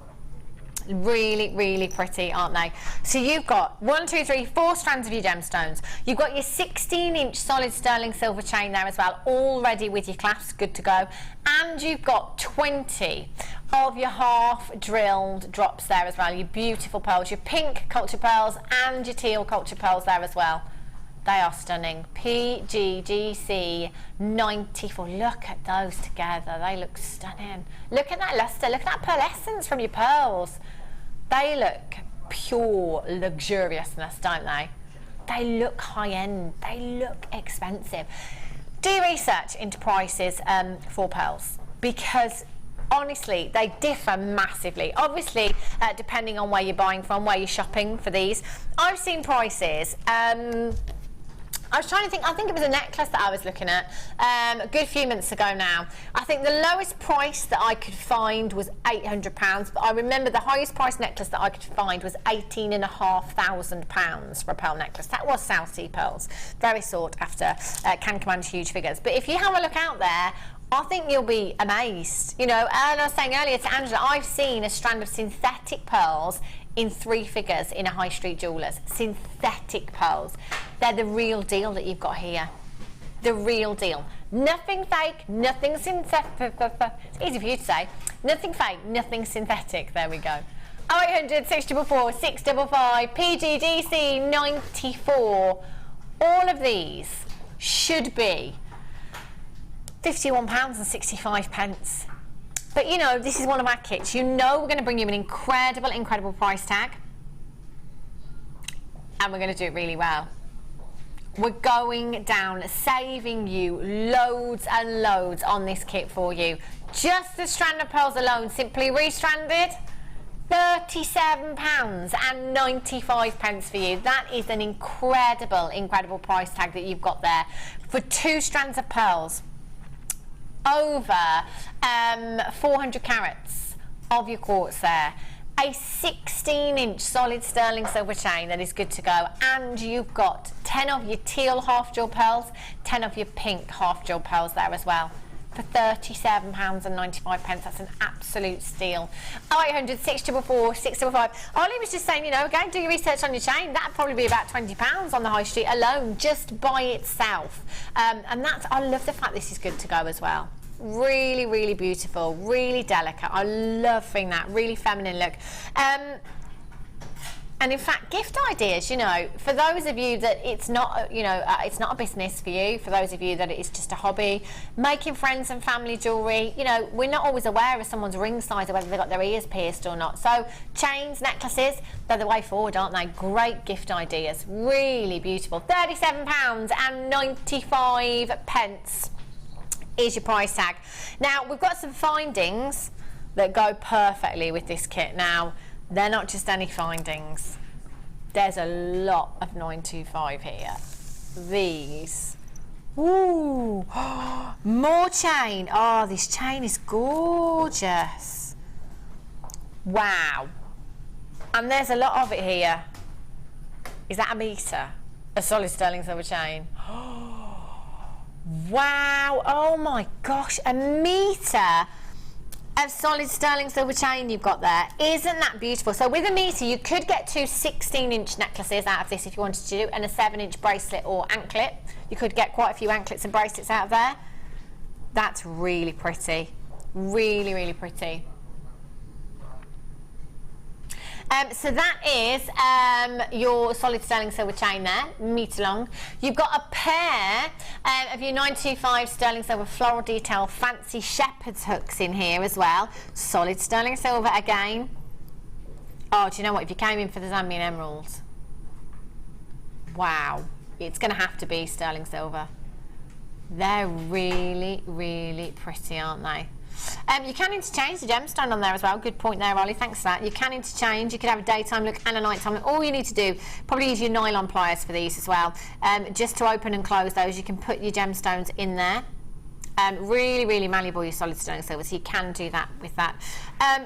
Really, really pretty, aren't they? So you've got 1, 2, 3, 4 strands of your gemstones. You've got your 16-inch solid sterling silver chain there as well, all ready with your clasps, good to go. And you've got 20 of your half drilled drops there as well. Your beautiful pearls, your pink culture pearls and your teal culture pearls there as well. They are stunning. PGGC 94. Look at those together. They look stunning. Look at that luster. Look at that pearlescence from your pearls. They look pure luxuriousness, don't they? They look high-end. They look expensive. Do your research into prices for pearls, because honestly, they differ massively. Obviously, depending on where you're buying from, where you're shopping for these. I've seen prices. I was trying to think, I think it was a necklace that I was looking at a good few months ago now. I think the lowest price that I could find was £800, but I remember the highest price necklace that I could find was £18,500 for a pearl necklace. That was South Sea pearls. Very sought after, can command huge figures. But if you have a look out there, I think you'll be amazed. You know, and I was saying earlier to Angela, I've seen a strand of synthetic pearls in 3 figures in a high street jeweller's. Synthetic pearls. They're the real deal that you've got here. The real deal. Nothing fake, nothing synthetic. It's easy for you to say. Nothing fake, nothing synthetic. There we go. 0800 644 655 PGDC 94. All of these should be £51.65. But you know, this is one of our kits. You know we're going to bring you an incredible, incredible price tag. And we're going to do it really well. We're going down, saving you loads and loads on this kit for you. Just the strand of pearls alone, simply restranded, £37.95 for you. That is an incredible, incredible price tag that you've got there for 2 strands of pearls. Over 400 carats of your quartz there, a 16-inch solid sterling silver chain that is good to go, and you've got 10 of your teal half jewel pearls, 10 of your pink half jewel pearls there as well for £37.95. That's an absolute steal. 0800 644 655. Ollie was just saying, you know, go and do your research on your chain. That'd probably be about £20 on the high street alone, just by itself. And that's, I love the fact this is good to go as well. Really, really beautiful, really delicate. I love that really feminine look. And in fact, gift ideas, you know, for those of you that it's not, you know, it's not a business for you, for those of you that it's just a hobby, making friends and family jewellery, you know, we're not always aware of someone's ring size or whether they've got their ears pierced or not. So chains, necklaces, they're the way forward, aren't they? Great gift ideas, really beautiful. £37.95 is your price tag. Now, we've got some findings that go perfectly with this kit. Now, they're not just any findings. There's a lot of 925 here. These. Ooh. More chain. Oh, this chain is gorgeous. Wow. And there's a lot of it here. Is that a metre? A solid sterling silver chain. Wow, oh my gosh, a metre of solid sterling silver chain you've got there. Isn't that beautiful? So with a metre, you could get 2 16-inch necklaces out of this if you wanted to do, and a 7-inch bracelet or anklet. You could get quite a few anklets and bracelets out of there. That's really pretty. Really, really pretty. So that is your solid sterling silver chain there, metre long. You've got a pair of your 925 sterling silver floral detail fancy shepherd's hooks in here as well. Solid sterling silver again. Oh, do you know what? If you came in for the Zambian emeralds, wow, it's going to have to be sterling silver. They're really, really pretty, aren't they? You can interchange the gemstone on there as well. Good point there, Ollie. Thanks for that. You can interchange. You could have a daytime look and a nighttime look. All you need to do, probably use your nylon pliers for these as well. Just to open and close those, you can put your gemstones in there. Really, really malleable, your solid sterling silver, so you can do that with that.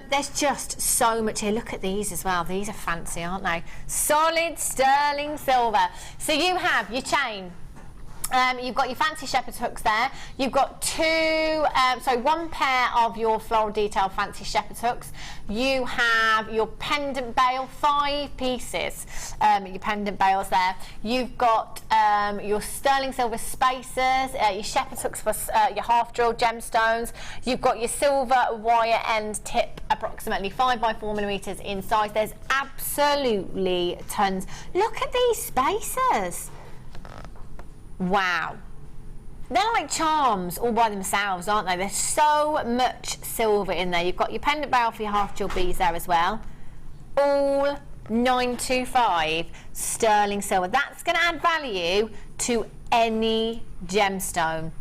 There's just so much here. Look at these as well. These are fancy, aren't they? Solid sterling silver. So you have your chain. You've got your fancy shepherd's hooks there. You've got one pair of your floral detail fancy shepherd's hooks. You have your pendant bail, 5 pieces, your pendant bails there. You've got your sterling silver spacers, your shepherd's hooks for your half drilled gemstones. You've got your silver wire end tip, approximately 5 by 4 millimeters in size. There's absolutely tons. Look at these spacers. Wow, they're like charms all by themselves, aren't they? There's so much silver in there. You've got your pendant bail for your half jewel beads there as well. All 925 sterling silver. That's going to add value to any gemstone.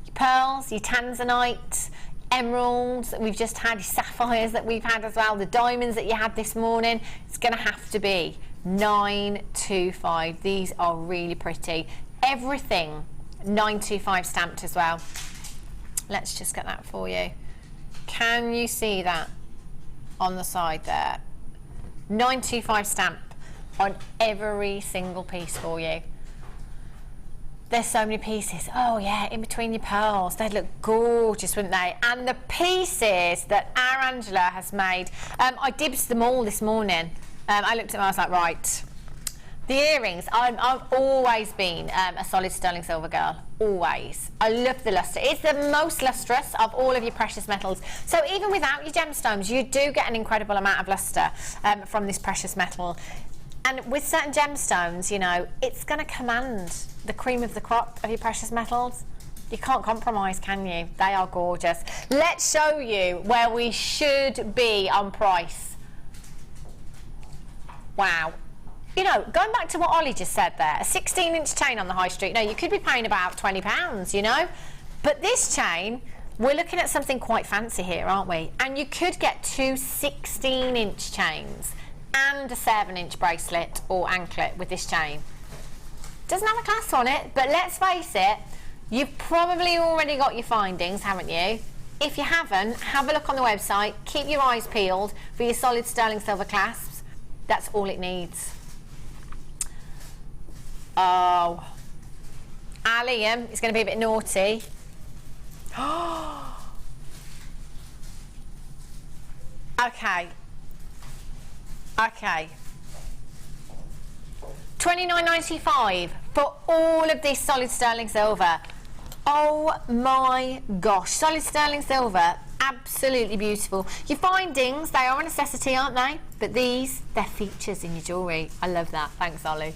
Your pearls, your tanzanite, emeralds that we've just had, your sapphires that we've had as well, the diamonds that you had this morning. It's going to have to be 925. These are really pretty. Everything 925 stamped as well. Let's just get that for you. Can you see that on the side there? 925 stamp on every single piece for you. There's so many pieces. Oh yeah, in between your pearls. They'd look gorgeous, wouldn't they? And the pieces that our Angela has made, I dibsed them all this morning. I looked at them, I was like, right. The earrings, I've always been a solid sterling silver girl, always. I love the lustre. It's the most lustrous of all of your precious metals. So even without your gemstones, you do get an incredible amount of lustre from this precious metal. And with certain gemstones, you know, it's going to command the cream of the crop of your precious metals. You can't compromise, can you? They are gorgeous. Let's show you where we should be on price. Wow. You know, going back to what Ollie just said there, a 16-inch chain on the high street, now you could be paying about £20, you know? But this chain, we're looking at something quite fancy here, aren't we? And you could get 2 16-inch chains and a 7-inch bracelet or anklet with this chain. Doesn't have a clasp on it, but let's face it, you've probably already got your findings, haven't you? If you haven't, have a look on the website, keep your eyes peeled for your solid sterling silver clasps. That's all it needs. Oh, Liam is going to be a bit naughty. Okay. $29.95 for all of this solid sterling silver. Oh my gosh, solid sterling silver, absolutely beautiful. Your findings, they are a necessity, aren't they? But these, they're features in your jewellery. I love that. Thanks, Ollie.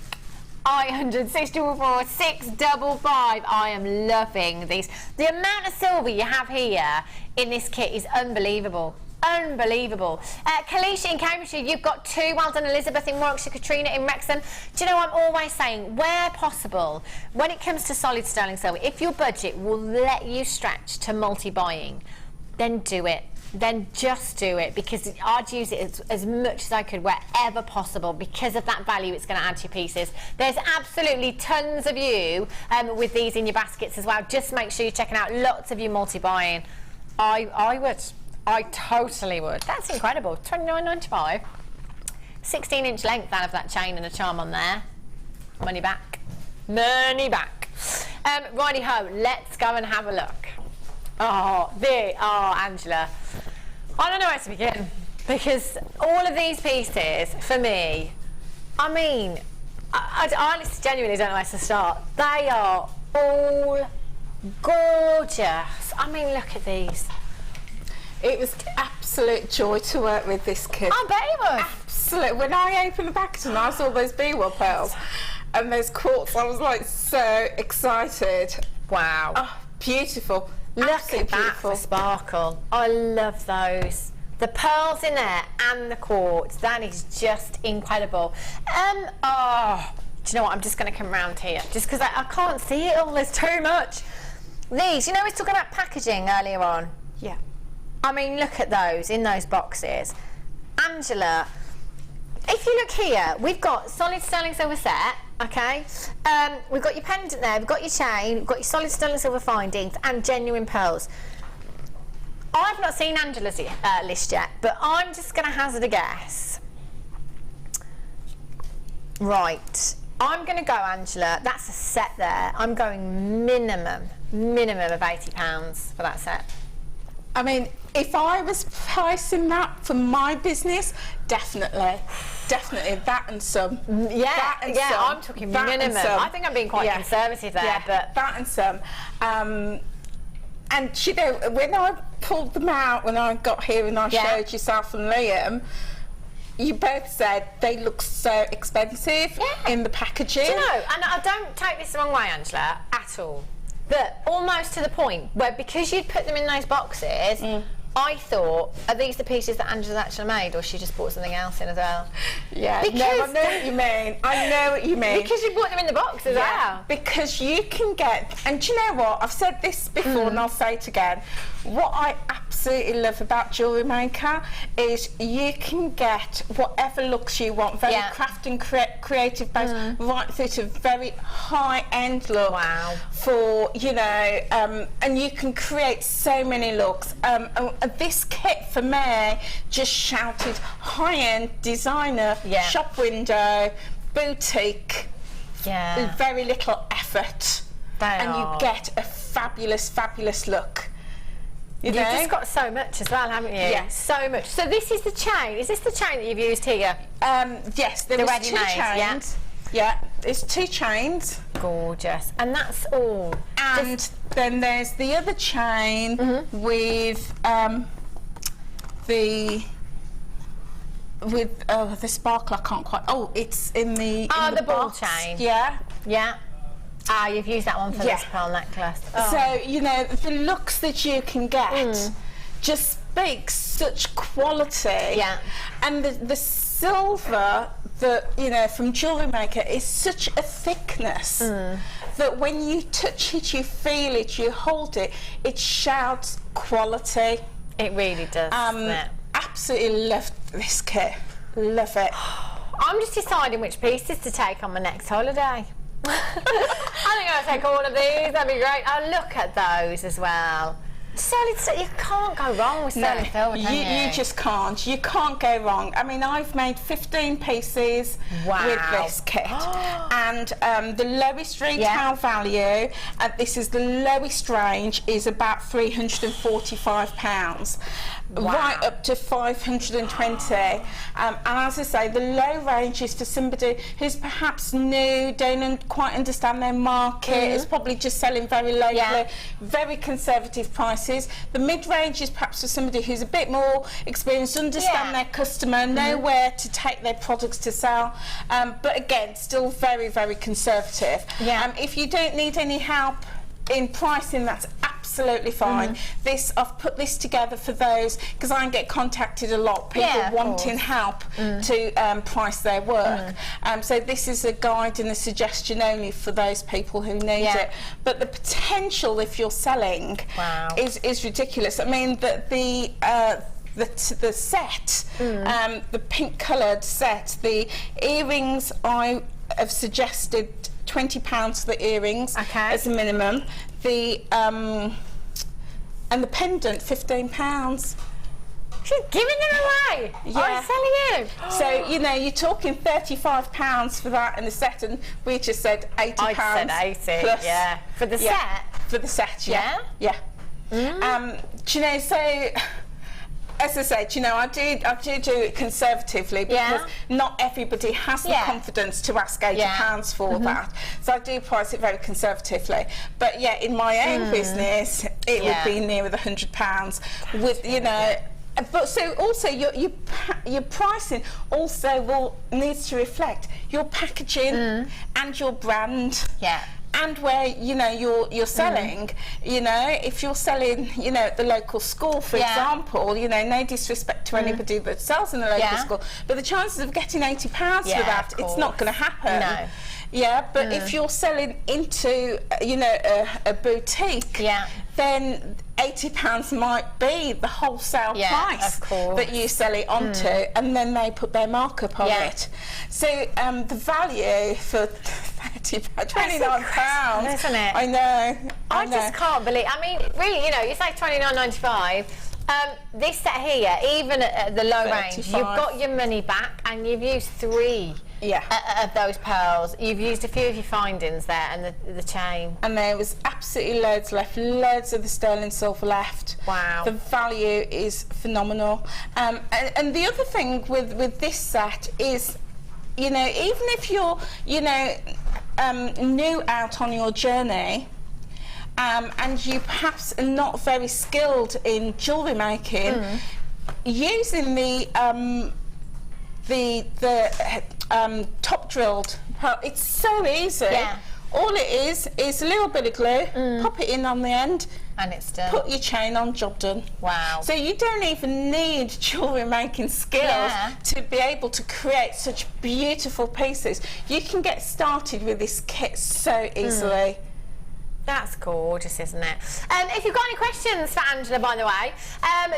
644 655. I am loving these. The amount of silver you have here in this kit is unbelievable. Unbelievable. Kalisha in Cambridgeshire, you've got 2. Well done, Elizabeth in Warwickshire, Katrina in Wrexham. Do you know, I'm always saying, where possible, when it comes to solid sterling silver, if your budget will let you stretch to multi-buying, then do it. Then just do it, because I'd use it as much as I could wherever possible because of that value it's going to add to your pieces. There's absolutely tons of you with these in your baskets as well. Just make sure you're checking out lots of you multi-buying. I would. I totally would. That's incredible. $29.95. 16-inch length out of that chain and a charm on there. Money back. Money back. Righty ho, let's go and have a look. Oh, Angela. I don't know where to begin, because all of these pieces, for me, I mean, I honestly genuinely don't know where to start. They are all gorgeous. I mean, look at these. It was absolute joy to work with this kit. I bet it was. Absolutely. When I opened the package and I saw those B-Well pearls and those quartz, I was like so excited. Wow. Oh, beautiful. Look Absolutely at that beautiful. for sparkle. I love those. The pearls in there and the quartz, that is just incredible. Oh, do you know what? I'm just going to come round here, just because I can't see it all. There's too much. These, you know, we were talking about packaging earlier on. Yeah. I mean, look at those in those boxes. Angela, if you look here, we've got solid sterling silver set, okay? We've got your pendant there, we've got your chain, we've got your solid sterling silver findings and genuine pearls. I've not seen Angela's list yet, but I'm just going to hazard a guess. Right, I'm going to go, Angela, that's a set there. I'm going minimum of £80 for that set. I mean, if I was pricing that for my business, definitely that and some. Yeah, that and yeah, some. I'm talking That minimum. and some. I think I'm being quite conservative there, yeah, but that and some. And you know, when I pulled them out, when I got here and I showed yourself and Liam, you both said they look so expensive in the packaging. Do you know, and I don't take this the wrong way, Angela, at all, but almost to the point where, because you'd put them in those boxes, I thought, are these the pieces that Angela's actually made, or she just brought something else in as well? Yeah, because no, I know what you mean. I know what you mean. Because you brought them in the box as well. Because you can get, and do you know what? I've said this before and I'll say it again. What I absolutely love about Jewellery Maker is you can get whatever looks you want, very craft and creative based, right through to very high-end look. Wow. For, you know, and you can create so many looks. This kit for me just shouted high-end designer, shop window, boutique, with very little effort. You get a fabulous look. You've just got so much as well, haven't you? Yeah. So much. So this is the chain. Is this the chain that you've used here? Yes, there was two chains. Yeah, there's two chains. Gorgeous. And that's all. And then there's the other chain with the sparkle. I can't quite. Oh, it's in the the ball box. chain. Yeah. Yeah. Ah, you've used that one for this pearl necklace. Oh. So, you know, the looks that you can get just speaks such quality. Yeah. And the silver that, you know, from Jewellery Maker is such a thickness that when you touch it, you feel it, you hold it, it shouts quality. It really does, doesn't it? Absolutely love this kit. Love it. I'm just deciding which pieces to take on my next holiday. I think I'll take all of these, that'd be great. Oh, look at those as well. Solid, you can't go wrong with solid silver, can you? You just can't. You can't go wrong. I mean, I've made 15 pieces with this kit. And the lowest retail value, and this is the lowest range, is about £345. Right up to 520. And as I say, the low range is for somebody who's perhaps new, don't quite understand their market, is probably just selling very locally, very conservative prices. The mid-range is perhaps for somebody who's a bit more experienced, understand their customer, know where to take their products to sell, but again, still very, very conservative. If you don't need any help in pricing, that's absolutely fine. I've put this together for those, because I get contacted a lot, people wanting help to price their work. So this is a guide and a suggestion only for those people who need it. But the potential, if you're selling, is ridiculous. I mean, the set, the pink coloured set, the earrings, I have suggested £20 for the earrings as a minimum. The and the pendant, £15. She's giving them away. Yeah. I'm telling you. So, you know, you're talking £35 for that in the set, and we just said £80. I said 80, plus, yeah. For the set? For the set, yeah. Yeah? Yeah. Do you know, so... As I said, you know, I do it conservatively because not everybody has the confidence to ask £80 for that. So I do price it very conservatively. But yeah, in my own business, it would be nearer the £100 with, you know. But so also your pricing also needs to reflect your packaging and your brand. Yeah. And where, you know, you're selling, you know, if you're selling, you know, at the local school, for example, you know, no disrespect to anybody that sells in the local school, but the chances of getting £80 for that, it's not going to happen. No. Yeah, but if you're selling into, you know, a boutique, then £80 might be the wholesale price that you sell it onto, and then they put their markup on it. So the value for £29, isn't it? I know. I just can't believe. I mean, really, you know, you say £29.95. This set here, even at the low range, you've got your money back, and you've used 3 of those pearls. You've used a few of your findings there, and the chain. And there was absolutely loads left, loads of the sterling silver left. Wow. The value is phenomenal. And the other thing with this set is, you know, even if you're, you know, new out on your journey, and you perhaps are not very skilled in jewellery making, using the top drilled pearl, it's so easy. Yeah. All it is a little bit of glue, pop it in on the end, and it's done. Put your chain on, job done. Wow. So you don't even need jewellery making skills to be able to create such beautiful pieces. You can get started with this kit so easily. That's gorgeous, isn't it? If you've got any questions for Angela, by the way,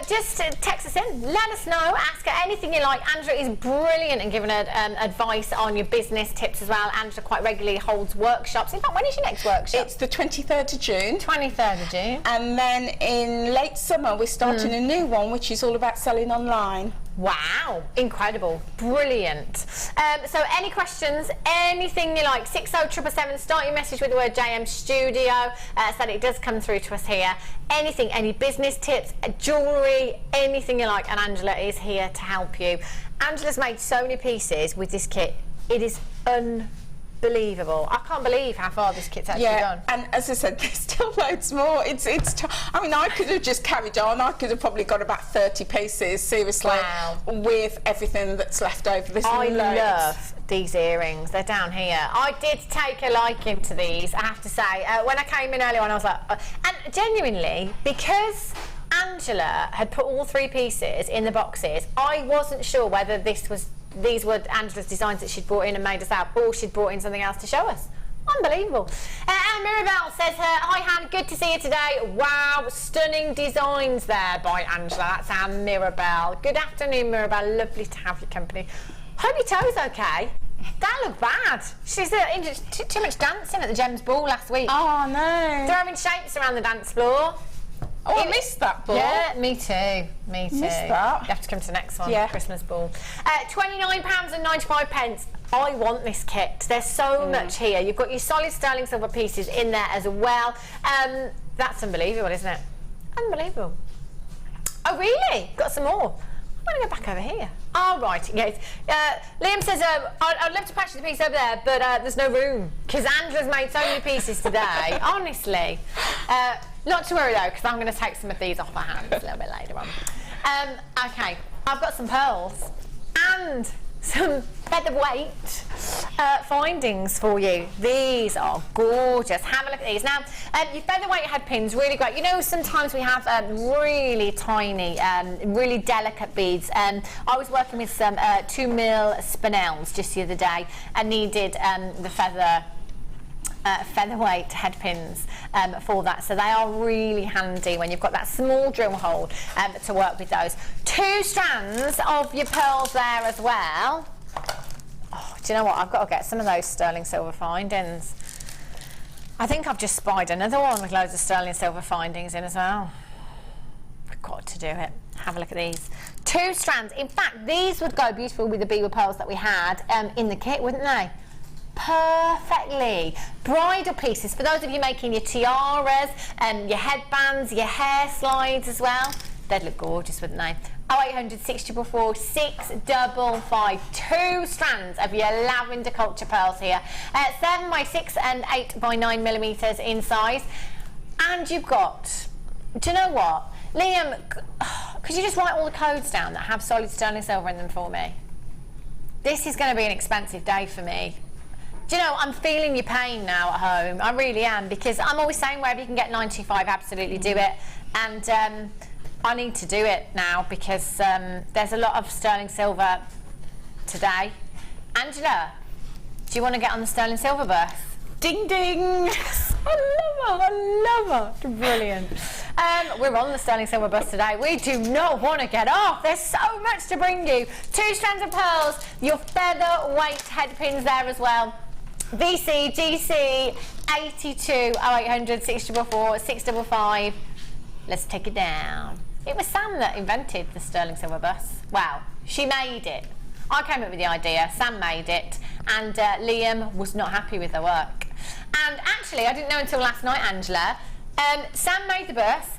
just text us in, let us know, ask her anything you like. Angela is brilliant in giving her advice on your business tips as well. Angela quite regularly holds workshops. In fact, when is your next workshop? It's the 23rd of June. 23rd of June. And then in late summer, we're starting a new one, which is all about selling online. Wow, incredible, brilliant. So any questions, anything you like, 60777, start your message with the word JM Studio, so that it does come through to us here. Anything, any business tips, jewellery, anything you like, and Angela is here to help you. Angela's made so many pieces with this kit, it is unbelievable. I can't believe how far this kit's actually gone. And as I said, there's still loads more. I mean, I could have just carried on. I could have probably got about 30 pieces, seriously, with everything that's left over. There's I love these earrings. They're down here. I did take a liking to these, I have to say. When I came in earlier on, I was like, and genuinely, because Angela had put all 3 pieces in the boxes, I wasn't sure whether these were Angela's designs that she'd brought in and made us out, or she'd brought in something else to show us. Unbelievable. And Mirabelle says, hi Han, good to see you today. Wow, stunning designs there by Angela. That's our Mirabelle. Good afternoon, Mirabelle. Lovely to have your company. Hope your toe's okay. That looked bad. She's too much dancing at the Gems Ball last week. Oh no. Throwing shapes around the dance floor. Oh, I missed that ball. Yeah, me too. Me too. Missed that. You have to come to the next one, Christmas ball. £29.95. I want this kit. There's so much here. You've got your solid sterling silver pieces in there as well. That's unbelievable, isn't it? Unbelievable. Oh, really? Got some more. I'm going to go back over here. Oh, right, yes. Liam says, I'd love to patch the piece over there, but there's no room, because Angela's made so many pieces today, honestly. Not to worry, though, because I'm going to take some of these off my hands a little bit later on. OK, I've got some pearls and some featherweight findings for you. These are gorgeous. Have a look at these. Now, your featherweight head pins, really great. You know, sometimes we have really tiny, really delicate beads. I was working with some 2mm spinels just the other day and needed the featherweight head pins for that, so they are really handy when you've got that small drill hole to work with those. 2 strands of your pearls there as well. Oh, do you know what? I've got to get some of those sterling silver findings. I think I've just spied another one with loads of sterling silver findings in as well. I've got to do it. Have a look at these. 2 strands. In fact, these would go beautiful with the beaver pearls that we had in the kit, wouldn't they? Perfectly. Bridal pieces, for those of you making your tiaras, your headbands, your hair slides as well. They'd look gorgeous, wouldn't they? 0800 644 655. 2 strands of your lavender culture pearls here. 7 by 6 and 8 by 9 millimeters in size. And you've got, do you know what? Liam, could you just write all the codes down that have solid sterling silver in them for me? This is going to be an expensive day for me. Do you know, I'm feeling your pain now at home. I really am, because I'm always saying wherever you can get 925, absolutely do it. And I need to do it now because there's a lot of sterling silver today. Angela, do you want to get on the sterling silver bus? Ding ding! I love her. Brilliant. We're on the sterling silver bus today. We do not want to get off. There's so much to bring you. 2 strands of pearls, your featherweight head pins there as well. VC, GC, 82, 0800 644 655. Let's take it down. It was Sam that invented the sterling silver bus. Wow, she made it. I came up with the idea, Sam made it, and Liam was not happy with the work. And actually, I didn't know until last night, Angela, Sam made the bus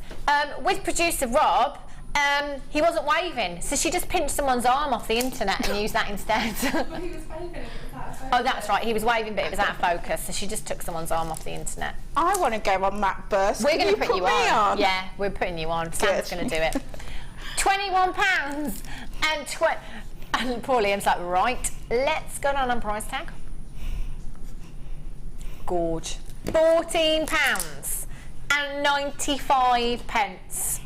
with producer Rob. He wasn't waving, so she just pinched someone's arm off the internet and used that instead. Well, he was waving, it was out of focus. Oh, that's right, he was waving, but it was out of focus, so she just took someone's arm off the internet. I want to go on that bus. We're going to put you me on. Yeah, we're putting you on. Sam's going to do it. £21 and poor Liam's like, right, let's go down on price tag. Gorge. £14 and 95 pence.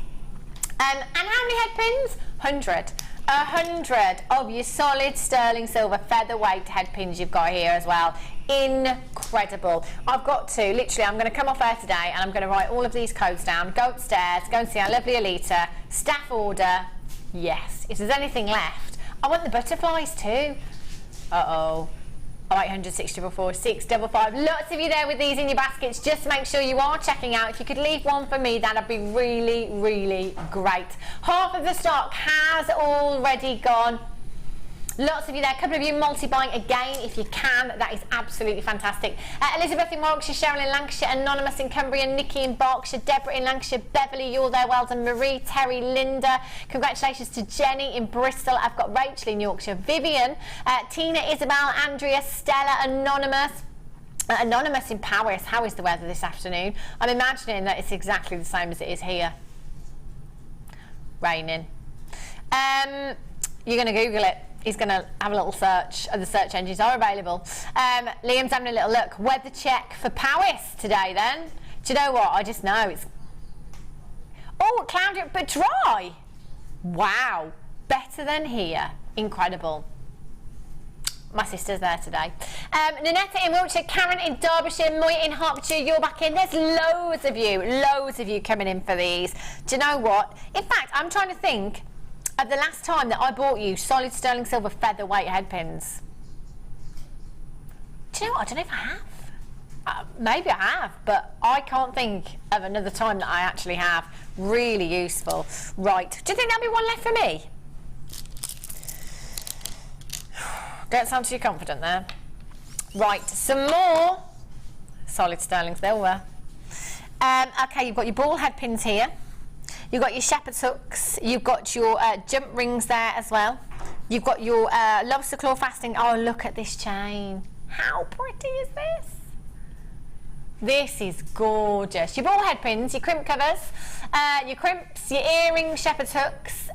And how many head pins? 100. 100 of your solid sterling silver featherweight head pins you've got here as well. Incredible. I've got to, literally, I'm going to come off air today and I'm going to write all of these codes down, go upstairs, go and see our lovely Alita, staff order. Yes, if there's anything left. I want the butterflies too. Uh-oh. 0800 644 655. Lots of you there with these in your baskets. Just make sure you are checking out. If you could leave one for me, that'd be really, really great. Half of the stock has already gone. Lots of you there. A couple of you multi-buying again if you can. That is absolutely fantastic. Elizabeth in Warwickshire, Cheryl in Lancashire, Anonymous in Cumbria, Nikki in Berkshire, Deborah in Lancashire, Beverly, you're there, well done. Marie, Terry, Linda. Congratulations to Jenny in Bristol. I've got Rachel in Yorkshire, Vivian, Tina, Isabel, Andrea, Stella, Anonymous. Anonymous in Paris. How is the weather this afternoon? I'm imagining that it's exactly the same as it is here. Raining. You're going to Google it. He's going to have a little search. The search engines are available. Liam's having a little look. Weather check for Paris today then. Do you know what? I just know it's... Oh, cloudy but dry. Wow. Better than here. Incredible. My sister's there today. Nanetta in Wiltshire, Karen in Derbyshire, Moya in Hertfordshire, you're back in. There's loads of you coming in for these. Do you know what? In fact, I'm trying to think of the last time that I bought you solid sterling silver featherweight head pins. Do you know what? I don't know if I have. Maybe I have, but I can't think of another time that I actually have. Really useful. Right. Do you think there'll be one left for me? Don't sound too confident there. Right. Some more solid sterling silver. Okay, you've got your ball head pins here. You've got your shepherd's hooks, you've got your jump rings there as well. You've got your lobster claw fastening. Oh, look at this chain. How pretty is this? This is gorgeous. Your ball head pins, your crimp covers, your crimps, your earrings, shepherd's hooks.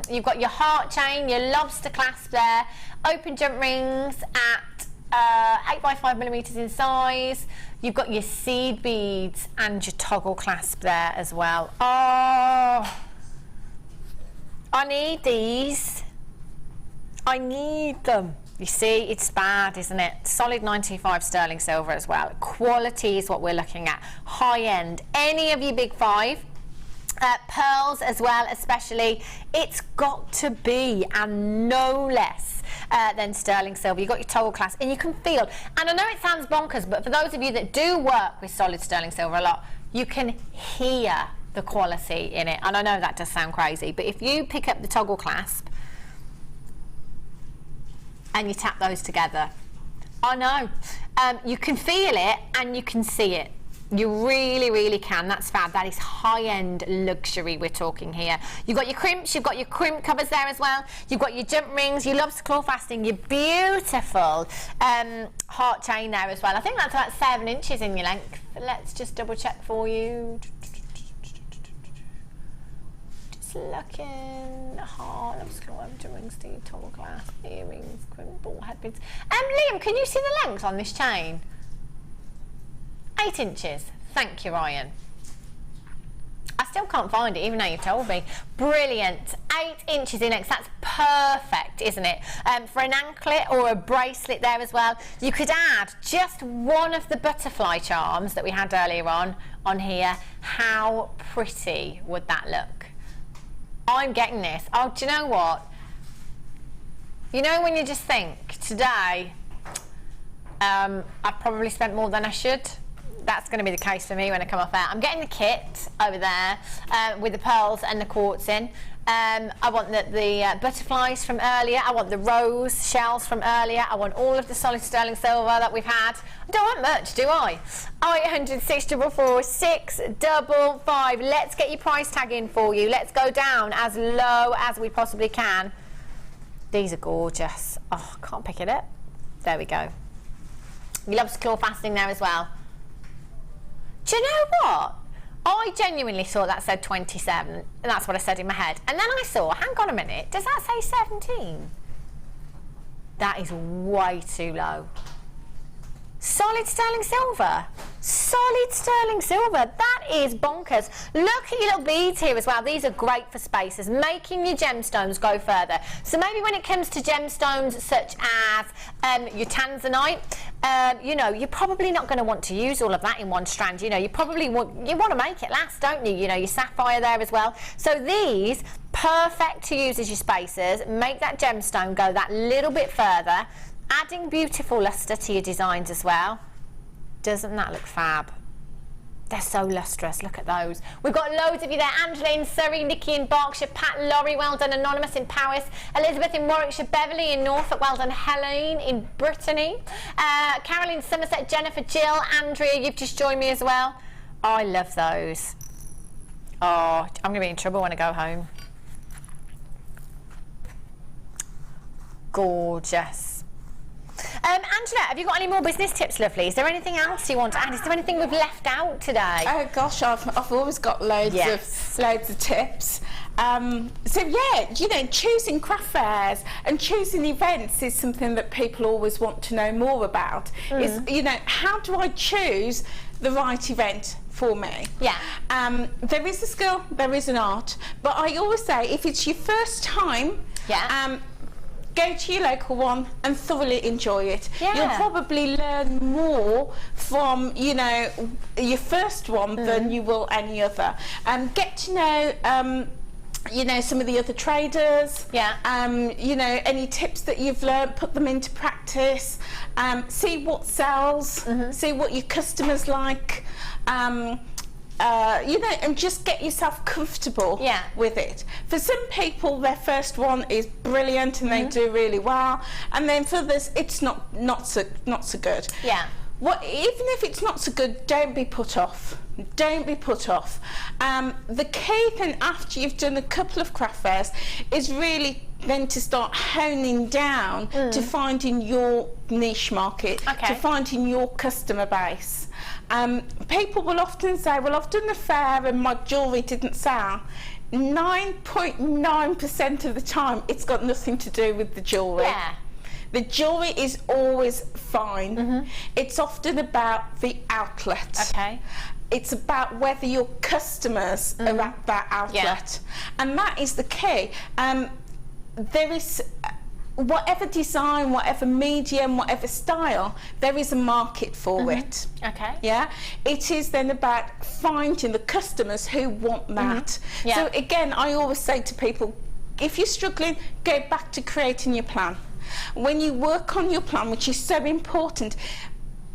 You've got your heart chain, your lobster clasp there, open jump rings at 8 by 5 millimeters in size. You've got your seed beads and your toggle clasp there as well. Oh, I need these. I need them. You see, it's bad, isn't it? Solid 95 sterling silver as well. Quality is what we're looking at. High end. Any of you big five. Pearls as well, especially. It's got to be, and no less than sterling silver. You've got your toggle clasp, and you can feel, and I know it sounds bonkers, but for those of you that do work with solid sterling silver a lot, you can hear the quality in it. And I know that does sound crazy, but if you pick up the toggle clasp and you tap those together, I know, you can feel it and you can see it. You really, really can. That's fab. That is high-end luxury we're talking here. You've got your crimps, you've got your crimp covers there as well. You've got your jump rings, your lobster claw fastening, your beautiful heart chain there as well. I think that's about 7 inches in your length. Let's just double check for you. Just looking. Heart, lobster claw, jump rings, steel, toggle clasp, earrings, crimp, ball head pins. Liam, can you see the length on this chain? 8 inches. Thank you, Ryan. I still can't find it, even though you've told me. Brilliant. 8 inches in length. That's perfect, isn't it? For an anklet or a bracelet there as well. You could add just one of the butterfly charms that we had earlier on here. How pretty would that look? I'm getting this. Oh, do you know what? You know when you just think, today, I've probably spent more than I should? That's going to be the case for me when I come off air. I'm getting the kit over there with the pearls and the quartz in. I want the butterflies from earlier. I want the rose shells from earlier. I want all of the solid sterling silver that we've had. I don't want much, do I? 0800 644 655. Let's get your price tag in for you. Let's go down as low as we possibly can. These are gorgeous. Oh, I can't pick it up. There we go. Your lobster claw fastening there as well. Do you know what? I genuinely thought that said 27, and that's what I said in my head. And then I saw, hang on a minute, does that say 17? That is way too low. Solid sterling silver. Solid sterling silver. That is bonkers. Look at your little beads here as well. These are great for spaces, making your gemstones go further. So maybe when it comes to gemstones such as your tanzanite, you know, you're probably not going to want to use all of that in one strand. You know, you probably want to make it last, don't you? You know, your sapphire there as well. So these, perfect to use as your spacers. Make that gemstone go that little bit further. Adding beautiful lustre to your designs as well. Doesn't that look fab? They're so lustrous. Look at those. We've got loads of you there. Angela in Surrey, Nikki in Berkshire, Pat Laurie, well done. Anonymous in Powys, Elizabeth in Warwickshire, Beverly in Norfolk, well done. Helene in Brittany, Carol in Somerset, Jennifer, Jill, Andrea, you've just joined me as well. Oh, I love those. Oh, I'm going to be in trouble when I go home. Gorgeous. Angela, have you got any more business tips, lovely? Is there anything else you want to add? Is there anything we've left out today? Oh gosh, I've always got loads of tips. So yeah, you know, choosing craft fairs and choosing events is something that people always want to know more about. Is, you know, how do I choose the right event for me? Yeah. There is a skill, there is an art, but I always say if it's your first time, go to your local one and thoroughly enjoy it. Yeah. You'll probably learn more from, you know, your first one than you will any other. Get to know, you know, some of the other traders. Yeah. You know, any tips that you've learned, put them into practice. See what sells. See what your customers like. You know, and just get yourself comfortable with it. For some people, their first one is brilliant and they do really well, and then for others, it's not so good. Yeah. Even if it's not so good, don't be put off. Don't be put off. The key then, after you've done a couple of craft fairs, is really then to start honing down to finding your niche market, to finding your customer base. People will often say, well, I've done the fair and my jewellery didn't sell. 9.9% of the time, it's got nothing to do with the jewellery. Yeah. The jewellery is always fine. It's often about the outlet. Okay. It's about whether your customers are at that outlet. And that is the key. There is, whatever design, whatever medium, whatever style, there is a market for it. Okay. Yeah. It is then about finding the customers who want that. So again, I always say to people, if you're struggling, go back to creating your plan. When you work on your plan, which is so important,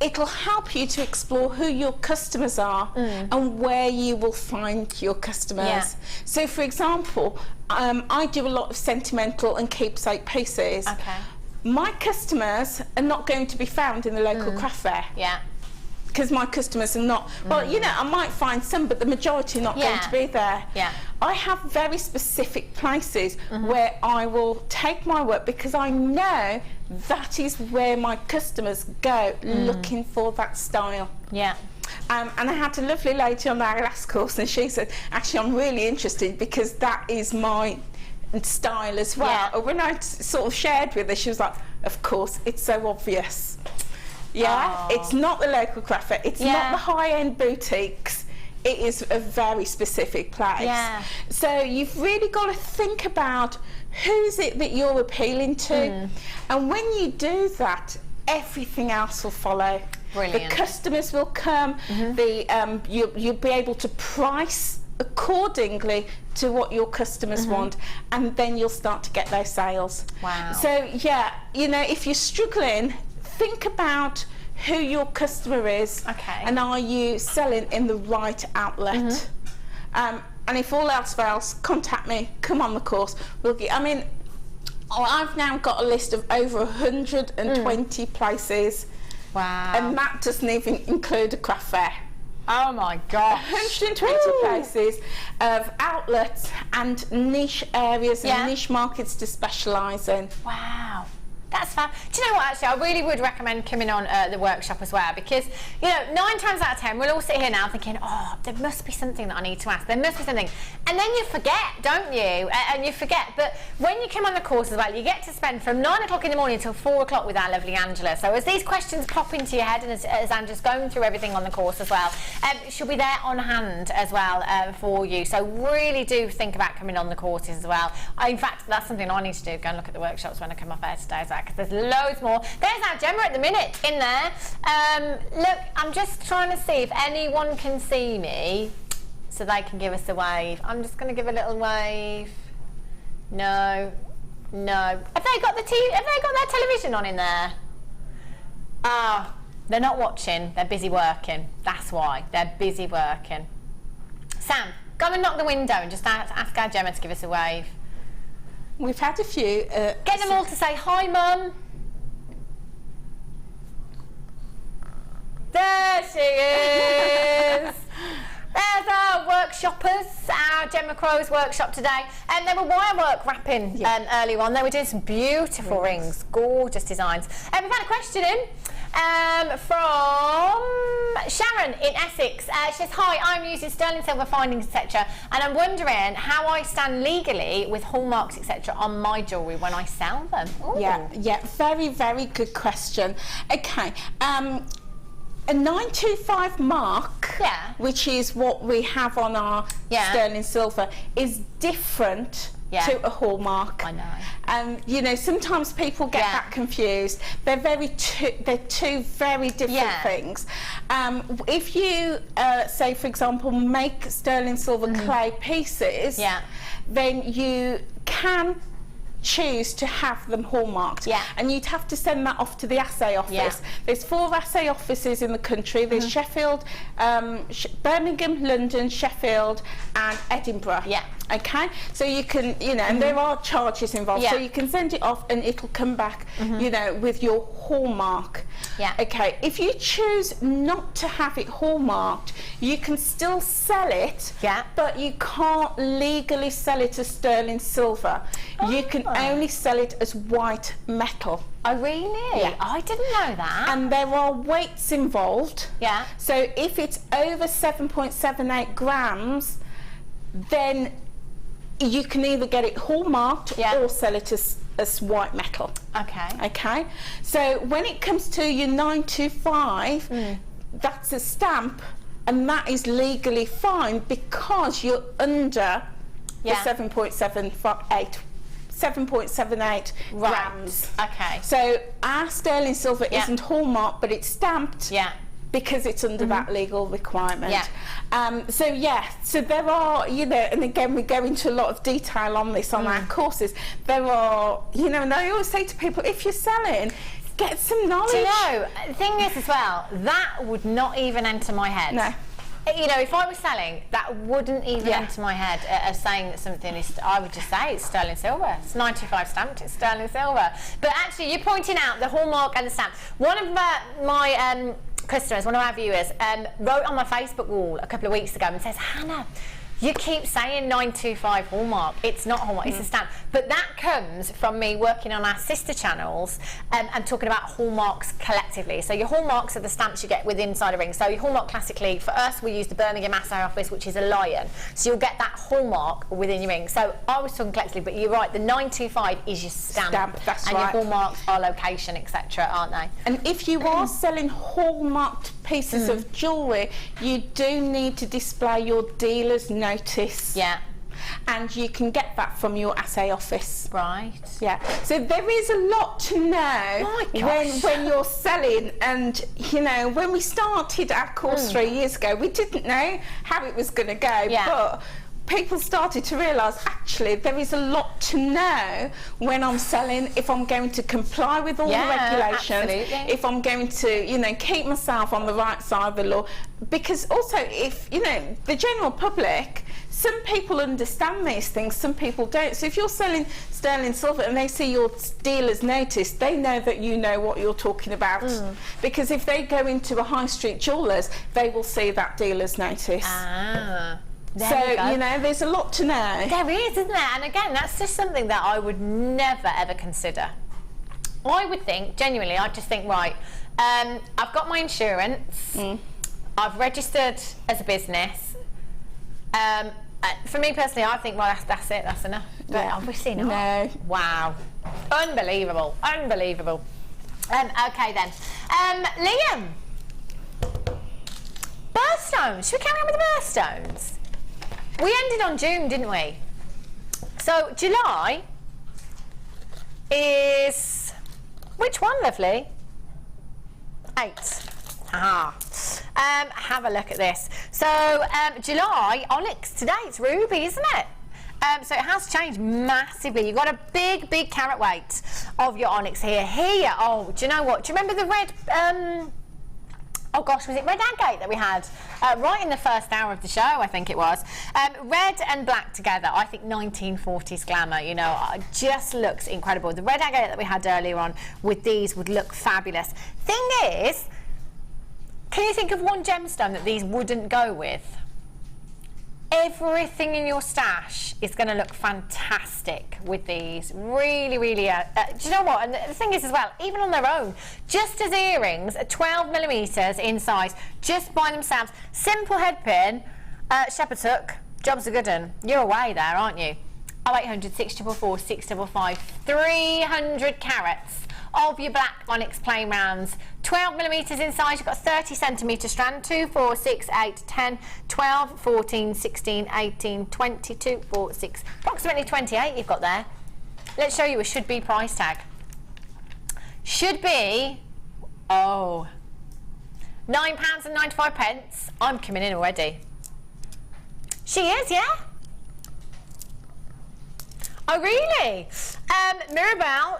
it'll help you to explore who your customers are and where you will find your customers. Yeah. So, for example, I do a lot of sentimental and keepsake pieces. Okay. My customers are not going to be found in the local craft fair. Yeah. Because my customers are not, well, you know, I might find some, but the majority are not going to be there. Yeah. I have very specific places where I will take my work because I know that is where my customers go looking for that style. Yeah. And I had a lovely lady on our last course, and she said, actually, I'm really interested because that is my style as well. Yeah. And when I sort of shared with her, she was like, of course, it's so obvious. Yeah, it's not the local craft fair, it's not the high-end boutiques, it is a very specific place. Yeah. So you've really got to think about who's it that you're appealing to, and when you do that, everything else will follow. Brilliant. The customers will come, you'll be able to price accordingly to what your customers want, and then you'll start to get those sales. Wow. So yeah, you know, if you're struggling, think about who your customer is, and are you selling in the right outlet? And if all else fails, contact me, come on the course. We'll get, I mean, I've now got a list of over 120 places. Wow. And that doesn't even include a craft fair. Oh my gosh. 120 places of outlets and niche areas and niche markets to specialise in. Wow. That's fab. Do you know what, actually, I really would recommend coming on the workshop as well, because, you know, 9 times out of 10, we'll all sit here now thinking, oh, there must be something that I need to ask. There must be something. And then you forget, don't you? And you forget. But when you come on the course as well, you get to spend from 9 o'clock in the morning until 4 o'clock with our lovely Angela. So as these questions pop into your head, and as Angela's going through everything on the course as well, she'll be there on hand as well for you. So really do think about coming on the courses as well. In fact, that's something I need to do, go and look at the workshops when I come off air today as well, because there's loads more. There's our Gemma at the minute in there. Look, I'm just trying to see if anyone can see me so they can give us a wave. I'm just going to give a little wave. No. Have they got their television on in there? Ah, they're not watching. They're busy working. That's why. They're busy working. Sam, go and knock the window and just ask our Gemma to give us a wave. We've had a few. Get them all to say hi, Mum. There she is. There's our workshoppers, our Gemma Crow's workshop today. And they were wire work wrapping earlier on. They were doing some beautiful rings, gorgeous designs. We've had a question in from Sharon in Essex. She says, hi, I'm using sterling silver findings, etc. And I'm wondering how I stand legally with hallmarks, etc. on my jewellery when I sell them. Ooh. Yeah, very, very good question. Okay. A 925 mark, which is what we have on our sterling silver, is different to a hallmark. I know. And you know, sometimes people get that confused. They're two very different things. If you say, for example, make sterling silver clay pieces, then you can choose to have them hallmarked, and you'd have to send that off to the assay office. There's 4 assay offices in the country. There's Sheffield, Birmingham, London, Sheffield and Edinburgh. Okay, so you can, you know, and there are charges involved, so you can send it off and it'll come back, you know, with your hallmark. Okay, if you choose not to have it hallmarked, you can still sell it, but you can't legally sell it as sterling silver. You can only sell it as white metal. Oh, really? Yeah. I didn't know that. And there are weights involved. So if it's over 7.78 grams, then you can either get it hallmarked or sell it as white metal. Okay. So when it comes to your 925, that's a stamp, and that is legally fine because you're under the 7.78 grams. Okay. So our sterling silver isn't hallmarked, but it's stamped. Because it's under that legal requirement. So there are, you know, and again we go into a lot of detail on this on our courses. There are, you know, and I always say to people, if you're selling get some knowledge. Do you know, the thing is as well, that would not even enter my head. No. You know, if I was selling, that wouldn't even enter my head of saying that something is, I would just say it's sterling silver. It's 95 stamped, it's sterling silver. But actually, you're pointing out the hallmark and the stamp. One of my customers, one of our viewers, wrote on my Facebook wall a couple of weeks ago and says, Hannah, you keep saying 925 hallmark. It's not hallmark, it's a stamp. But that comes from me working on our sister channels and talking about hallmarks collectively. So your hallmarks are the stamps you get with inside a ring. So your hallmark classically, for us, we use the Birmingham Assay Office, which is a lion. So you'll get that hallmark within your ring. So I was talking collectively, but you're right, the 925 is your stamp. That's and right. your hallmarks are location, etc., aren't they? And if you are selling hallmarked pieces of jewellery, you do need to display your dealer's notice. Yeah. And you can get that from your assay office. Right. Yeah. So there is a lot to know when you're selling. And, you know, when we started our course 3 years ago, we didn't know how it was going to go. Yeah. But people started to realise, actually, there is a lot to know when I'm selling, if I'm going to comply with all the regulations, if I'm going to, you know, keep myself on the right side of the law. Because also, if, you know, the general public, some people understand these things, some people don't. So if you're selling sterling silver and they see your dealer's notice, they know that you know what you're talking about. Because if they go into a high street jeweller's, they will see that dealer's notice. There you know, there's a lot to know. There is, isn't there? And again, that's just something that I would never ever consider. I would think, genuinely, I'd just think, right, I've got my insurance, I've registered as a business. For me personally, I think, well, that's it, that's enough. But obviously not. No. Wow. Unbelievable, unbelievable. Okay then. Liam. Birthstones. Should we carry on with the birthstones? We ended on June, didn't we? So July is which one, lovely? 8. Have a look at this. So July onyx today. It's ruby, isn't it? So it has changed massively. You've got a big carat weight of your onyx here. Oh, do you know what? Do you remember the red? Oh gosh, was it red agate that we had right in the first hour of the show? I think it was. Red and black together. I think 1940s glamour. You know, just looks incredible. The red agate that we had earlier on with these would look fabulous. Thing is, can you think of one gemstone that these wouldn't go with? Everything in your stash is going to look fantastic with these. Really, do you know what? And the thing is as well, even on their own, just as earrings, 12mm in size, just by themselves, simple head pin, shepherd's hook, job's a good one. You're away there, aren't you? 0800 644 655, 300 carats of your black onyx plain rounds, 12mm in size. You've got 30cm strand, 2, 4, 6, 8, 10, 12, 14, 16, 18, 22, 4, 6, approximately 28 you've got there. Let's show you a should be price tag. Should be, oh, £9.95. I'm coming in already. She is, yeah? Oh, really? Mirabelle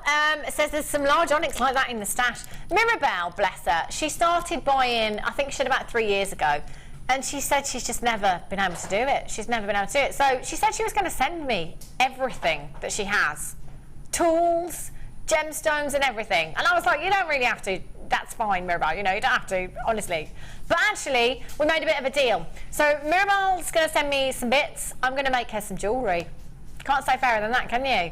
says there's some large onyx like that in the stash. Mirabelle, bless her, she started buying, I think she said about 3 years ago, and she said she's just never been able to do it. She's never been able to do it. So she said she was going to send me everything that she has. Tools, gemstones and everything. And I was like, you don't really have to. That's fine, Mirabelle, you know, you don't have to, honestly. But actually, we made a bit of a deal. So Mirabelle's going to send me some bits. I'm going to make her some jewellery. Can't say fairer than that, can you?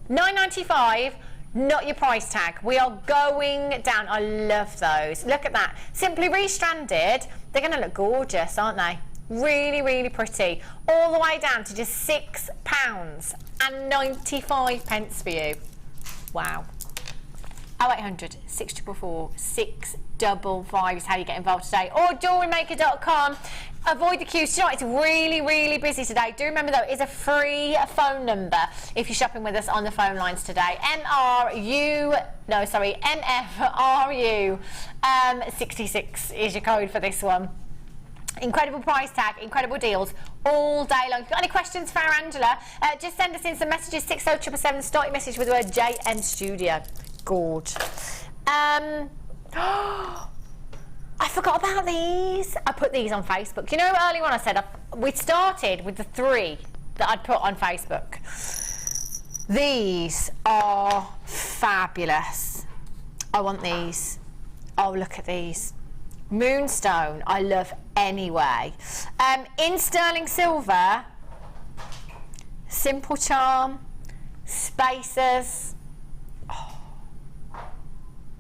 £9.95, not your price tag. We are going down. I love those. Look at that. Simply restranded. They're going to look gorgeous, aren't they? Really pretty. All the way down to just £6.95 for you. Wow. 0800 644 655 is how you get involved today. Or JewelleryMaker.com. Avoid the queues. You know, it's really busy today. Do remember though, it's a free phone number if you're shopping with us on the phone lines today. MFRU 66 is your code for this one. Incredible price tag, incredible deals all day long. If you've got any questions for Angela, just send us in some messages, 60777. Start your message with the word JM Studio. Gorge. I forgot about these. I put these on Facebook. You know, earlier on I said we started with the 3 that I'd put on Facebook. These are fabulous. I want these. Oh, look at these. Moonstone, I love anyway. In sterling silver, simple charm, spacers. Oh,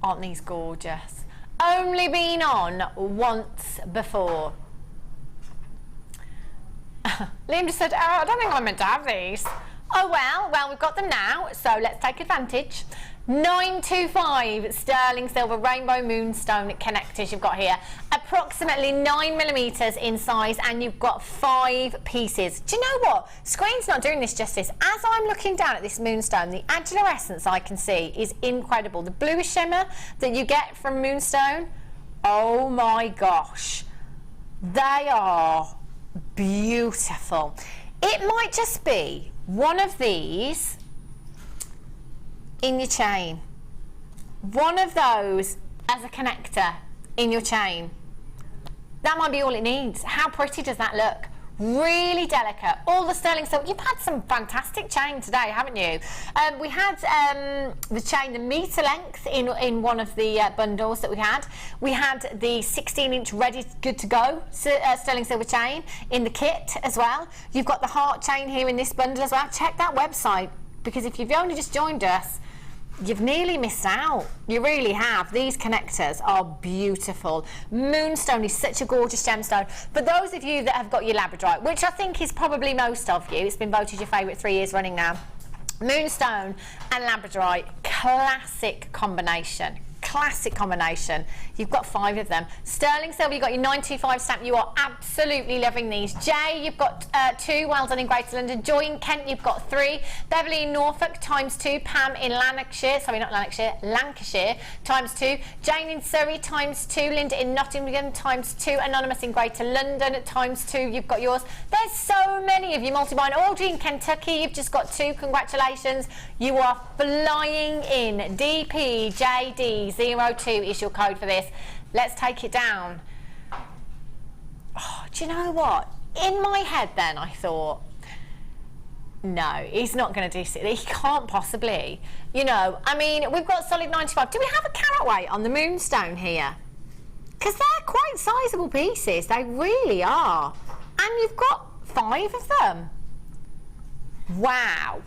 aren't these gorgeous? Only been on once before. Liam just said, oh, I don't think I'm meant to have these. Oh well, we've got them now, so let's take advantage. 925 sterling silver rainbow moonstone connectors you've got here. Approximately 9mm in size, and you've got 5 pieces. Do you know what? Screen's not doing this justice. As I'm looking down at this moonstone, the agilescence I can see is incredible. The bluish shimmer that you get from moonstone, oh my gosh. They are beautiful. It might just be one of these in your chain, one of those as a connector in your chain. That might be all it needs. How pretty does that look? Really delicate. All the sterling silver. You've had some fantastic chain today, haven't you? We had the chain, the metre length in one of the bundles that we had. We had the 16-inch ready, good to go sterling silver chain in the kit as well. You've got the heart chain here in this bundle as well. Check that website, because if you've only just joined us, you've nearly missed out. You really have. These connectors are beautiful. Moonstone is such a gorgeous gemstone. For those of you that have got your labradorite, which I think is probably most of you, it's been voted your favourite 3 years running now. Moonstone and labradorite, classic combination. Classic combination. You've got 5 of them. Sterling silver, you've got your 925 stamp. You are absolutely loving these. Jay, you've got 2. Well done in Greater London. Joy in Kent, you've got 3. Beverly in Norfolk, ×2. Pam in Lancashire, Lancashire, ×2. Jane in Surrey, ×2. Linda in Nottingham, ×2. Anonymous in Greater London, ×2. You've got yours. There's so many of you multi-buying. Audrey in Kentucky, you've just got 2. Congratulations. You are flying in. DPJD02 is your code for this. Let's take it down. Oh, do you know what? In my head then I thought, no, he's not going to do it. He can't possibly. You know, I mean, we've got solid 95. Do we have a carat weight on the moonstone here? Because they're quite sizable pieces. They really are. And you've got 5 of them. Wow.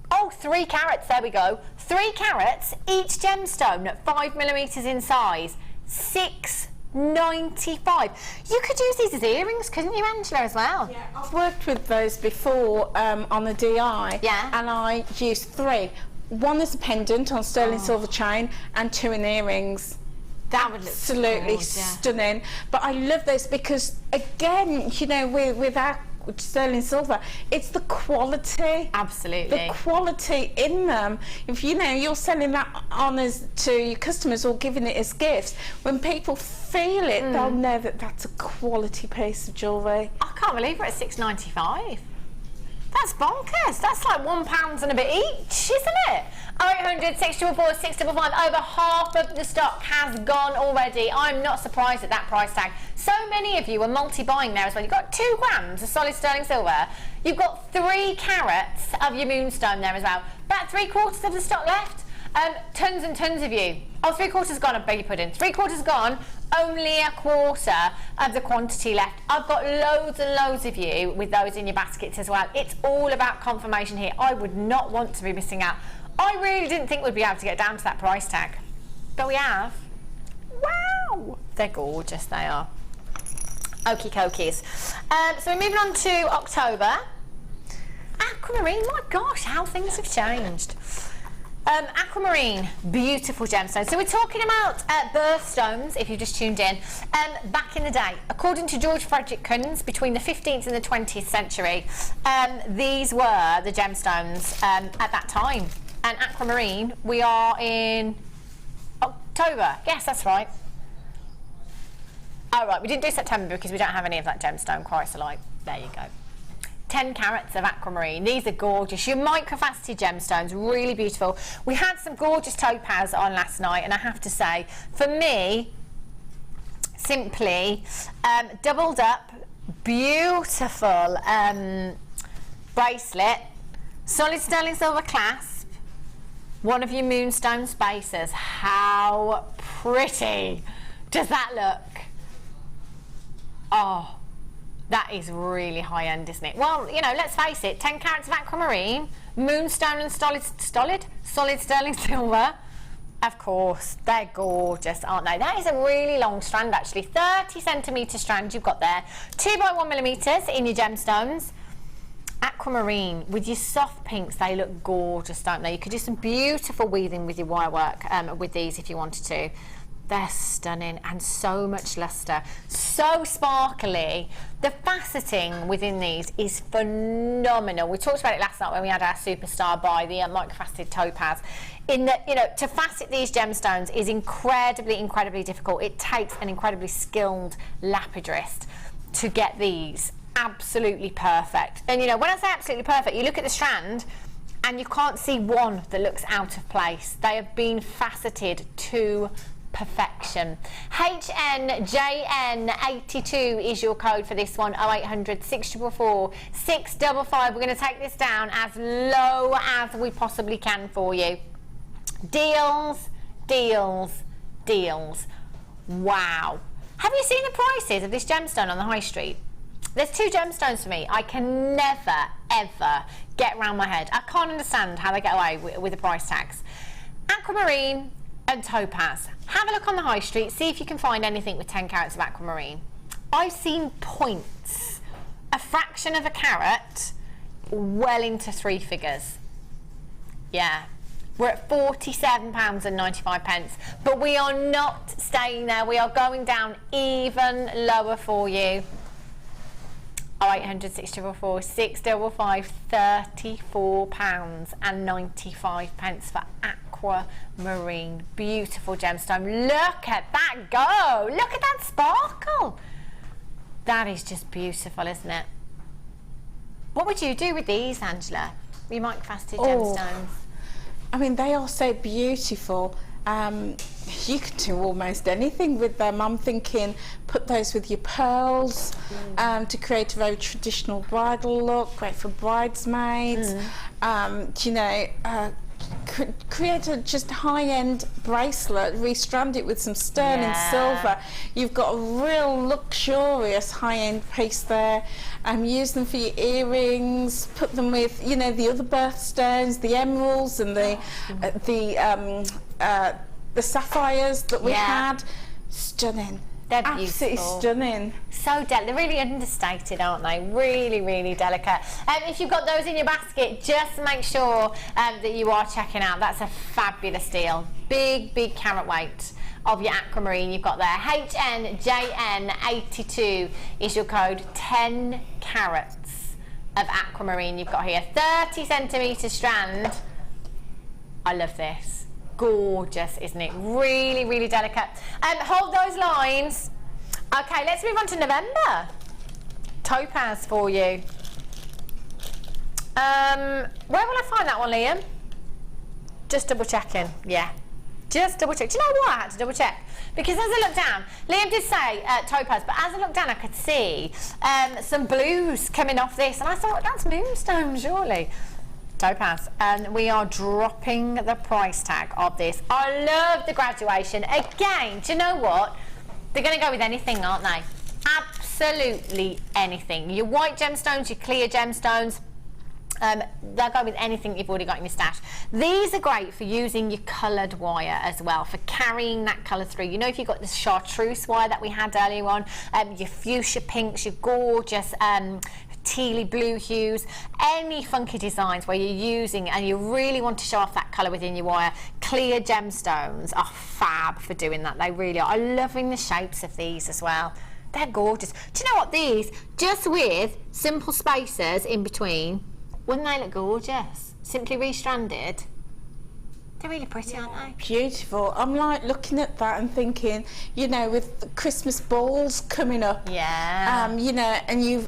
Oh, 3 carats, there we go. 3 carats, each gemstone at 5mm in size. $6.95. You could use these as earrings, couldn't you, Angela, as well? Yeah, I've worked with those before on the DI. Yeah. And I used 3. 1 as a pendant on sterling silver chain, and 2 in earrings. That would look absolutely stunning. But I love those because, again, you know, with our sterling silver, it's the quality. Absolutely. The quality in them. If you know you're selling that on as to your customers or giving it as gifts, when people feel it, they'll know that that's a quality piece of jewellery. I can't believe we're at $6.95. That's bonkers. That's like £1 and a bit each, isn't it? 0800 644 655. Over half of the stock has gone already. I'm not surprised at that price tag. So many of you are multi-buying there as well. You've got 2 grams of solid sterling silver. You've got 3 carats of your moonstone there as well. About 3/4 of the stock left. Tons and tons of you. Oh, 3/4 gone, I beg your pudding. 3/4 gone, only 1/4 of the quantity left. I've got loads and loads of you with those in your baskets as well. It's all about confirmation here. I would not want to be missing out. I really didn't think we'd be able to get down to that price tag, but we have. Wow, they're gorgeous, they are. Okie cokies. So we're moving on to October. Aquamarine, my gosh, how things have changed. Aquamarine, beautiful gemstone. So we're talking about birthstones, if you've just tuned in. Back in the day, according to George Frederick Kunz, between the 15th and the 20th century, these were the gemstones at that time. And aquamarine, we are in October. Yes, that's right. Oh, right, we didn't do September because we don't have any of that gemstone chrysolite. There you go. 10 carats of aquamarine. These are gorgeous. Your microfaceted gemstones, really beautiful. We had some gorgeous topaz on last night, and I have to say, for me, simply doubled up, beautiful bracelet, solid sterling silver clasp, one of your moonstone spacers. How pretty does that look? Oh, that is really high end, isn't it? Well, you know, let's face it, 10 carats of aquamarine, moonstone and solid sterling silver. Of course, they're gorgeous, aren't they? That is a really long strand, actually. 30 centimetre strand you've got there. 2 by 1 millimetres in your gemstones. Aquamarine with your soft pinks, they look gorgeous, don't they? You could do some beautiful weaving with your wire work with these if you wanted to. They're stunning and so much lustre, so sparkly. The faceting within these is phenomenal. We talked about it last night when we had our superstar buy, the microfaceted topaz. In that, you know, to facet these gemstones is incredibly difficult. It takes an incredibly skilled lapidrist to get these absolutely perfect. And you know, when I say absolutely perfect, you look at the strand and you can't see one that looks out of place. They have been faceted to perfection. HNJN82 is your code for this one. 0800 644 655. We're going to take this down as low as we possibly can for you. Deals, deals, deals. Wow. Have you seen the prices of this gemstone on the high street? There's 2 gemstones for me. I can never, ever get around my head. I can't understand how they get away with the price tags. Aquamarine and topaz. Have a look on the high street, see if you can find anything with 10 carats of aquamarine. I've seen points, a fraction of a carat, well into 3 figures. Yeah, we're at £47.95, but we are not staying there. We are going down even lower for you. 0800 644 655, £34.95 for aquamarine. Beautiful gemstone. Look at that go. Look at that sparkle. That is just beautiful, isn't it? What would you do with these, Angela? You microfaceted gemstones. I mean, they are so beautiful. You can do almost anything with them. I'm thinking put those with your pearls to create a very traditional bridal look, great for bridesmaids. You know, create a just high-end bracelet, restrand it with some sterling silver. You've got a real luxurious high-end piece there. Use them for your earrings, put them with, you know, the other birthstones, the emeralds and the sapphires that we had. Stunning. They're absolutely beautiful. Stunning. So delicate. They're really understated, aren't they? Really delicate. If you've got those in your basket, just make sure that you are checking out. That's a fabulous deal. Big carat weight of your aquamarine you've got there. HNJN82 is your code. 10 carats of aquamarine you've got here. 30 centimetre strand. I love this. Gorgeous, isn't it? Really delicate. Hold those lines. Okay, let's move on to November. Topaz for you. Where will I find that one, Liam? Just double checking. Yeah, just double check. Do you know why I had to double check? Because as I looked down, Liam did say topaz, but as I looked down I could see some blues coming off this, and I thought, that's moonstone, surely. Topaz, and we are dropping the price tag of this. I love the graduation. Again, do you know what? They're going to go with anything, aren't they? Absolutely anything. Your white gemstones, your clear gemstones, they'll go with anything you've already got in your stash. These are great for using your coloured wire as well, for carrying that colour through. You know, if you've got this chartreuse wire that we had earlier on, your fuchsia pinks, your gorgeous tealy blue hues, any funky designs where you're using and you really want to show off that colour within your wire, clear gemstones are fab for doing that. They really are. I'm loving the shapes of these as well. They're gorgeous. Do you know what, these, just with simple spacers in between, wouldn't they look gorgeous? Simply restranded. They're really pretty, aren't they? Beautiful. I'm like looking at that and thinking, you know, with the Christmas balls coming up, yeah, you know, and you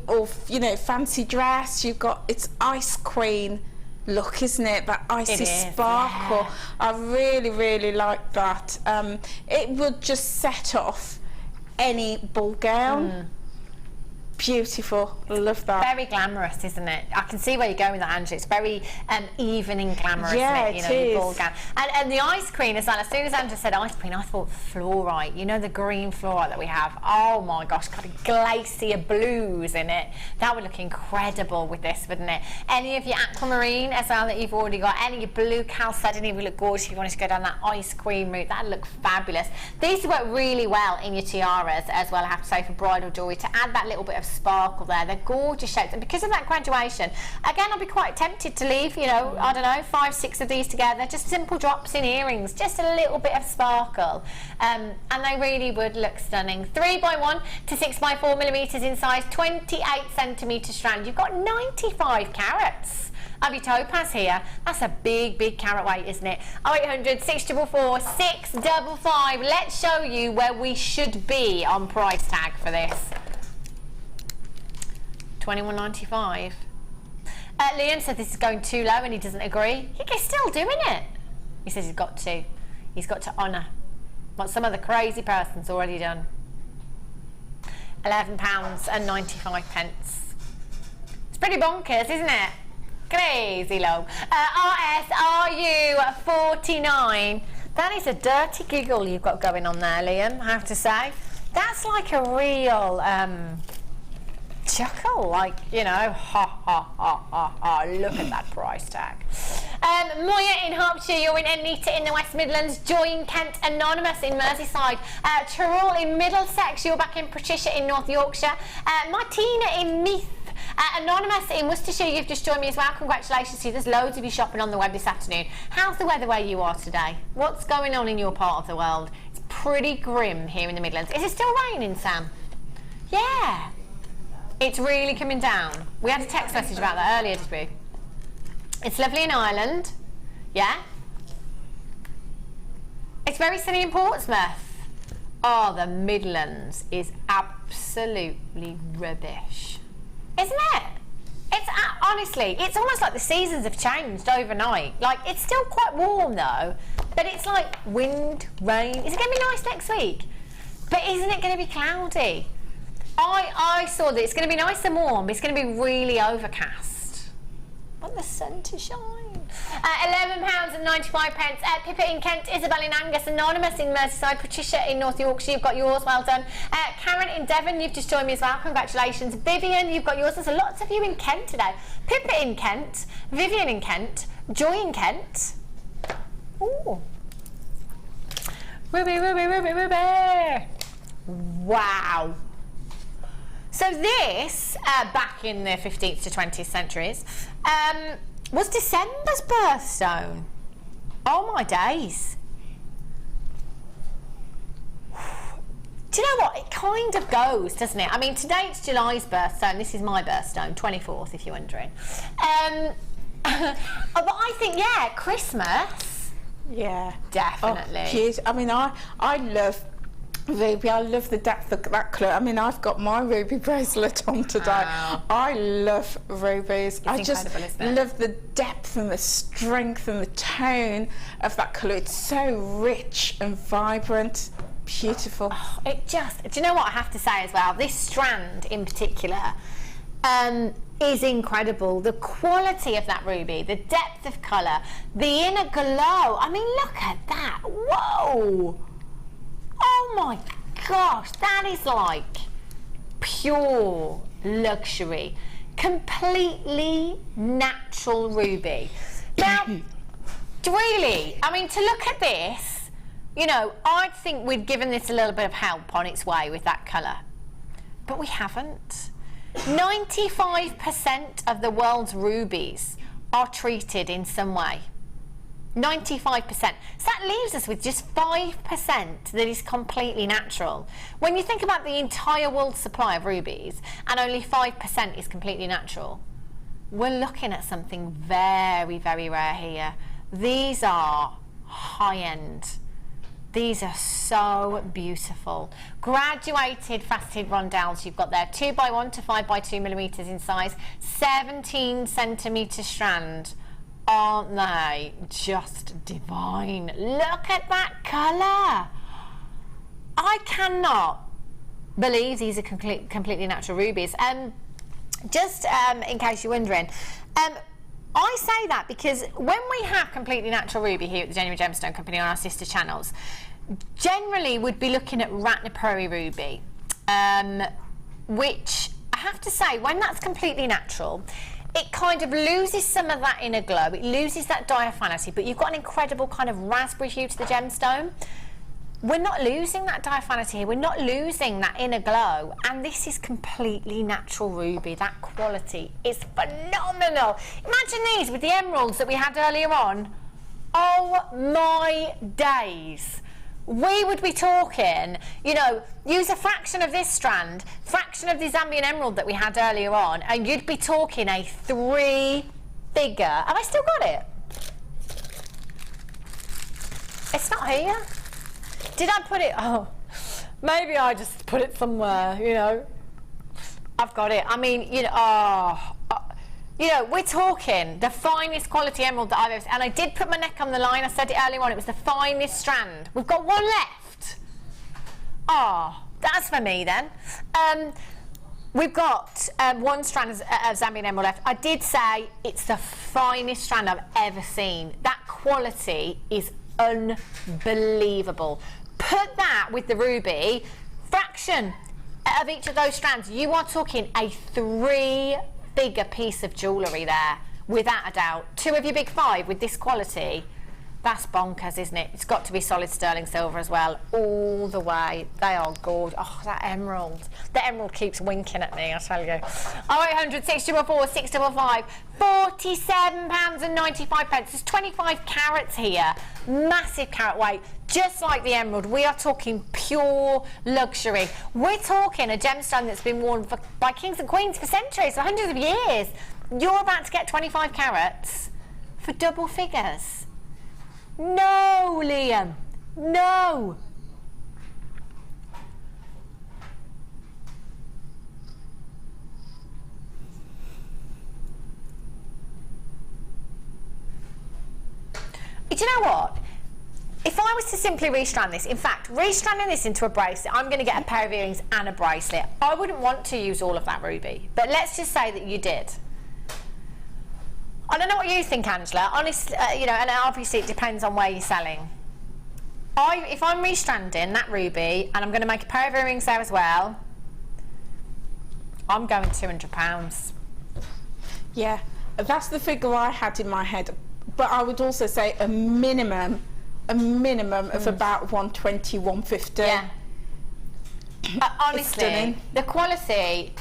know, fancy dress, you've got, it's Ice Queen look, isn't it? That icy sparkle. Yeah. I really, really like that. It would just set off any ball gown. Beautiful. Love that. Very glamorous, isn't it? I can see where you're going with that, Angela. It's very even and glamorous, yeah, isn't it? You know, your ball gown. And the ice queen as well. As soon as Angela said ice queen, I thought fluorite. You know, the green fluorite that we have. Oh my gosh, got a glacier blues in it. That would look incredible with this, wouldn't it? Any of your aquamarine as well that you've already got. Any of your blue chalcedony would look gorgeous if you wanted to go down that ice queen route. That'd look fabulous. These work really well in your tiaras as well, I have to say, for bridal jewellery, to add that little bit of sparkle there. They're gorgeous shapes, and because of that graduation, again, I'll be quite tempted to leave, you know, I don't know, 5, 6 of these together, just simple drops in earrings, just a little bit of sparkle, and they really would look stunning. 3x1 to 6x4 millimeters in size, 28 centimetre strand. You've got 95 carats of your topaz here. That's a big carat weight, isn't it? 0800 644 655. Let's show you where we should be on price tag for this. $21.95. Liam said this is going too low and he doesn't agree. He's still doing it. He says he's got to. He's got to honour what some other crazy person's already done. £11.95. It's pretty bonkers, isn't it? Crazy low. RSRU 49. That is a dirty giggle you've got going on there, Liam, I have to say. That's like a real chuckle, like, you know, ha ha ha ha ha, look at that price tag. Moya in Hertfordshire, you're in Anita in the West Midlands, Joy in Kent, Anonymous in Merseyside, Tyrrell in Middlesex, you're back in Patricia in North Yorkshire, Martina in Meath, Anonymous in Worcestershire, you've just joined me as well. Congratulations to you. There's loads of you shopping on the web this afternoon. How's the weather where you are today? What's going on in your part of the world? It's pretty grim here in the Midlands. Is it still raining, Sam? Yeah. It's really coming down. We had a text message about that earlier, did we? It's lovely in Ireland. Yeah? It's very sunny in Portsmouth. Oh, the Midlands is absolutely rubbish. Isn't it? It's honestly, it's almost like the seasons have changed overnight. Like, it's still quite warm though, but it's like wind, rain. Is it going to be nice next week? But isn't it going to be cloudy? I saw that it's going to be nice and warm, but it's going to be really overcast. Want the sun to shine. £11.95. Pippa in Kent, Isabel in Angus, Anonymous in Merseyside, Patricia in North Yorkshire, you've got yours, well done. Karen in Devon, you've just joined me as well, congratulations. Vivian, you've got yours. There's lots of you in Kent today. Pippa in Kent, Vivian in Kent, Joy in Kent. Ooh. Ruby, Ruby, Ruby, Ruby. Wow. So this, back in the 15th to 20th centuries, was December's birthstone. Oh my days. Do you know what? It kind of goes, doesn't it? I mean, today it's July's birthstone. This is my birthstone, 24th, if you're wondering. But I think, yeah, Christmas. Yeah. Definitely. Oh, I mean, I love ruby. I love the depth of that colour. I mean, I've got my ruby bracelet on today. Wow. I love rubies. I just love the depth and the strength and the tone of that colour. It's so rich and vibrant. Beautiful. Oh, it just, do you know what I have to say as well? This strand in particular is incredible. The quality of that ruby, the depth of colour, the inner glow. I mean, look at that. Whoa. Oh my gosh, that is like pure luxury. Completely natural ruby. Now, really, I mean, to look at this, you know, I'd think we'd given this a little bit of help on its way with that colour. But we haven't. 95% of the world's rubies are treated in some way. 95%. So that leaves us with just 5% that is completely natural. When you think about the entire world supply of rubies and only 5% is completely natural, we're looking at something very, very rare here. These are high end. These are so beautiful. Graduated faceted rondelles you've got there, 2x1 to 5x2 millimeters in size, 17 centimeter strand. Aren't they just divine? Look at that colour. I cannot believe these are completely natural rubies. Just in case you're wondering, I say that because when we have completely natural ruby here at the Genuine Gemstone Company on our sister channels, generally we'd be looking at Ratnapuri ruby, which I have to say, when that's completely natural, it kind of loses some of that inner glow, it loses that diaphanity, but you've got an incredible kind of raspberry hue to the gemstone. We're not losing that diaphanity here, we're not losing that inner glow, and this is completely natural ruby. That quality is phenomenal. Imagine these with the emeralds that we had earlier on. Oh my days. We would be talking, you know, use a fraction of this strand, fraction of the Zambian emerald that we had earlier on, and you'd be talking a 3-figure. Have I still got it? It's not here. Did I put it? Oh, maybe I just put it somewhere, you know. I've got it. I mean, you know, you know, we're talking the finest quality emerald that I've ever seen. And I did put my neck on the line. I said it earlier on. It was the finest strand. We've got one left. Oh, that's for me then. We've got one strand of Zambian emerald left. I did say it's the finest strand I've ever seen. That quality is unbelievable. Put that with the ruby, fraction of each of those strands, you are talking a 3-figure piece of jewellery there, without a doubt. 2 of your big 5 with this quality. That's bonkers, isn't it? It's got to be solid sterling silver as well, all the way. They are gorgeous. Oh, that emerald. The emerald keeps winking at me, I tell you. 0800 644 655, £47.95. There's 25 carats here. Massive carat weight. Just like the emerald, we are talking pure luxury. We're talking a gemstone that's been worn by kings and queens for centuries, for hundreds of years. You're about to get 25 carats for double figures. No, Liam, no. Do you know what? If I was to simply restrand this, in fact, restranding this into a bracelet, I'm going to get a pair of earrings and a bracelet. I wouldn't want to use all of that ruby, but let's just say that you did. I don't know what you think, Angela. Honestly, you know, and obviously it depends on where you're selling. If I'm restranding that ruby and I'm going to make a pair of earrings there as well, I'm going £200. Yeah, that's the figure I had in my head. But I would also say a minimum of about 120, 150. Yeah. Honestly, the quality.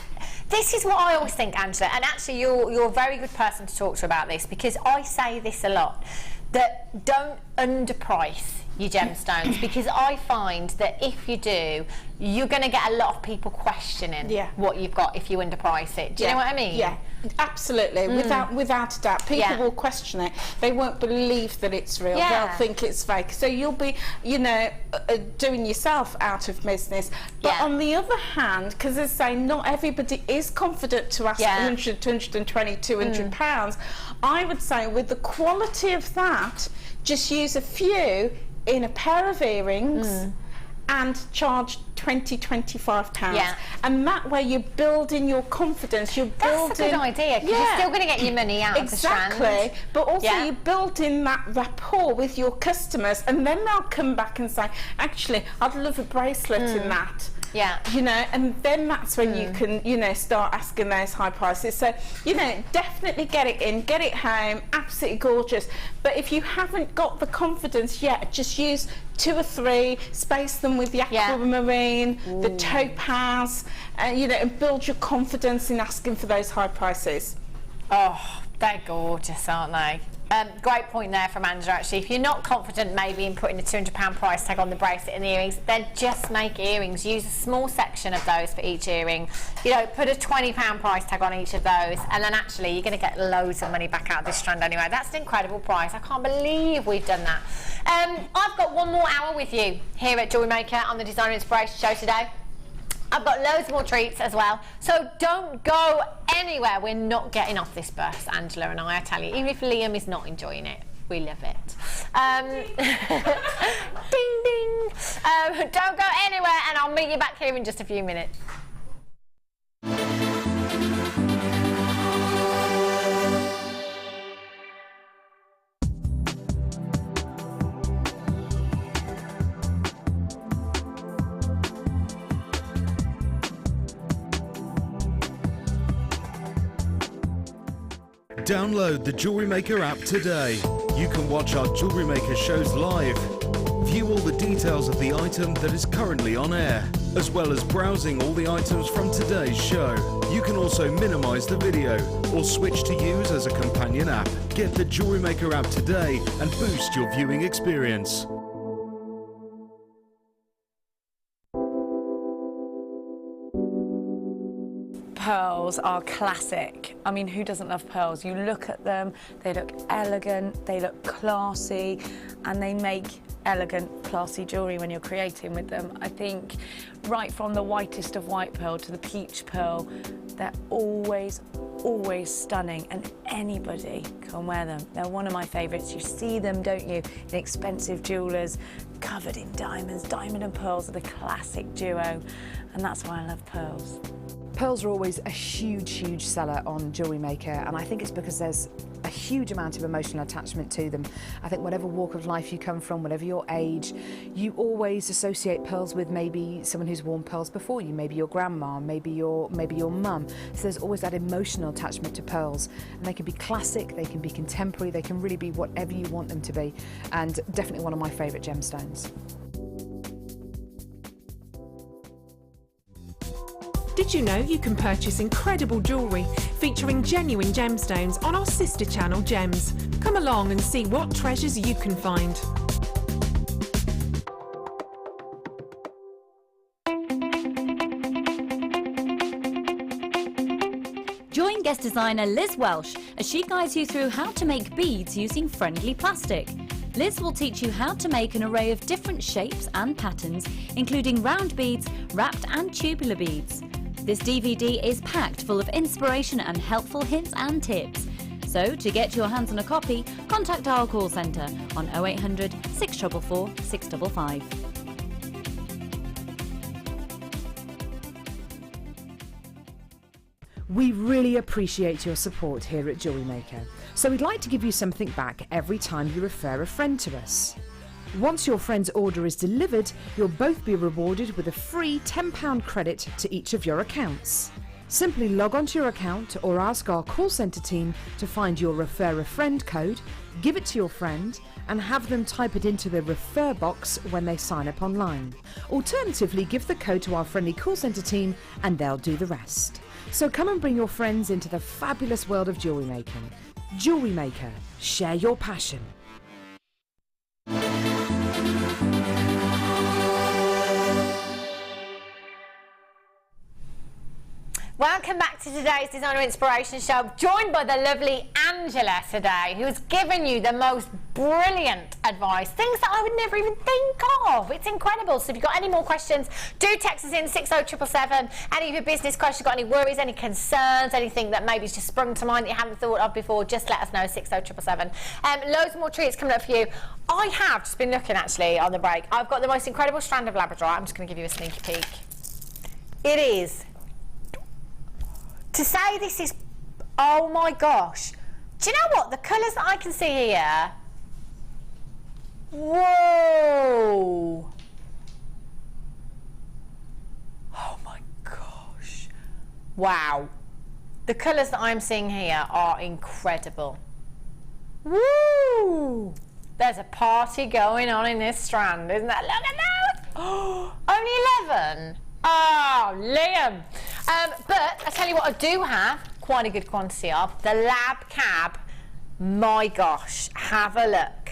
This is what I always think, Angela, and actually you're a very good person to talk to about this, because I say this a lot, that don't underprice your gemstones, because I find that if you do, you're going to get a lot of people questioning what you've got if you underprice it. Do you know what I mean? Yeah, absolutely. Without a doubt. People will question it. They won't believe that it's real. They'll think it's fake. So you'll be, you know, doing yourself out of business. But on the other hand, because as I say, not everybody is confident to ask 100, 220, 200 pounds. I would say with the quality of that, just use a few in a pair of earrings and charge £20–25, and that way you're building your confidence. You're building. That's a good idea, because you're still going to get your money out of the strand. Exactly, but also you're building that rapport with your customers, and then they'll come back and say, actually, I'd love a bracelet in that. Yeah. You know, and then that's when you can, you know, start asking those high prices. So, you know, definitely get it in, get it home, absolutely gorgeous. But if you haven't got the confidence yet, just use 2 or 3, space them with the aquamarine, the topaz, you know, and build your confidence in asking for those high prices. Oh, they're gorgeous, aren't they? Great point there from Angela, actually. If you're not confident maybe in putting a £200 price tag on the bracelet and the earrings, then just make earrings. Use a small section of those for each earring. You know, put a £20 price tag on each of those, and then actually you're going to get loads of money back out of this strand anyway. That's an incredible price. I can't believe we've done that. I've got one more hour with you here at Jewellery Maker on the Designer Inspiration Show today. I've got loads more treats as well, so don't go anywhere. We're not getting off this bus, Angela and I tell you, even if Liam is not enjoying it. We love it. Ding ding. Don't go anywhere, and I'll meet you back here in just a few minutes. Download the Jewellery Maker app today. You can watch our Jewellery Maker shows live, view all the details of the item that is currently on air, as well as browsing all the items from today's show. You can also minimize the video or switch to use as a companion app. Get the Jewellery Maker app today and boost your viewing experience. Pearls are classic. I mean, who doesn't love pearls? You look at them, they look elegant, they look classy, and they make elegant, classy jewellery when you're creating with them. I think right from the whitest of white pearl to the peach pearl, they're always stunning, and anybody can wear them. They're one of my favourites. You see them, don't you, in expensive jewellers, covered in diamonds. Diamond and pearls are the classic duo, and that's why I love pearls. Pearls are always a huge seller on Jewellery Maker, and I think it's because there's a huge amount of emotional attachment to them. I think whatever walk of life you come from, whatever your age, you always associate pearls with maybe someone who's worn pearls before you, maybe your grandma, maybe your mum. So there's always that emotional attachment to pearls, and they can be classic, they can be contemporary, they can really be whatever you want them to be, and definitely one of my favourite gemstones. Did you know you can purchase incredible jewellery featuring genuine gemstones on our sister channel Gems? Come along and see what treasures you can find. Join guest designer Liz Welsh as she guides you through how to make beads using friendly plastic. Liz will teach you how to make an array of different shapes and patterns, including round beads, wrapped and tubular beads. This DVD is packed full of inspiration and helpful hints and tips. So, to get your hands on a copy, contact our call centre on 0800 644 655. We really appreciate your support here at Jewellery Maker, so we'd like to give you something back every time you refer a friend to us. Once your friend's order is delivered, you'll both be rewarded with a free £10 credit to each of your accounts. Simply log onto your account or ask our call centre team to find your Refer a Friend code, give it to your friend and have them type it into the refer box when they sign up online. Alternatively, give the code to our friendly call centre team and they'll do the rest. So come and bring your friends into the fabulous world of jewellery making. Jewellery Maker, share your passion. Welcome back to today's Designer Inspiration Show, joined by the lovely Angela today, who's given you the most brilliant advice, things that I would never even think of. It's incredible. So if you've got any more questions, do text us in 60777. Any of your business questions, got any worries, any concerns, anything that maybe's just sprung to mind that you haven't thought of before, just let us know, 60777. Loads more treats coming up for you. I have just been looking actually on the break. I've got the most incredible strand of Labradorite. I'm just going to give you a sneaky peek. It is. To say this is, oh my gosh. Do you know what? The colours that I can see here. Whoa. Oh my gosh. Wow. The colours that I'm seeing here are incredible. Woo. There's a party going on in this strand, isn't there? Look at that. Oh, only 11. Oh, Liam. But I tell you what I do have quite a good quantity of, the Lab Cab My gosh, have a look.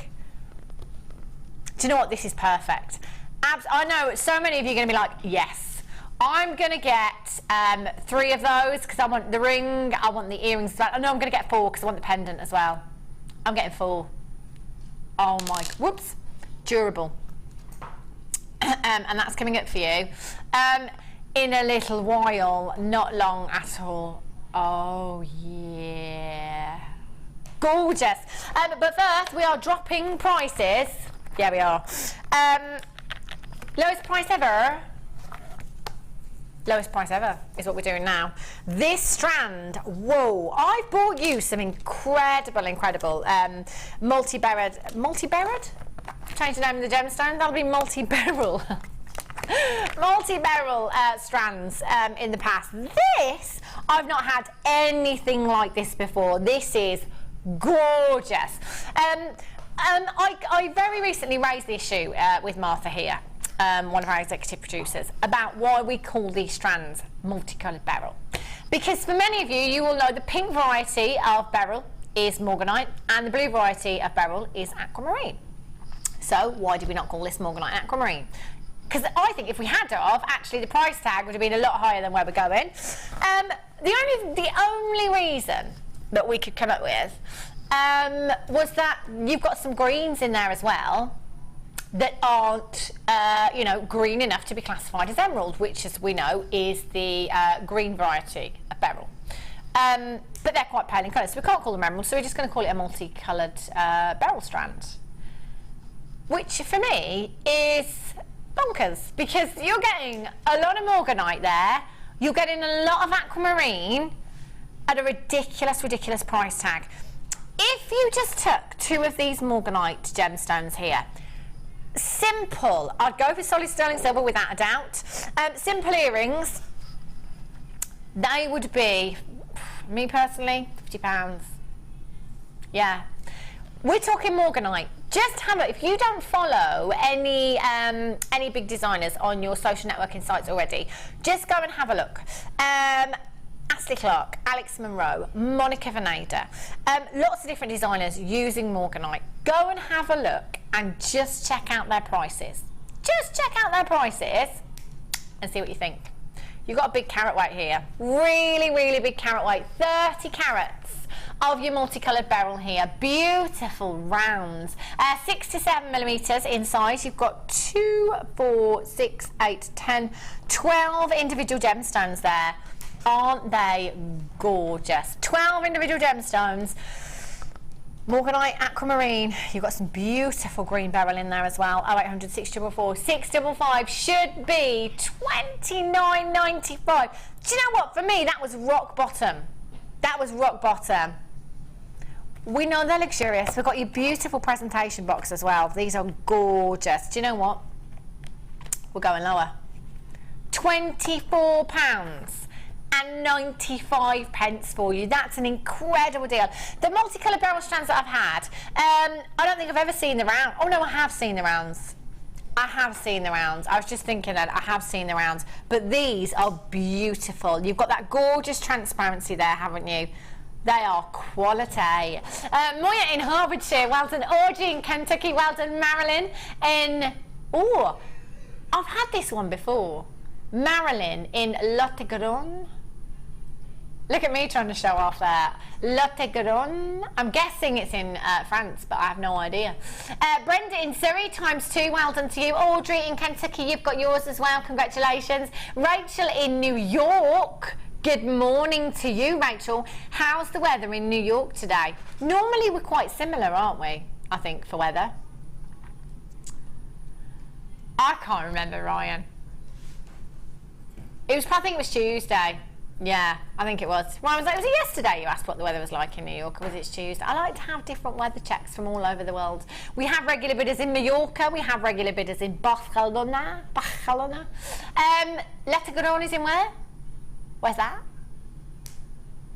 Do you know what? This is perfect. I know so many of you are going to be like, yes, I'm going to get 3 of those because I want the ring, I want the earrings as well. No, I'm going to get 4 because I want the pendant as well. I'm getting 4. Oh my, whoops, durable. And that's coming up for you in a little while, not long at all. Oh yeah, gorgeous. But first we are dropping prices. Yeah, we are. Lowest price ever. Lowest price ever is what we're doing now. This strand, whoa, I've bought you some incredible multi-beryl. Change the name of the gemstone, that'll be multi-beryl. Multi-beryl strands in the past. This, I've not had anything like this before. This is gorgeous. I very recently raised the issue with Martha here, one of our executive producers, about why we call these strands multicoloured beryl. Because for many of you, you will know the pink variety of beryl is morganite and the blue variety of beryl is aquamarine. So why did we not call this morganite aquamarine? Because I think if we had to have, actually the price tag would have been a lot higher than where we're going. The only reason that we could come up with was that you've got some greens in there as well that aren't, you know, green enough to be classified as emerald, which, as we know, is the green variety of beryl. But they're quite pale in colour, so we can't call them emerald, so we're just going to call it a multicoloured beryl strand. Which, for me, is bonkers, because you're getting a lot of morganite there, you're getting a lot of aquamarine at a ridiculous price tag. If you just took 2 of these morganite gemstones here, simple, I'd go for solid sterling silver without a doubt. Simple earrings, they would be, me personally, £50. Yeah. We're talking morganite. Just have it. If you don't follow any big designers on your social networking sites already, just go and have a look. Ashley Clark, Alex Monroe, Monica Veneda, lots of different designers using morganite. Go and have a look and just check out their prices. Just check out their prices and see what you think. You've got a big carat weight here. Really big carat weight. 30 carats of your multicoloured beryl here. Beautiful rounds. 6 to 7 millimetres in size. You've got 2, 4, 6, 8, 10, 12 individual gemstones there. Aren't they gorgeous? 12 individual gemstones. Morganite, aquamarine. You've got some beautiful green beryl in there as well. 0800 644 655 should be $29.95. Do you know what? For me, that was rock bottom. That was rock bottom. We know they're luxurious. We've got your beautiful presentation box as well. These are gorgeous. Do you know what? We're going lower. £24.95 for you. That's an incredible deal. The multicoloured beryl strands that I've had, I don't think I've ever seen the round. Oh no, I have seen the rounds. I have seen the rounds. I was just thinking that I have seen the rounds. But these are beautiful. You've got that gorgeous transparency there, haven't you? They are quality. Moya in Hertfordshire, well done. Audrey in Kentucky, well done. Marilyn in... Oh, I've had this one before. Marilyn in Lot-et-Garonne. Look at me trying to show off there. Lot-et-Garonne. I'm guessing it's in France, but I have no idea. Brenda in Surrey, ×2. Well done to you. Audrey in Kentucky, you've got yours as well. Congratulations. Rachel in New York. Good morning to you, Rachel. How's the weather in New York today? Normally we're quite similar, aren't we? I think, for weather. I can't remember, Ryan. I think it was Tuesday. Yeah, I think it was. Ryan was like, was it yesterday you asked what the weather was like in New York, or was it Tuesday? I like to have different weather checks from all over the world. We have regular bidders in Mallorca. We have regular bidders in Barcelona. Lot-et-Garonne is in where? Where's that?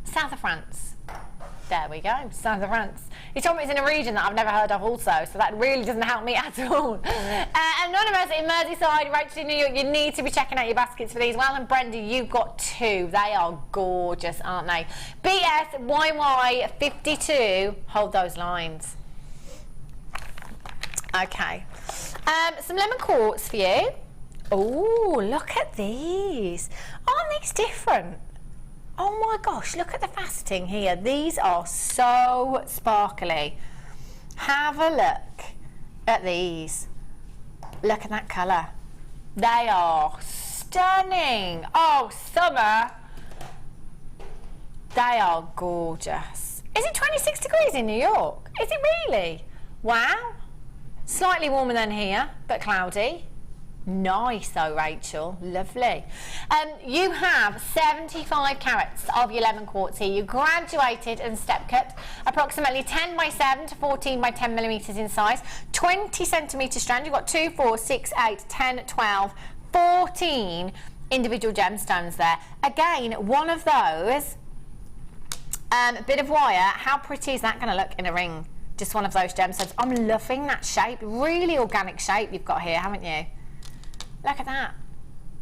South of France. There we go, South of France. He told me it's in a region that I've never heard of also, so that really doesn't help me at all. Anonymous in Merseyside, Rachel in New York, you need to be checking out your baskets for these. Well, and Brenda, you've got 2. They are gorgeous, aren't they? BSYY52, hold those lines. Okay. Some lemon quartz for you. Oh, look at these. Aren't these different? Oh my gosh, look at the faceting here. These are so sparkly. Have a look at these. Look at that colour. They are stunning. Oh, summer. They are gorgeous. Is it 26 degrees in New York? Is it really? Wow. Slightly warmer than here, but cloudy. Nice though, Rachel. Lovely. You have 75 carats of your lemon quartz here. You graduated and step cut, approximately 10 by 7 to 14 by 10 millimetres in size, 20 centimetre strand. You've got 2, 4, 6, 8, 10, 12, 14 individual gemstones there. Again, one of those, bit of wire. How pretty is that going to look in a ring? Just one of those gemstones. I'm loving that shape. Really organic shape you've got here, haven't you? Look at that.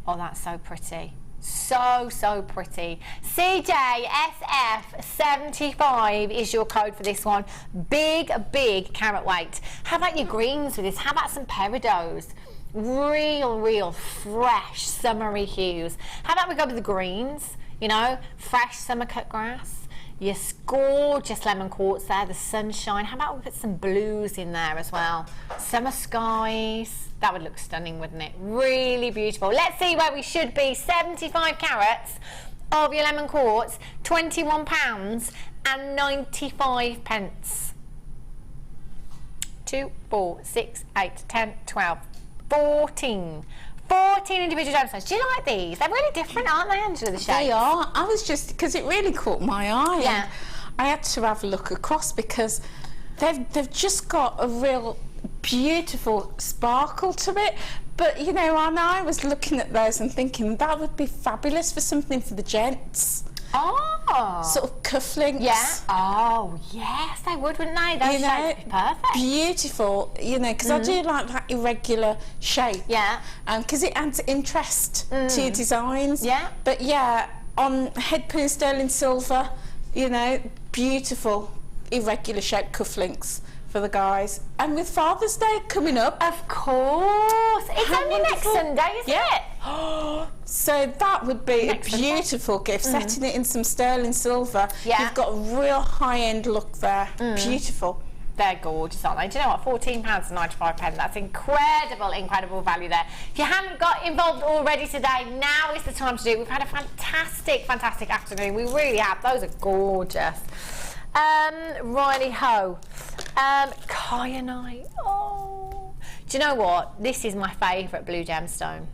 Oh, that's so pretty. So, so pretty. CJSF75 is your code for this one. Big, big carat weight. How about your greens with this? How about some peridots? Real fresh summery hues. How about we go with the greens? You know, fresh summer cut grass. Your gorgeous lemon quartz there, the sunshine. How about we put some blues in there as well? Summer skies. That would look stunning, wouldn't it? Really beautiful. Let's see where we should be. 75 carats of your lemon quartz, £21.95. 2, 4, 6, 8, 10, 12, 14. 14 individual gemstones. Do you like these? They're really different, aren't they, Angela, the shapes? They are. I was just, because it really caught my eye. Yeah. I had to have a look across because they've just got a real beautiful sparkle to it. But, you know, and I was looking at those and thinking that would be fabulous for something for the gents. Oh. Sort of cufflinks. Yeah. Oh, yes, they would, wouldn't they? Those shapes would be perfect. Beautiful, you know, because I do like that irregular shape. Yeah. Because it adds interest to your designs. Yeah. But yeah, on head pin sterling silver, you know, beautiful irregular shaped cufflinks for the guys. And with Father's Day coming up. Of course. It's only next Sunday, isn't it? So that would be a beautiful gift, setting it in some sterling silver. Yeah. You've got a real high-end look there. Beautiful. They're gorgeous, aren't they? Do you know what? £14.95. That's incredible value there. If you haven't got involved already today, now is the time to do it. We've had a fantastic afternoon. We really have. Those are gorgeous. Righty-ho. Kyanite. Oh. Do you know what? This is my favourite blue gemstone.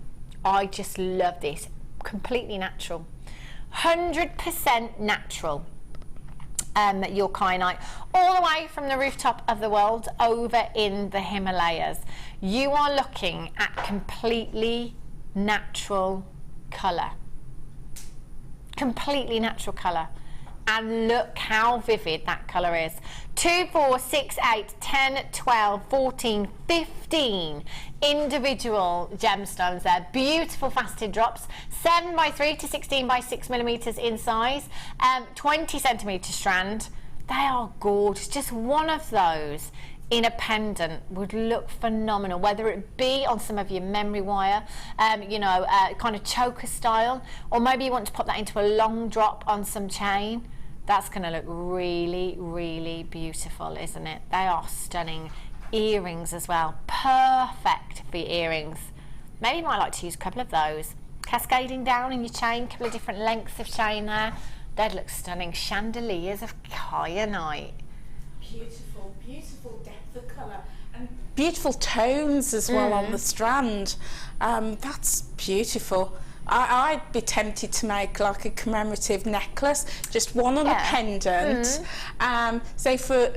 I just love this. Completely natural. 100% natural. Your kyanite, all the way from the rooftop of the world over in the Himalayas. You are looking at completely natural colour. Completely natural colour. And look how vivid that colour is. 2, 4, 6, 8, 10, 12, 14, 15 individual gemstones there. Beautiful faceted drops. 7 by 3 to 16 by 6 millimetres in size. 20 centimetre strand. They are gorgeous. Just one of those in a pendant would look phenomenal, whether it be on some of your memory wire, you know, kind of choker style, or maybe you want to pop that into a long drop on some chain. That's going to look really beautiful, isn't it? They are stunning. Earrings as well, perfect for your earrings. Maybe you might like to use a couple of those, cascading down in your chain, a couple of different lengths of chain there. They'd look stunning. Chandeliers of kyanite. Beautiful depth of colour and beautiful tones as well on the strand. That's beautiful. I'd be tempted to make like a commemorative necklace, just one on a pendant. Say for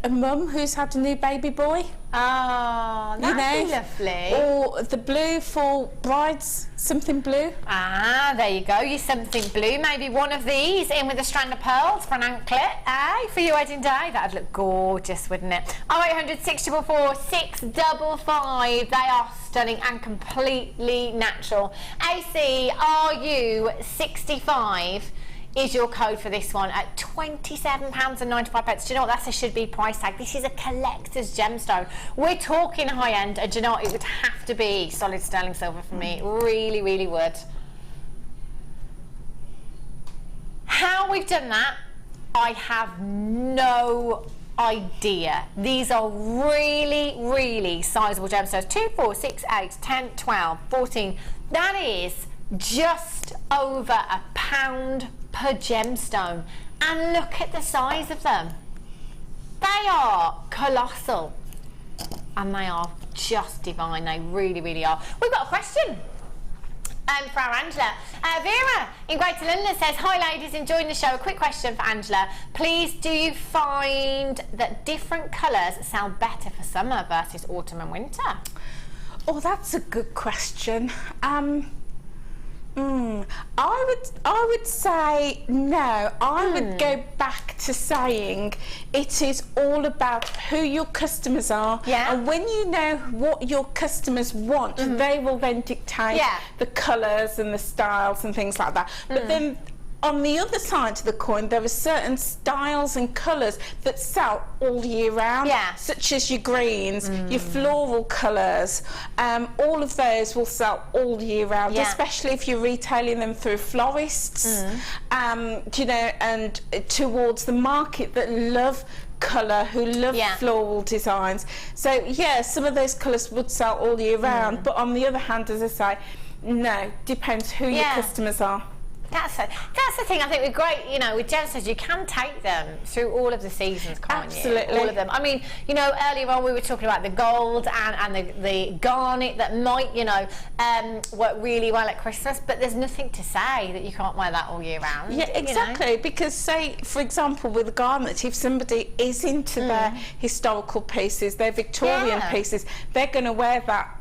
a mum who's had a new baby boy. Oh, that's lovely. Or the blue for brides, something blue. Ah, there you go. You something blue. Maybe one of these in with a strand of pearls for an anklet, for your wedding day. That'd look gorgeous, wouldn't it? 0800 644 655. They are stunning and completely natural. AC, RU 65 is your code for this one at £27.95. Do you know what? That's a should be price tag. This is a collector's gemstone. We're talking high end, and do you know what? It would have to be solid sterling silver for me. It really, really would. How we've done that, I have no idea. These are really, really sizable gemstones. 2, 4, 6, 8, 10, 12, 14. That is just over £1 per gemstone, and look at the size of them. They are colossal, and they are just divine. They really, really are. We've got a question for our Angela. Vera in Greater London says, hi ladies, enjoying the show. A quick question for Angela. Please, do you find that different colours sell better for summer versus autumn and winter? Oh, that's a good question. I would say no. I would go back to saying it is all about who your customers are. Yeah. And when you know what your customers want, they will then dictate the colours and the styles and things like that. But then on the other side of the coin, there are certain styles and colours that sell all year round, such as your greens, your floral colours. All of those will sell all year round, especially if you're retailing them through florists, you know, and towards the market that love colour, who love floral designs. So yeah, some of those colours would sell all year round, but on the other hand, as I say, no, depends who your customers are. That's the thing. I think we're great, you know, with gemstones, you can take them through all of the seasons, can't you? Absolutely. All of them. I mean, you know, earlier on we were talking about the gold and the garnet that might, you know, work really well at Christmas, but there's nothing to say that you can't wear that all year round. Yeah, exactly. You know? Because say, for example, with the garnet, if somebody is into their historical pieces, their Victorian pieces, they're going to wear that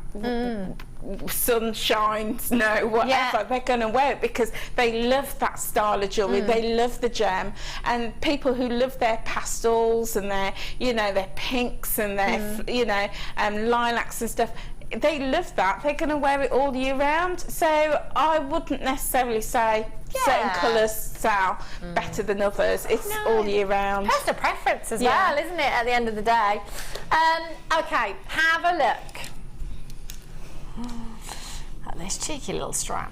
sunshine, snow, whatever, they're going to wear it because they love that style of jewellery, they love the gem. And people who love their pastels and their, you know, their pinks and their, you know, lilacs and stuff, they love that. They're going to wear it all year round. So I wouldn't necessarily say certain colours sell better than others. It's all year round. Personal preference as well, isn't it, at the end of the day? Okay, have a look at this cheeky little strand.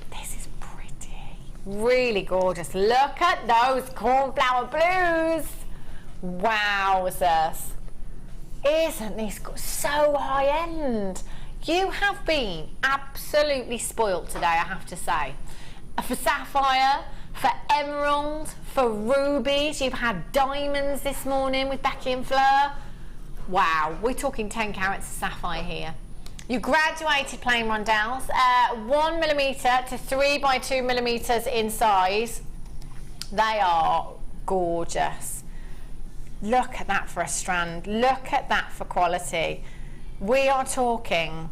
This is pretty, really gorgeous. Look at those cornflower blues. Wowzers. Isn't this so high end? You have been absolutely spoilt today, I have to say. For sapphire, for emerald, for rubies. You've had diamonds this morning with Becky and Fleur. Wow, we're talking 10 carats of sapphire here. You graduated plain rondelles, 1mm to 3x2mm in size. They are gorgeous. Look at that for a strand. Look at that for quality. We are talking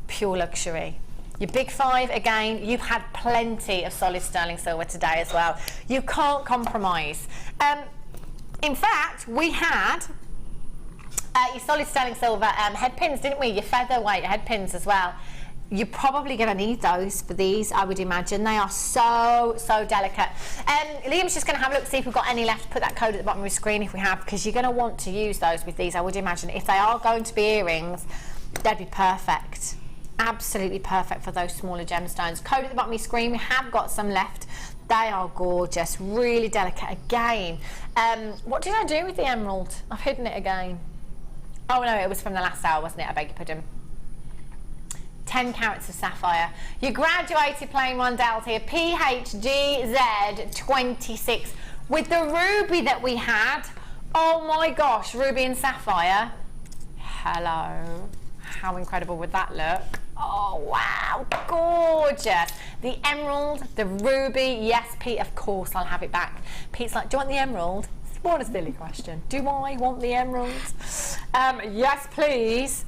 pure luxury. Your big five, again, you've had plenty of solid sterling silver today as well. You can't compromise. In fact, we had your solid sterling silver head pins, didn't we? Your featherweight head pins as well. You're probably going to need those for these, I would imagine. They are so, so delicate. Liam's just going to have a look, see if we've got any left. Put that code at the bottom of the screen if we have, because you're going to want to use those with these, I would imagine. If they are going to be earrings, they'd be perfect. Absolutely perfect for those smaller gemstones. Code at the bottom of your screen. We have got some left. They are gorgeous, really delicate. Again, what did I do with the emerald? I've hidden it again. Oh no, it was from the last hour, wasn't it? I beg your pardon. 10 carats of sapphire. Your graduated plain rondelles here, PHGZ 26. With the ruby that we had, oh my gosh, ruby and sapphire. Hello. How incredible would that look? Oh wow, gorgeous. The emerald, the ruby, yes Pete, of course I'll have it back. Pete's like, do you want the emerald? What a silly question. Do I want the emeralds? Yes, please.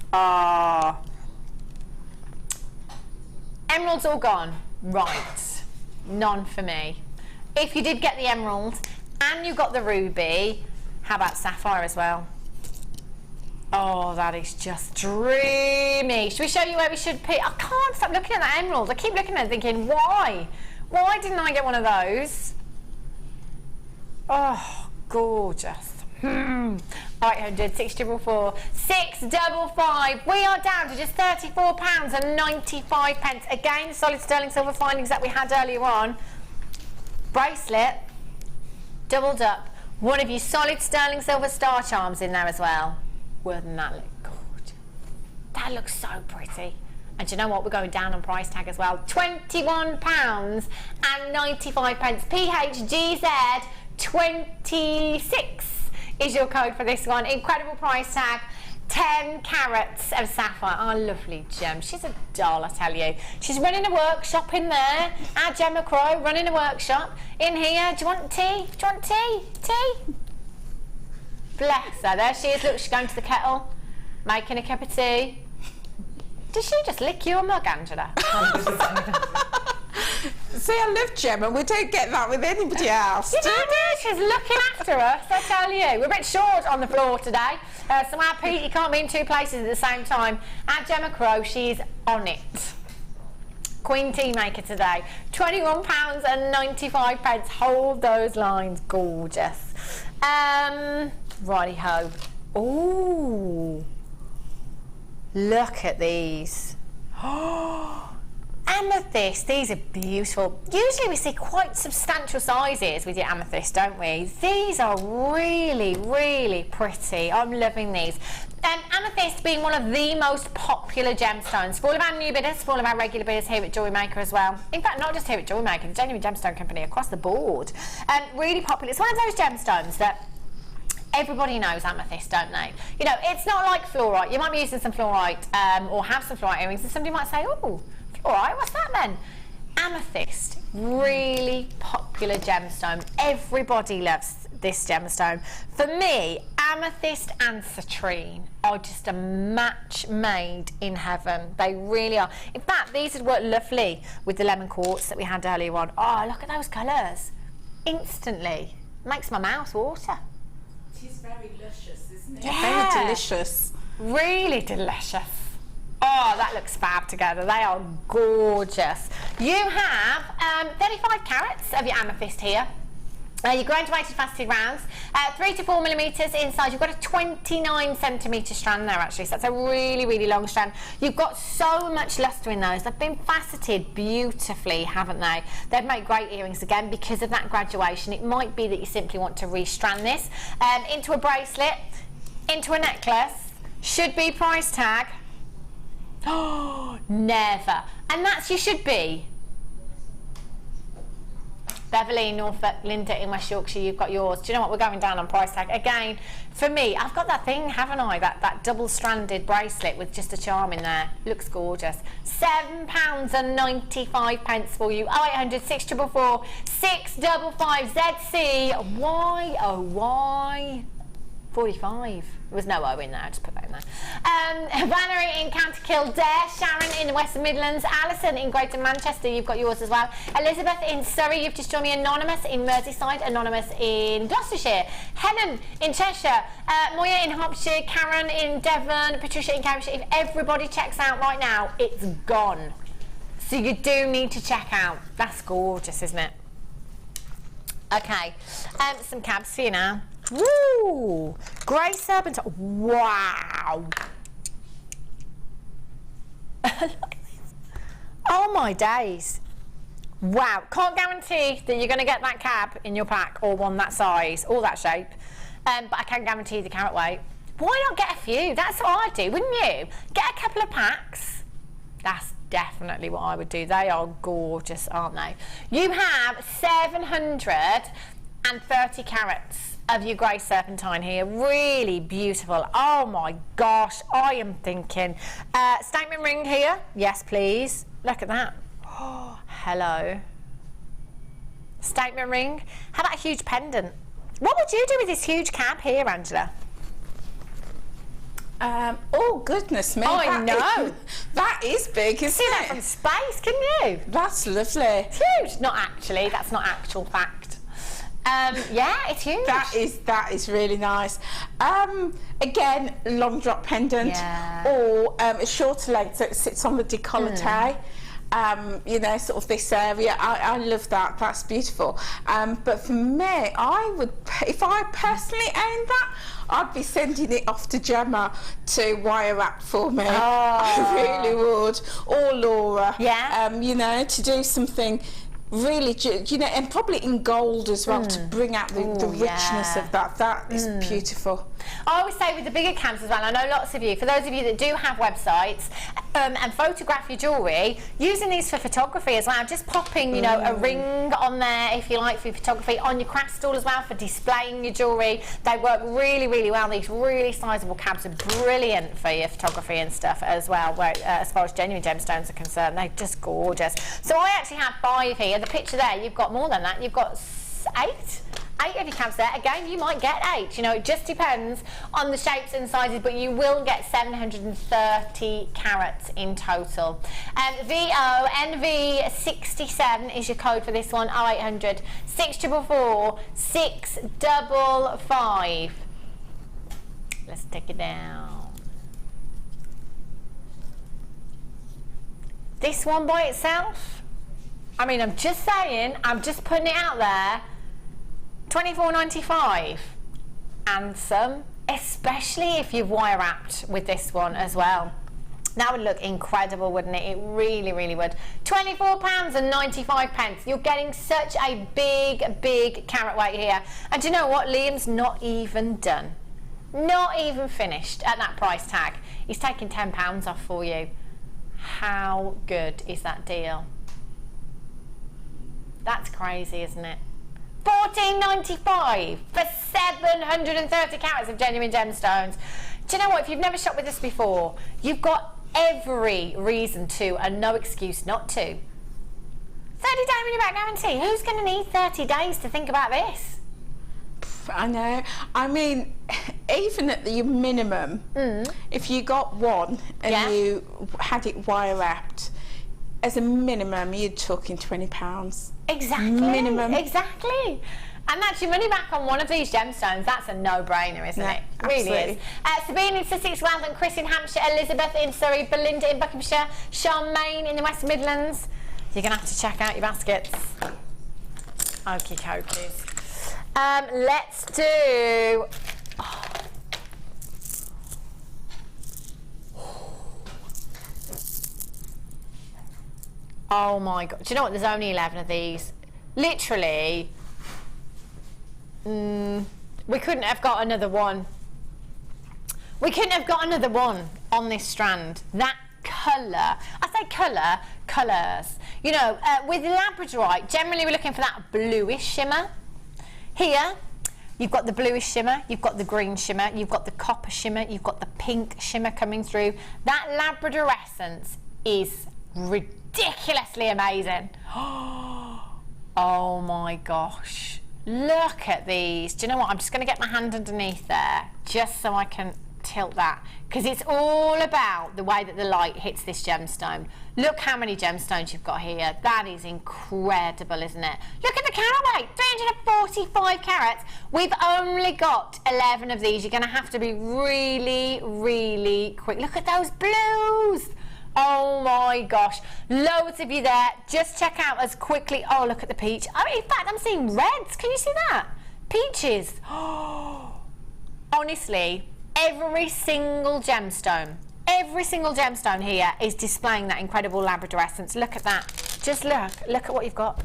Emeralds all gone. Right. None for me. If you did get the emerald and you got the ruby, how about sapphire as well? Oh, that is just dreamy. Should we show you where we should pick? I can't stop looking at that emerald. I keep looking at it thinking, why? Why didn't I get one of those? Oh, gorgeous. 800 644 655. We are down to just £34.95. Again, the solid sterling silver findings that we had earlier on. Bracelet, doubled up. One of your solid sterling silver star charms in there as well. Wouldn't that look gorgeous? That looks so pretty. And do you know what? We're going down on price tag as well. £21.95. PHGZ 26 is your code for this one. Incredible price tag. 10 carats of sapphire. Oh, lovely gem. She's a doll, I tell you. She's running a workshop in there. Our Gemma Crow running a workshop in here. Do you want tea? Do you want tea? Tea? Bless her. There she is. Look, she's going to the kettle, making a cup of tea. Did she just lick your mug, Angela? See, I love Gemma. We don't get that with anybody else. You know, she's looking after us, I tell you. We're a bit short on the floor today. So our Pete, he can't be in two places at the same time. Our Gemma Crow, she's on it. Queen Tea Maker today. £21.95. Hold those lines. Gorgeous. Righty-ho. Ooh. Look at these. Amethyst, these are beautiful. Usually we see quite substantial sizes with your amethyst, don't we? These are really, really pretty. I'm loving these. Amethyst being one of the most popular gemstones for all of our new bidders, for all of our regular bidders here at Jewellery Maker as well. In fact, not just here at Jewellery Maker, the genuine gemstone company across the board. Really popular. It's one of those gemstones that everybody knows amethyst, don't they? You know, it's not like fluorite. You might be using some fluorite or have some fluorite earrings and somebody might say, oh, fluorite, what's that then? Amethyst, really popular gemstone. Everybody loves this gemstone. For me, amethyst and citrine are just a match made in heaven. They really are. In fact, these would work lovely with the lemon quartz that we had earlier on. Oh, look at those colours. Instantly. Makes my mouth water. It's very luscious, isn't it? Yeah. Very delicious. Really delicious. Oh, that looks fab together. They are gorgeous. You have 35 carats of your amethyst here. Your graduated faceted rounds, 3 to 4 millimetres inside. You've got a 29 centimetre strand there actually, so that's a really, really long strand. You've got so much lustre in those. They've been faceted beautifully, haven't they? They've made great earrings again because of that graduation. It might be that you simply want to restrand this into a bracelet, into a necklace. Should be price tag. Oh, never. And that's you should be. Beverly, Norfolk, Linda in West Yorkshire, you've got yours. Do you know what? We're going down on price tag. Again, for me, I've got that thing, haven't I? That double-stranded bracelet with just a charm in there. Looks gorgeous. £7.95 for you. 0800 644 655 ZC YOY 45. There was no O in there, I just put that in there. Valerie in County Kildare, Sharon in the West Midlands, Alison in Greater Manchester, you've got yours as well. Elizabeth in Surrey, you've just joined me. Anonymous in Merseyside, Anonymous in Gloucestershire, Helen in Cheshire, Moya in Hertfordshire, Karen in Devon, Patricia in Cambridgeshire. If everybody checks out right now, it's gone. So you do need to check out. That's gorgeous, isn't it? Okay, some cabs for you now. Woo! Grey serpentine. Wow! Look at this. Oh my days. Wow. Can't guarantee that you're going to get that cab in your pack or one that size or that shape. But I can guarantee the carat weight. Why not get a few? That's what I'd do, wouldn't you? Get a couple of packs. That's definitely what I would do. They are gorgeous, aren't they? You have 730 carats of your grey serpentine here. Really beautiful. Oh my gosh, I am thinking. Statement ring here. Yes, please. Look at that. Oh, hello. Statement ring. How about a huge pendant? What would you do with this huge cab here, Angela? Oh goodness me! I know. That is big, isn't it? See that from space, can you? That's lovely. It's huge. Not actually. That's not actual fact. Yeah, it's huge. That is really nice. Again, long drop pendant, or a shorter leg so it sits on the décolleté. You know, sort of this area. I love that. That's beautiful. But for me, I would, if I personally owned that, I'd be sending it off to Gemma to wire wrap for me. I really would. Or Laura. Yeah. You know, to do something really, you know, and probably in gold as well to bring out the richness of that. That is beautiful. I always say with the bigger cabs as well, I know lots of you, for those of you that do have websites and photograph your jewellery, using these for photography as well, just popping, you know, a ring on there if you like for your photography, on your craft stall as well for displaying your jewellery. They work really, really well. These really sizable cabs are brilliant for your photography and stuff as well, where, as far as genuine gemstones are concerned. They're just gorgeous. So I actually have 5 here. The picture there, you've got more than that. You've got 8 of your cabs there. Again, you might get 8. You know, it just depends on the shapes and sizes, but you will get 730 carats in total. VONV67 is your code for this one. 0800 644 655. Let's take it down. This one by itself, I mean, I'm just saying, I'm just putting it out there. $24.95 and some, especially if you've wire wrapped with this one as well. That would look incredible, wouldn't it? It really, really would. £24.95. You're getting such a big carat weight here. And do you know what? Liam's not even done. Not even finished at that price tag. He's taking £10 off for you. How good is that deal? That's crazy, isn't it? $14.95 for 730 carats of genuine gemstones. Do you know what? If you've never shopped with us before, you've got every reason to and no excuse not to. 30-day money-back guarantee. Who's going to need 30 days to think about this? I know. I mean, even at the minimum, if you got one and you had it wire wrapped, as a minimum, you're talking £20. Exactly. Minimum. Exactly. And that's your money back on one of these gemstones. That's a no-brainer, isn't it? Absolutely. Really is. Sabine in Sussex, Wellington, Chris in Hampshire, Elizabeth in Surrey, Belinda in Buckinghamshire, Charmaine in the West Midlands. You're going to have to check out your baskets. Okie dokies. Let's do... Oh my God. Do you know what? There's only 11 of these. Literally, we couldn't have got another one. We couldn't have got another one on this strand. That colour. I say colour, colours. You know, with labradorite, generally we're looking for that bluish shimmer. Here, you've got the bluish shimmer, you've got the green shimmer, you've got the copper shimmer, you've got the pink shimmer coming through. That labrador essence is ridiculously amazing. Oh my gosh, look at these. Do you know what? I'm just going to get my hand underneath there just so I can tilt that, because it's all about the way that the light hits this gemstone. Look how many gemstones you've got here. That is incredible, isn't it? Look at the carat weight, 345 carats. We've only got 11 of these. You're going to have to be really quick. Look at those blues. Oh my gosh, loads of you there. Just check out as quickly. Oh, look at the peach. Oh, in fact, I'm seeing reds. Can you see that? Peaches. Oh, honestly, every single gemstone here is displaying that incredible labrador essence. Look at that. Just look at what you've got.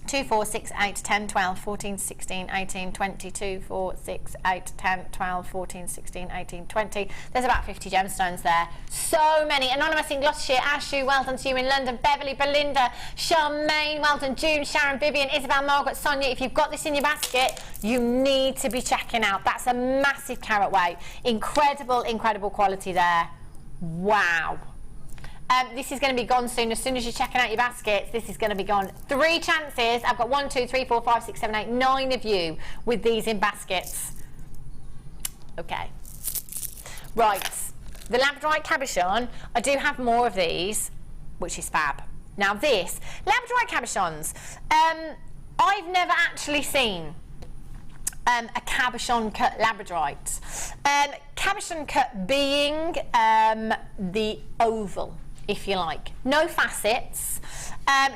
2, 4, 6, 8, 10, 12, 14, 16, 18, 20, 2, 4, 6, 8, 10, 12, 14, 16, 18, 20. There's about 50 gemstones there. So many. Anonymous in Gloucestershire, Ashu, well done to you in London, Beverly, Belinda, Charmaine, well done, June, Sharon, Vivian, Isabel, Margaret, Sonia. If you've got this in your basket, you need to be checking out. That's a massive carat weight. Incredible quality there. Wow. This is going to be gone soon. As soon as you're checking out your baskets, this is going to be gone. 3 chances. I've got 1, 2, 3, 4, 5, 6, 7, 8, 9 of you with these in baskets. Okay. Right. The Labradorite cabochon, I do have more of these, which is fab. Now this, Labradorite cabochons, I've never actually seen a cabochon cut Labradorite. Cabochon cut being the oval, if you like. No facets.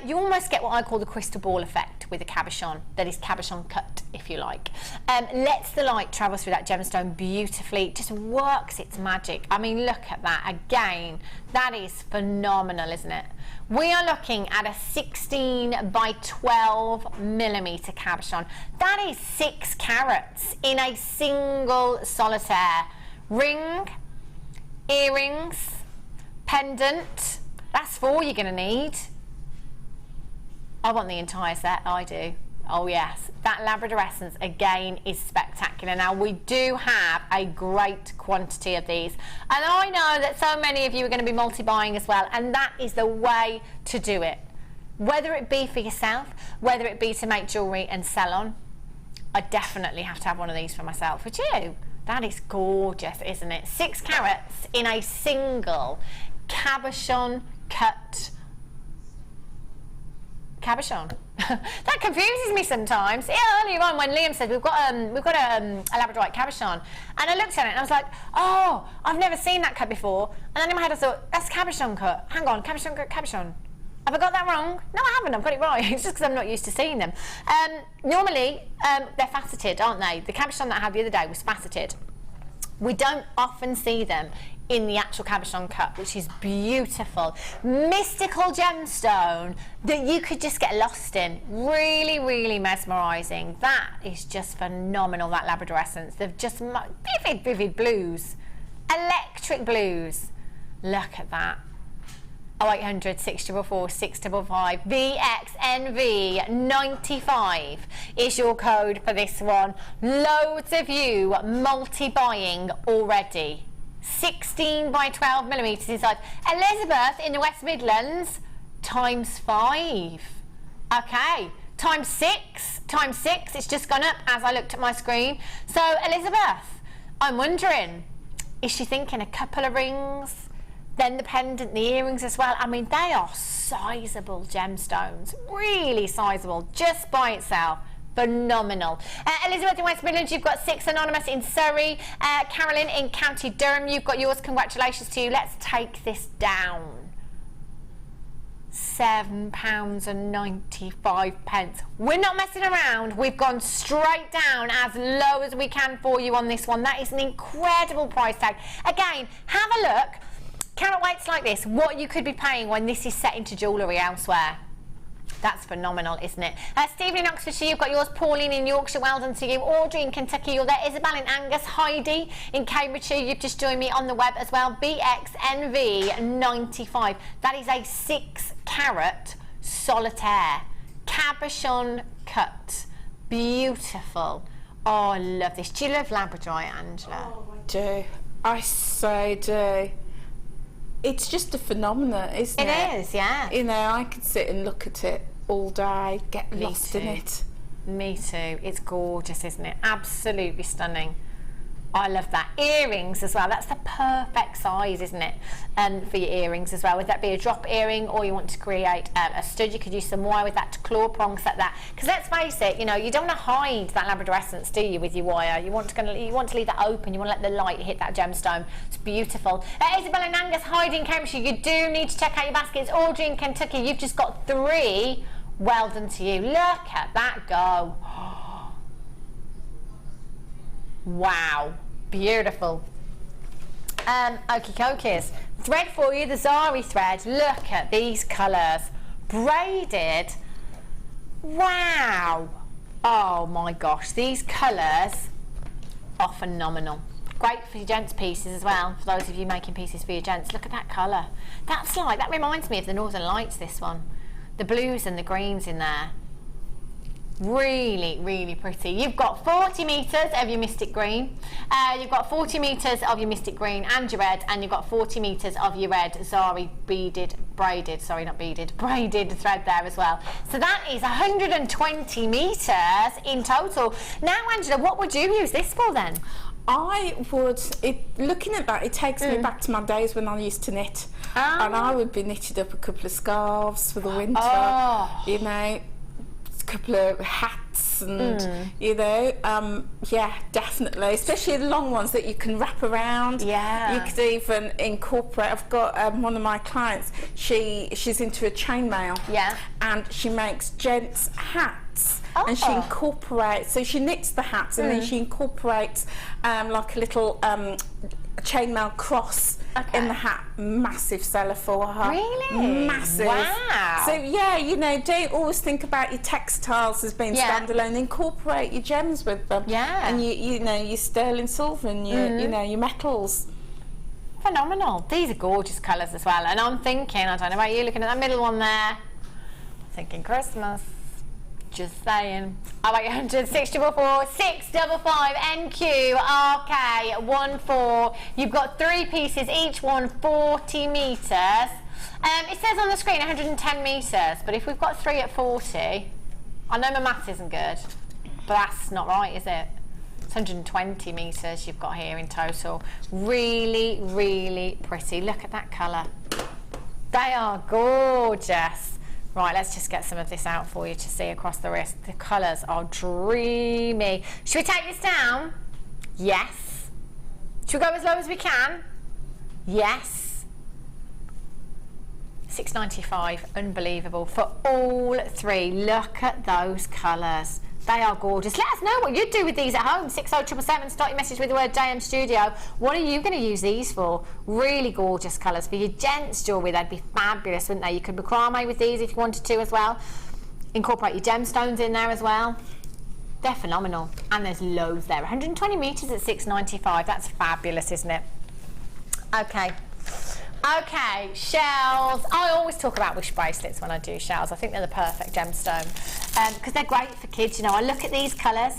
You almost get what I call the crystal ball effect with a cabochon that is cabochon cut, if you like. Lets the light travel through that gemstone beautifully, just works its magic. I mean, look at that again. That is phenomenal, isn't it? We are looking at a 16 by 12 millimeter cabochon. That is 6 carats in a single solitaire. Ring, earrings, pendant. That's 4 you're going to need. I want the entire set, I do. Oh yes, that Labrador Essence again is spectacular. Now we do have a great quantity of these, and I know that so many of you are going to be multi-buying as well, and that is the way to do it. Whether it be for yourself, whether it be to make jewellery and sell on, I definitely have to have one of these for myself. Would you? That is gorgeous, isn't it? 6 carats in a single cabochon cut cabochon. That confuses me sometimes. Yeah, earlier on when Liam said we've got a Labradorite cabochon, and I looked at it and I was like, oh, I've never seen that cut before. And then in my head I thought, that's cabochon cut. Hang on, cabochon cut, cabochon. Have I got that wrong? No, I haven't. I've got it right. It's just because I'm not used to seeing them. Normally, they're faceted, aren't they? The cabochon that I had the other day was faceted. We don't often see them in the actual cabochon cut, which is beautiful. Mystical gemstone that you could just get lost in. Really, really mesmerising. That is just phenomenal, that Labrador Essence. They're just vivid, vivid blues. Electric blues. Look at that. 0800 644 655 VXNV 95 is your code for this one. Loads of you multi-buying already. 16 by 12 millimetres inside. Elizabeth in the West Midlands, ×5. Okay, ×6, it's just gone up as I looked at my screen. So Elizabeth, I'm wondering, is she thinking a couple of rings, then the pendant, the earrings as well? I mean, they are sizable gemstones, really sizable, just by itself. Phenomenal. Elizabeth in West Midlands, you've got 6. Anonymous in Surrey. Carolyn in County Durham, you've got yours. Congratulations to you. Let's take this down. £7.95. We're not messing around. We've gone straight down as low as we can for you on this one. That is an incredible price tag. Again, have a look. Carat weights like this, what you could be paying when this is set into jewellery elsewhere. That's phenomenal, isn't it? Stephen in Oxfordshire, you've got yours. Pauline in Yorkshire, well done to you. Audrey in Kentucky, you're there. Isabel in Angus. Heidi in Cambridgeshire, you've just joined me on the web as well. BXNV 95. That is a 6 carat solitaire. Cabochon cut. Beautiful. Oh, I love this. Do you love Labradorite, Angela? Oh, I do. I so do. It's just a phenomenon, isn't it? It is, yeah. You know, I could sit and look at it all day, get lost in it. Me too. It's gorgeous, isn't it? Absolutely stunning. I love that. Earrings as well. That's the perfect size, isn't it? For your earrings as well. Whether that be a drop earring or you want to create a stud, you could use some wire with that to claw prongs like that. Because let's face it, you know, you don't want to hide that Labrador Essence, do you, with your wire? You want to leave that open. You want to let the light hit that gemstone. It's beautiful. Isabel and Angus, Heidi in Cambridgeshire, you do need to check out your baskets. Audrey in Kentucky, you've just got 3. Well done to you. Look at that go. Wow, beautiful. Okie dokies. Thread for you, the Zari thread. Look at these colours. Braided. Wow. Oh my gosh, these colours are phenomenal. Great for your gents pieces as well, for those of you making pieces for your gents. Look at that colour. That reminds me of the Northern Lights, this one. The blues and the greens in there. Really, really pretty. You've got 40 metres of your mystic green, you've got 40 metres of your mystic green and your red, and you've got 40 metres of your red zari braided thread there as well. So that is 120 metres in total. Now, Angela, what would you use this for then? I would, looking at that, it takes me back to my days when I used to knit. And I would be knitted up a couple of scarves for the winter, you know, a couple of hats and, you know, yeah, definitely. Especially the long ones that you can wrap around. Yeah. You could even incorporate, I've got one of my clients, she's into a chainmail. Yeah. And she makes gents' hats. And she incorporates, so she knits the hats and then she incorporates like a little chainmail cross in the hat. Massive seller for her. Really? Massive. Wow. So yeah, you know, don't always think about your textiles as being standalone. Incorporate your gems with them. Yeah. And you know, your sterling silver and your you know, your metals. Phenomenal. These are gorgeous colours as well. And I'm thinking, I don't know about you, looking at that middle one there, thinking Christmas. Just saying. How about your 100, 644, 655, NQ, RK, 14. You've got 3 pieces, each one 40 metres. It says on the screen 110 metres, but if we've got 3 at 40, I know my maths isn't good, but that's not right, is it? It's 120 metres you've got here in total. Really, really pretty. Look at that colour. They are gorgeous. Right, let's just get some of this out for you to see across the wrist. The colours are dreamy. Should we take this down? Yes. Should we go as low as we can? Yes. £6.95, unbelievable for all 3. Look at those colours. They are gorgeous. Let us know what you'd do with these at home. 60777, start your message with the word JM Studio. What are you going to use these for? Really gorgeous colours. For your gents jewellery, they'd be fabulous, wouldn't they? You could macrame with these if you wanted to as well. Incorporate your gemstones in there as well. They're phenomenal. And there's loads there. 120 metres at £6.95. That's fabulous, isn't it? Okay. Okay, shells. I always talk about wish bracelets when I do shells. I think they're the perfect gemstone because they're great for kids. You know, I look at these colours,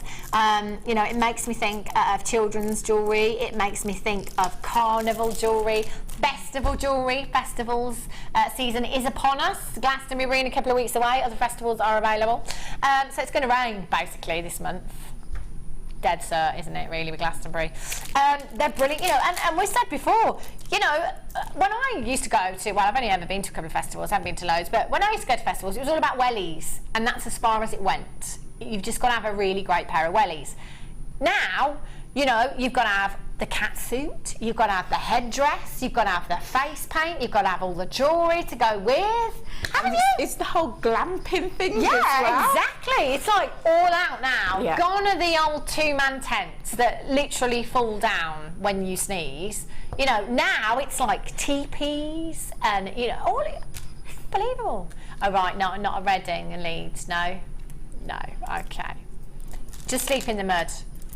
you know, it makes me think of children's jewellery. It makes me think of carnival jewellery, festival jewellery. Festivals season is upon us. Glastonbury Arena a couple of weeks away. Other festivals are available. So it's going to rain, basically, this month. Dead cert, isn't it, really, with Glastonbury? They're brilliant, you know, and we said before, you know, when I used to go to, well, I've only ever been to a couple of festivals, I haven't been to loads, but when I used to go to festivals, it was all about wellies, and that's as far as it went. You've just got to have a really great pair of wellies. Now, you know, you've got to have the cat suit, you've got to have the headdress, you've got to have the face paint, you've got to have all the jewellery to go with. Haven't you? It's the whole glamping thing as well. Yeah, exactly. It's like all out now. Yeah. Gone are the old 2-man tents that literally fall down when you sneeze. You know, now it's like teepees and, you know, all unbelievable. Oh, right, no, not a Reading and Leeds, no? No, okay. Just sleep in the mud.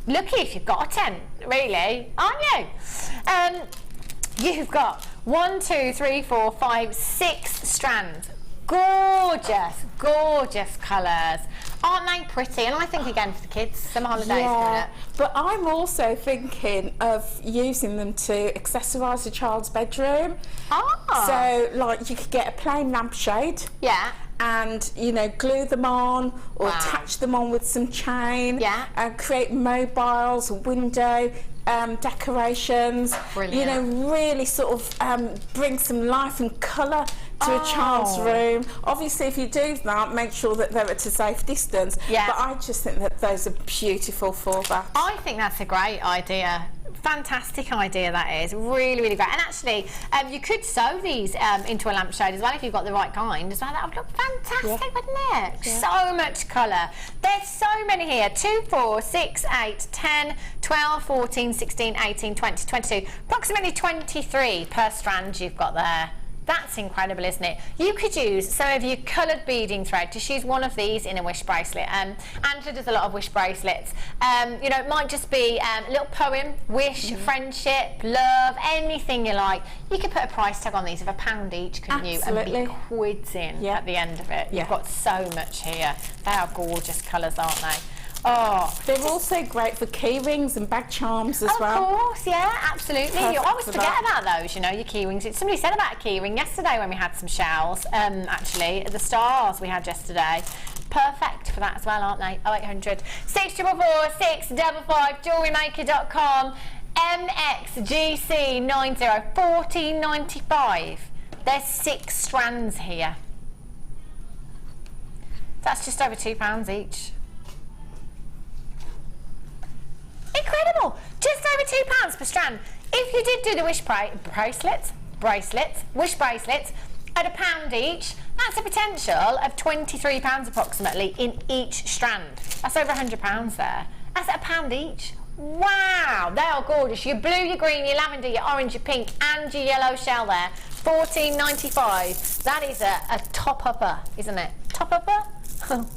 Lucky if you've got a tent, really, aren't you? You've got 1, 2, 3, 4, 5, 6 strands. Gorgeous, gorgeous colours. Aren't they pretty? And I think again for the kids, summer holidays coming up. But I'm also thinking of using them to accessorise a child's bedroom. So, like, you could get a plain lampshade. Yeah. And, you know, glue them on or attach them on with some chain. Yeah. And create mobiles, window decorations. Brilliant. You know, really sort of bring some life and colour to a child's room. Obviously, if you do that, make sure that they're at a safe distance. Yeah. But I just think that those are beautiful for that. I think that's a great idea. Fantastic idea that is. Really, really great. And actually, you could sew these into a lampshade as well if you've got the right kind as well. That would look fantastic, wouldn't it? Yeah. So much colour. There's so many here. 2, 4, 6, 8, 10, 12, 14, 16, 18, 20, 22. Approximately 23 per strand you've got there. That's incredible, isn't it? You could use some of your coloured beading thread. Just use one of these in a wish bracelet. Angela does a lot of wish bracelets. You know, it might just be a little poem, wish, friendship, love, anything you like. You could put a price tag on these of £1 each, couldn't you? And be quids in at the end of it. You've got so much here. They are gorgeous colours, aren't they? Oh, they're also great for key rings and bag charms as well. Of course, yeah, absolutely. You always forget about those, you know, your key rings. Somebody said about a key ring yesterday when we had some shells, actually, the stars we had yesterday. Perfect for that as well, aren't they? 0800 644 655 JewelleryMaker.com. MXGC90 14.95. There's 6 strands here. That's just over £2 each. Incredible! Just over £2 per strand. If you did do the wish bracelets, wish bracelets, at £1 each, that's a potential of £23 approximately in each strand. That's over £100 there. That's at £1 each. Wow, they are gorgeous. Your blue, your green, your lavender, your orange, your pink, and your yellow shell there. £14.95. That is a top-upper, isn't it? Top-upper?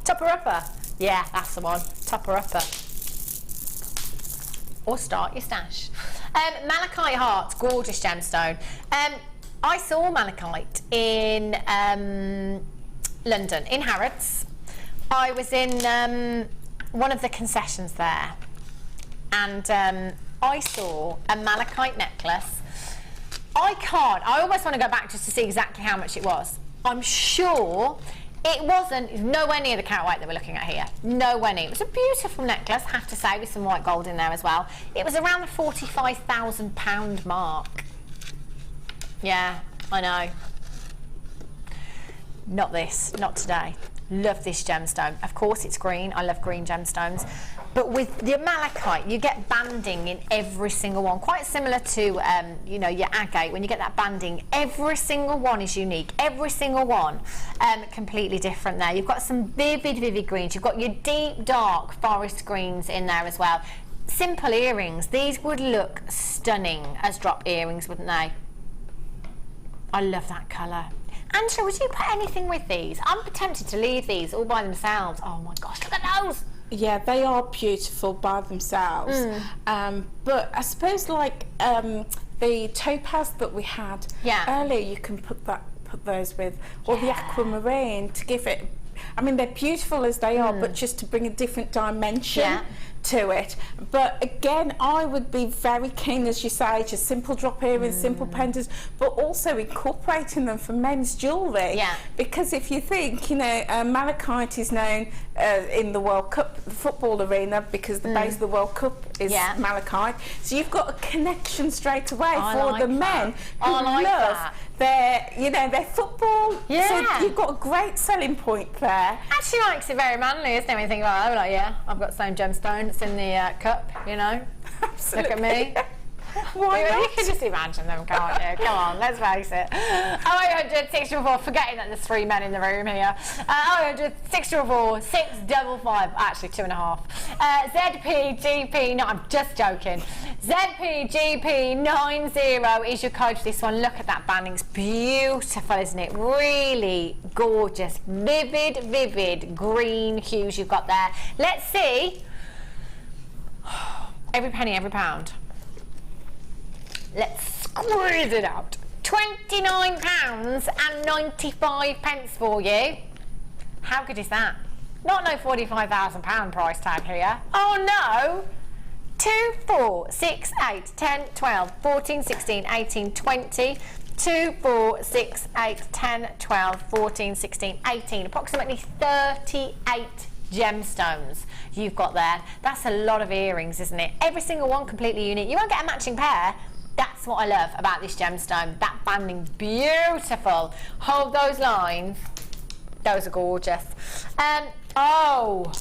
Topper-upper. Yeah, that's the one. Topper-upper. Or start your stash. Malachite hearts, gorgeous gemstone. I saw malachite in London, in Harrods. I was in one of the concessions there, and I saw a malachite necklace. I almost want to go back just to see exactly how much it was. I'm sure it wasn't nowhere near the carat weight that we're looking at here. Nowhere near. It was a beautiful necklace, I have to say, with some white gold in there as well. It was around the £45,000 mark. Yeah, I know. Not this, not today. Love this gemstone. Of course it's green, I love green gemstones. But with the malachite, you get banding in every single one. Quite similar to, you know, your agate. When you get that banding, every single one is unique. Every single one completely different there. You've got some vivid greens. You've got your deep, dark forest greens in there as well. Simple earrings. These would look stunning as drop earrings, wouldn't they? I love that colour. Angela, would you put anything with these? I'm tempted to leave these all by themselves. Oh my gosh, look at those! Yeah, they are beautiful by themselves. But I suppose like the topaz that we had earlier, you can put those with, or the aquamarine to give it. I mean, they're beautiful as they are, but just to bring a different dimension to it. But again, I would be very keen, as you say, just simple drop earrings, simple pendants, but also incorporating them for men's jewellery. Yeah. Because if you think, you know, malachite is known in the World Cup football arena because the base of the World Cup is malachite. So you've got a connection straight away for the men who love their, you know, their football. Yeah. So you've got a great selling point there. Actually makes it very manly, isn't it? When you think about it, like, yeah, I've got the same gemstones in the cup, you know. Absolutely. Look at me. Why not? You can just imagine them, can't you? Come on, let's face it. 0800 644, forgetting that there's 3 men in the room here. 0800 644 655, actually 2.5. ZPGP, no, I'm just joking. ZPGP90 is your code for this one. Look at that banding, it's beautiful, isn't it? Really gorgeous, vivid green hues you've got there. Let's see. Every penny, every pound. Let's squeeze it out. £29.95 for you. How good is that? Not no £45,000 price tag here. Oh no! 2, 4, 6, 8, 10, 12, 14, 16, 18, 20. 2, 4, 6, 8, 10, 12, 14, 16, 18. Approximately 38 gemstones you've got there. That's a lot of earrings, isn't it? Every single one completely unique. You won't get a matching pair. That's what I love about this gemstone. That banding, beautiful. Hold those lines. Those are gorgeous. Oh.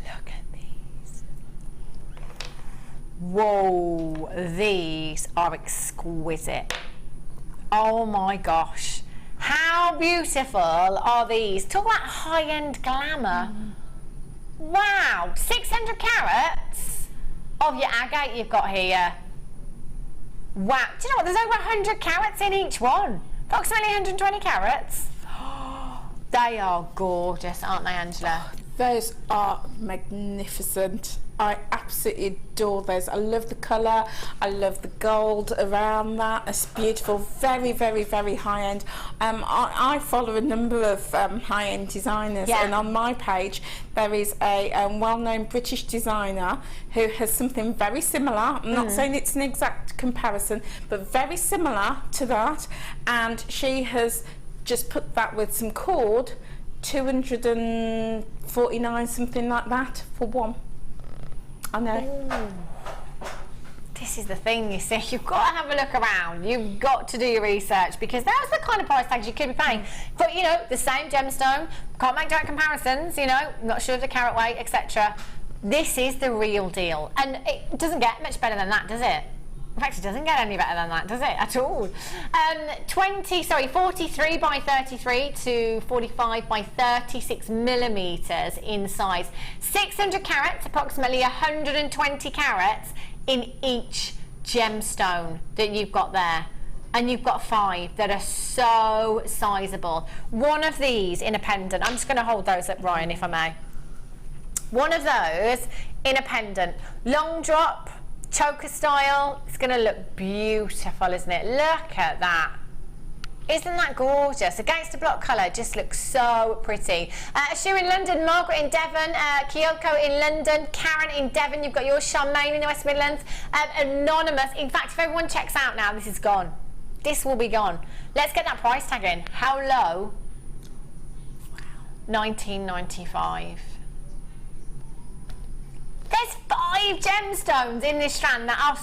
Look at these. Whoa, these are exquisite. Oh my gosh. How beautiful are these? Talk about high-end glamour. Wow, 600 carats of your agate you've got here. Wow. Do you know what? There's over 100 carats in each one. Approximately 120 carats. They are gorgeous, aren't they, Angela? Those are magnificent. I absolutely adore those. I love the colour. I love the gold around that. It's beautiful. Very, very, very high-end. I follow a number of high-end designers, and on my page there is a well-known British designer who has something very similar. I'm not saying it's an exact comparison, but very similar to that. And she has just put that with some cord, 249, something like that, for one. I know. Ooh. This is the thing, you see, you've got to have a look around. You've got to do your research, because that's the kind of price tags you could be paying for, you know, the same gemstone. Can't make direct comparisons, you know, not sure of the carat weight, etc. This is the real deal, and it doesn't get much better than that, does it? In fact, it doesn't get any better than that, does it, at all? 43 by 33 to 45 by 36 millimetres in size. 600 carats, approximately 120 carats in each gemstone that you've got there. And you've got 5 that are so sizable. One of these in a pendant, I'm just going to hold those up, Ryan, if I may. One of those in a pendant, long drop, choker style. It's going to look beautiful, isn't it? Look at that. Isn't that gorgeous? Against the block colour, just looks so pretty. Ashu in London, Margaret in Devon, Kyoko in London, Karen in Devon. You've got yours, Charmaine in the West Midlands. Anonymous. In fact, if everyone checks out now, this is gone. This will be gone. Let's get that price tag in. How low? £19.95. There's 5 gemstones in this strand that are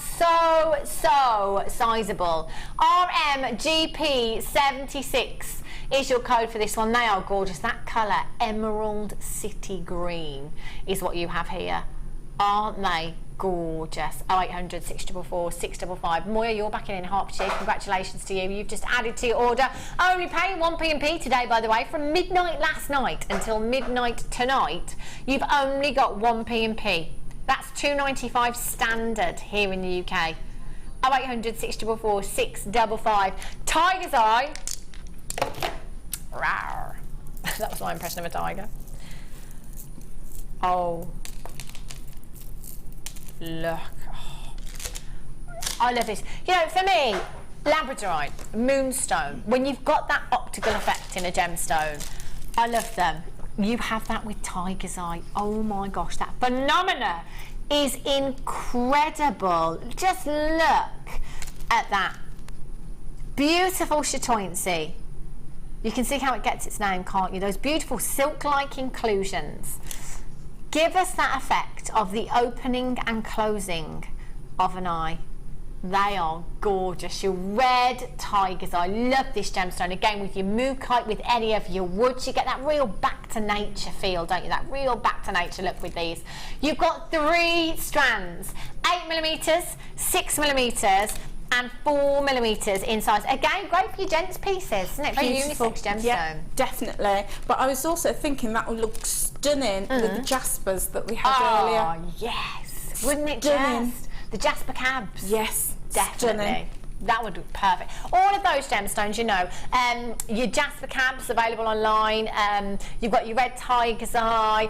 so sizable. RMGP76 is your code for this one. They are gorgeous. That colour, Emerald City Green, is what you have here. Aren't they gorgeous? 0800 644 655. Moya, you're back in Hertfordshire. Congratulations to you. You've just added to your order. Only paying 1p&p today, by the way. From midnight last night until midnight tonight, you've only got 1p&p. That's £2.95 standard here in the UK. 0800 644 655. Tiger's Eye. Rawr. That was my impression of a tiger. Oh. Look. Oh. I love this. You know, for me, Labradorite, Moonstone, when you've got that optical effect in a gemstone, I love them. You have that with Tiger's Eye. Oh my gosh, that phenomena is incredible. Just look at that. Beautiful chatoyancy. You can see how it gets its name, can't you? Those beautiful silk-like inclusions give us that effect of the opening and closing of an eye. They are gorgeous. Your red Tiger's Eye. Love this gemstone. Again, with your mookaite, with any of your woods, you get that real back to nature feel, don't you? That real back to nature look with these. You've got 3 strands, 8mm, 6mm, and 4mm in size. Again, great for your gents pieces, isn't it? For unisex gemstone. Yeah, definitely. But I was also thinking that would look stunning with the jaspers that we had earlier. Oh, yes. Wouldn't it just? The Jasper cabs. Yes, definitely. Stunning. That would be perfect. All of those gemstones, you know, your Jasper cabs available online. You've got your red Tiger's Eye,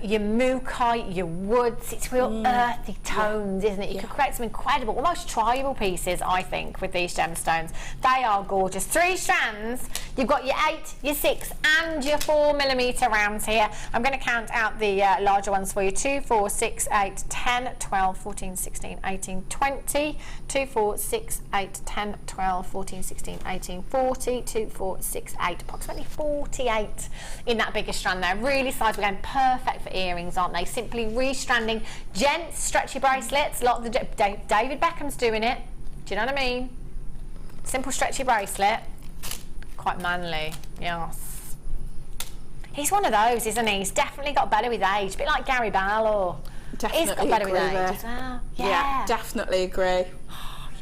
your mookaite, your woods. It's real earthy tones, isn't it? You could create some incredible, almost tribal pieces, I think, with these gemstones. They are gorgeous. 3 strands. You've got your 8, your 6, and your 4mm rounds here. I'm going to count out the larger ones for you. 2, 4, 6, 8, 10, 12, 14, 16, 18, 20. 2, 4, 6, 8, 10, 12, 14, 16, 18, 40, 2, 4, 6, 8, approximately 48 in that bigger strand there. Really sizable, again, perfect for earrings, aren't they? Simply restranding. Gents, stretchy bracelets, a lot of the David Beckham's doing it. Do you know what I mean? Simple stretchy bracelet, quite manly, yes. He's one of those, isn't he? He's definitely got better with age, a bit like Gary Barlow. Definitely He's got better with age there. as well. Yeah, definitely agree.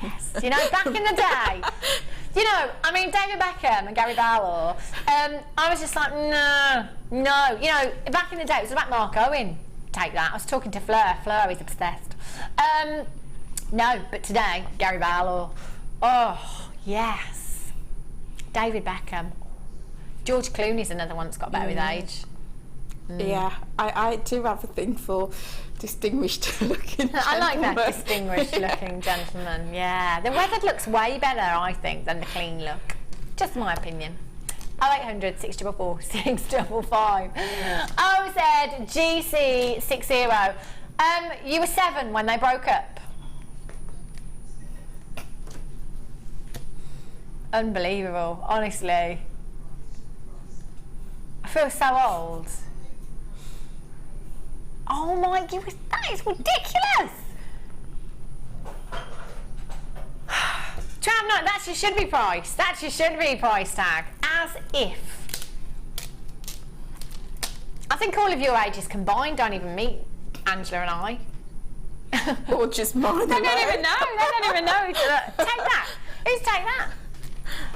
Yes. You know, back in the day, you know, I mean, David Beckham and Gary Barlow, I was just like, no. You know, back in the day, it was about Mark Owen. Take that. I was talking to Fleur. Fleur is obsessed. No, but today, Gary Barlow. Oh, yes. David Beckham. George Clooney's another one that's got better with age. Yeah, I do have a thing for distinguished looking gentlemen. I like that distinguished looking gentleman, yeah. The weathered looks way better, I think, than the clean look. Just my opinion. 0800 644 655. OZGC60. You were 7 when they broke up. Unbelievable, honestly. I feel so old. Oh my, that is ridiculous. That should be priced. That should be price tag. As if. I think all of your ages combined don't even meet Angela and I. Or just mine. They don't even know. They don't even know each other. Take that. Who's take that?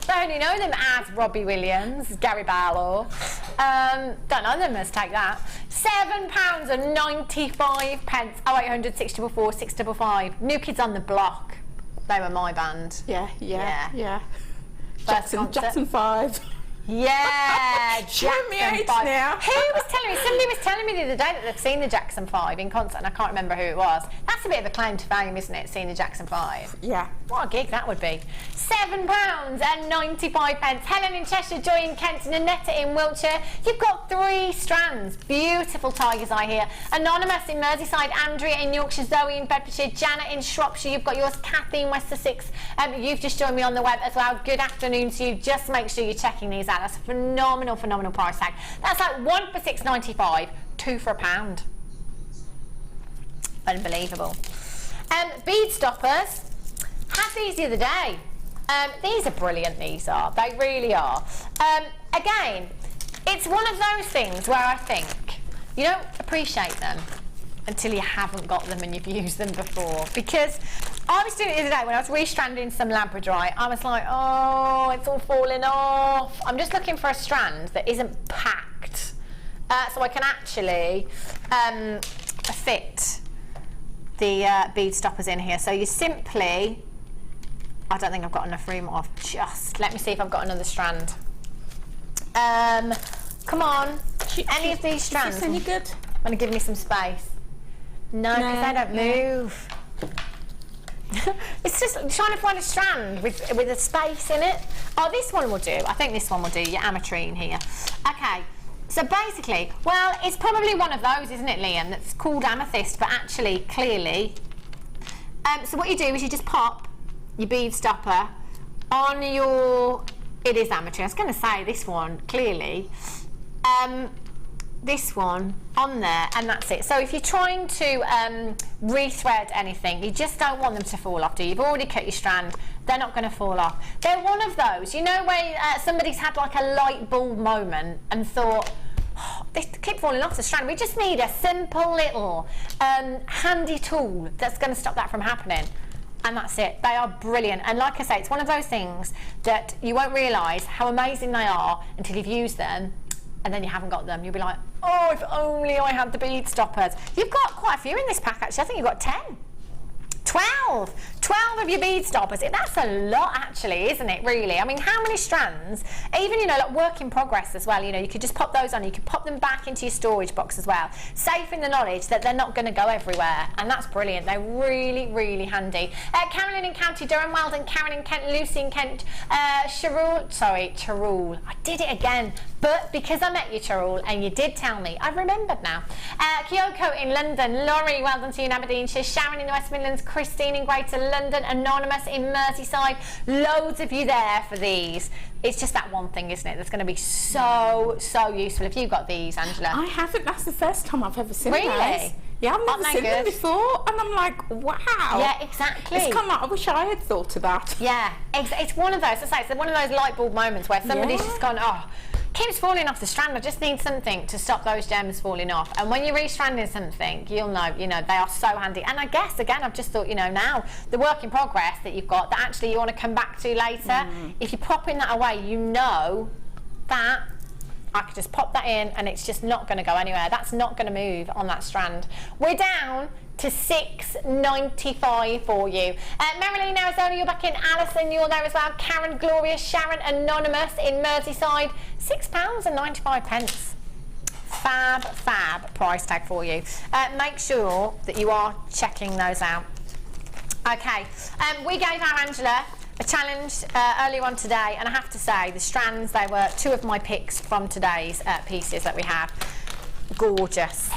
They only know them as Robbie Williams, Gary Barlow. Don't know them as take that. £7.95. 0800 644 655. New Kids on the Block. They were my band. Yeah. Jackson 5. Yeah, Showing me age 5. now. Who was telling me? Somebody was telling me the other day that they've seen the Jackson 5 in concert, and I can't remember who it was. That's a bit of a claim to fame, isn't it? Seeing the Jackson 5. Yeah. What a gig that would be. £7.95. Helen in Cheshire, Joy in Kent, Nanetta in Wiltshire. You've got 3 strands. Beautiful tiger's eye here. Anonymous in Merseyside, Andrea in Yorkshire, Zoe in Bedfordshire, Janet in Shropshire. You've got yours, Kathy in West Sussex. You've just joined me on the web as well. Good afternoon to you. Just make sure you're checking these out. That's a phenomenal price tag. That's like 1 for £6.95, 2 for £1. Unbelievable. Bead stoppers. Had these the other day. These are brilliant, these are. They really are. Again, it's one of those things where I think you don't appreciate them until you haven't got them and you've used them before. Because I was doing it the other day when I was restranding some Labradorite. I was like, oh, it's all falling off. I'm just looking for a strand that isn't packed, so I can actually fit the bead stoppers in here. So you simply, I don't think I've got enough room. Let me see if I've got another strand. Come on, any of these strands? Is this any good? Want to give me some space? No, because they don't move. It's just trying to find a strand with a space in it. Oh, this one will do. I think this one will do. Your ametrine here. Okay. So basically, well, it's probably one of those, isn't it, Liam? That's called amethyst, but actually, clearly. So what you do is you just pop your bead stopper on your. It is ametrine. I was going to say this one clearly. This one on there, and that's it. So if you're trying to rethread anything, you just don't want them to fall off, do you? You've already cut your strand, they're not going to fall off. They're one of those, you know, where somebody's had like a light bulb moment and thought, oh, they keep falling off the strand. We just need a simple little handy tool that's going to stop that from happening. And that's it. They are brilliant. And like I say, it's one of those things that you won't realise how amazing they are until you've used them. And then you haven't got them. You'll be like, oh, if only I had the bead stoppers. You've got quite a few in this pack, actually. I think you've got 10. 12 of your bead stoppers. That's a lot, actually, isn't it, really? I mean, how many strands? Even, you know, like work in progress as well, you know, you could just pop those on. You could pop them back into your storage box as well, safe in the knowledge that they're not going to go everywhere. And that's brilliant. They're really, really handy. Carolyn in County Durham, Weldon, Karen in Kent, Lucy in Kent, Charul. I did it again. But because I met you, Charul, and you did tell me, I've remembered now. Kyoko in London, Laurie, well done to you in Aberdeenshire, Sharon in the West Midlands, Christine in Greater London, Anonymous in Merseyside. Loads of you there for these. It's just that one thing, isn't it, that's going to be so useful. Have you got these, Angela? I haven't. That's the first time I've ever seen those. Really? Yeah, I've never seen them before, and I'm like, wow. Yeah, exactly. It's kind of like, I wish I had thought of that. Yeah, it's one of those, it's one of those light bulb moments where somebody's just gone, oh, keeps falling off the strand. I just need something to stop those gems falling off. And when you're restranding something, you'll know, you know, they are so handy. And I guess, again, I've just thought, you know, now the work in progress that you've got that actually you want to come back to later, if you're popping that away, you know that I could just pop that in and it's just not going to go anywhere. That's not going to move on that strand. We're down to to $6.95 for you. Marilyn, Arizona, you're back in. Alison, you're there as well. Karen, Gloria, Sharon, Anonymous in Merseyside, £6.95. Fab price tag for you. Make sure that you are checking those out. Okay, we gave our Angela a challenge earlier on today, and I have to say the strands, they were two of my picks from today's pieces that we have. Gorgeous,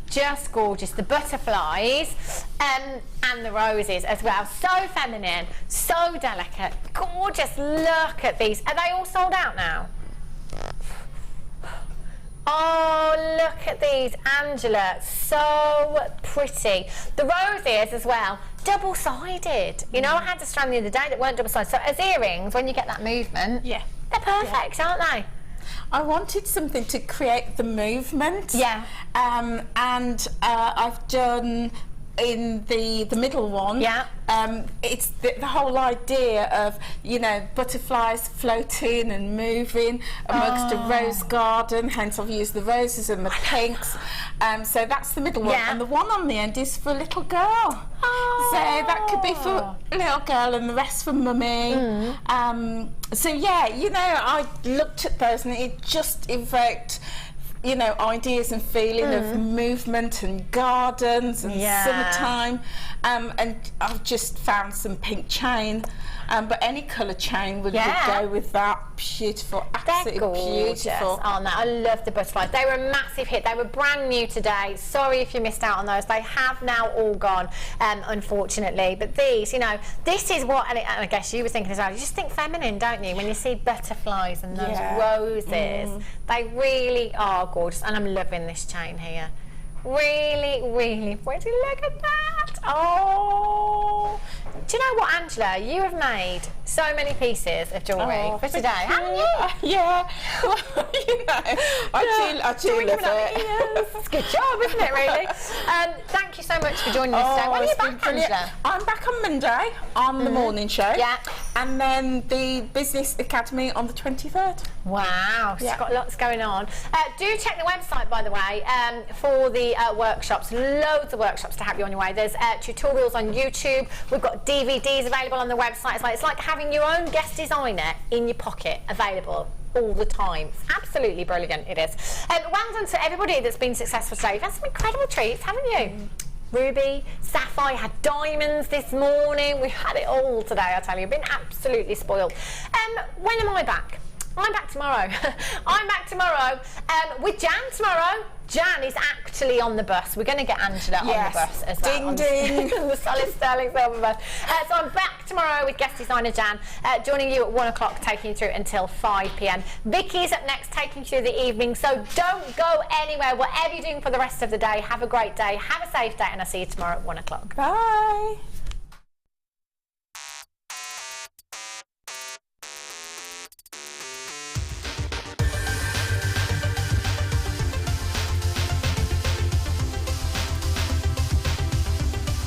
just gorgeous. The butterflies and the roses as well, so feminine, so delicate, gorgeous. Look at these. Are they all sold out now? Oh, look at these, Angela, so pretty. The roses as well, double-sided. You know, I had a strand the other day that weren't double-sided. So as earrings, when you get that movement, yeah, they're perfect, aren't they? I wanted something to create the movement. Yeah. And I've done in the middle one. Yeah. It's the whole idea of, you know, butterflies floating and moving amongst a rose garden, hence I've used the roses and the pinks. So that's the middle one. Yeah. And the one on the end is for a little girl. Oh. So that could be for a little girl and the rest for mummy. So yeah, you know, I looked at those and it just evoked, you know, ideas and feeling of movement and gardens and summertime. And I've just found some pink chain. But any colour chain would go with that. Beautiful, absolutely beautiful. Oh no, I love the butterflies. They were a massive hit. They were brand new today. Sorry if you missed out on those. They have now all gone, unfortunately. But these, you know, this is what, and I guess you were thinking as well, you just think feminine, don't you? When you see butterflies and those roses, they really are gorgeous. And I'm loving this chain here. Really pretty. Look at that. Oh, do you know what, Angela? You have made so many pieces of jewellery for today, haven't you? Yeah. Well, you know, I do love it. Yes. Good job, isn't it, really? Thank you so much for joining us today. When are you back, Angela? I'm back on Monday on the morning show. Yeah. And then the Business Academy on the 23rd. Wow, so you've got lots going on. Do check the website, by the way, for the workshops. Loads of workshops to help you on your way. There's tutorials on YouTube. We've got DVDs available on the website as well. It's like having your own guest designer in your pocket, available all the time. It's absolutely brilliant, it is. Well done to everybody that's been successful today. You've had some incredible treats, haven't you? Ruby, sapphire, had diamonds this morning. We've had it all today, I tell you. Been absolutely spoiled. When am I back? I'm back tomorrow. I'm back tomorrow with Jan tomorrow. Jan is actually on the bus. We're going to get Angela on the bus as well. Ding, ding. The solid sterling silver bus. So I'm back tomorrow with guest designer Jan, joining you at 1 o'clock, taking you through until 5 p.m. Vicky's up next, taking you through the evening. So don't go anywhere. Whatever you're doing for the rest of the day, have a great day. Have a safe day, and I'll see you tomorrow at 1 o'clock. Bye.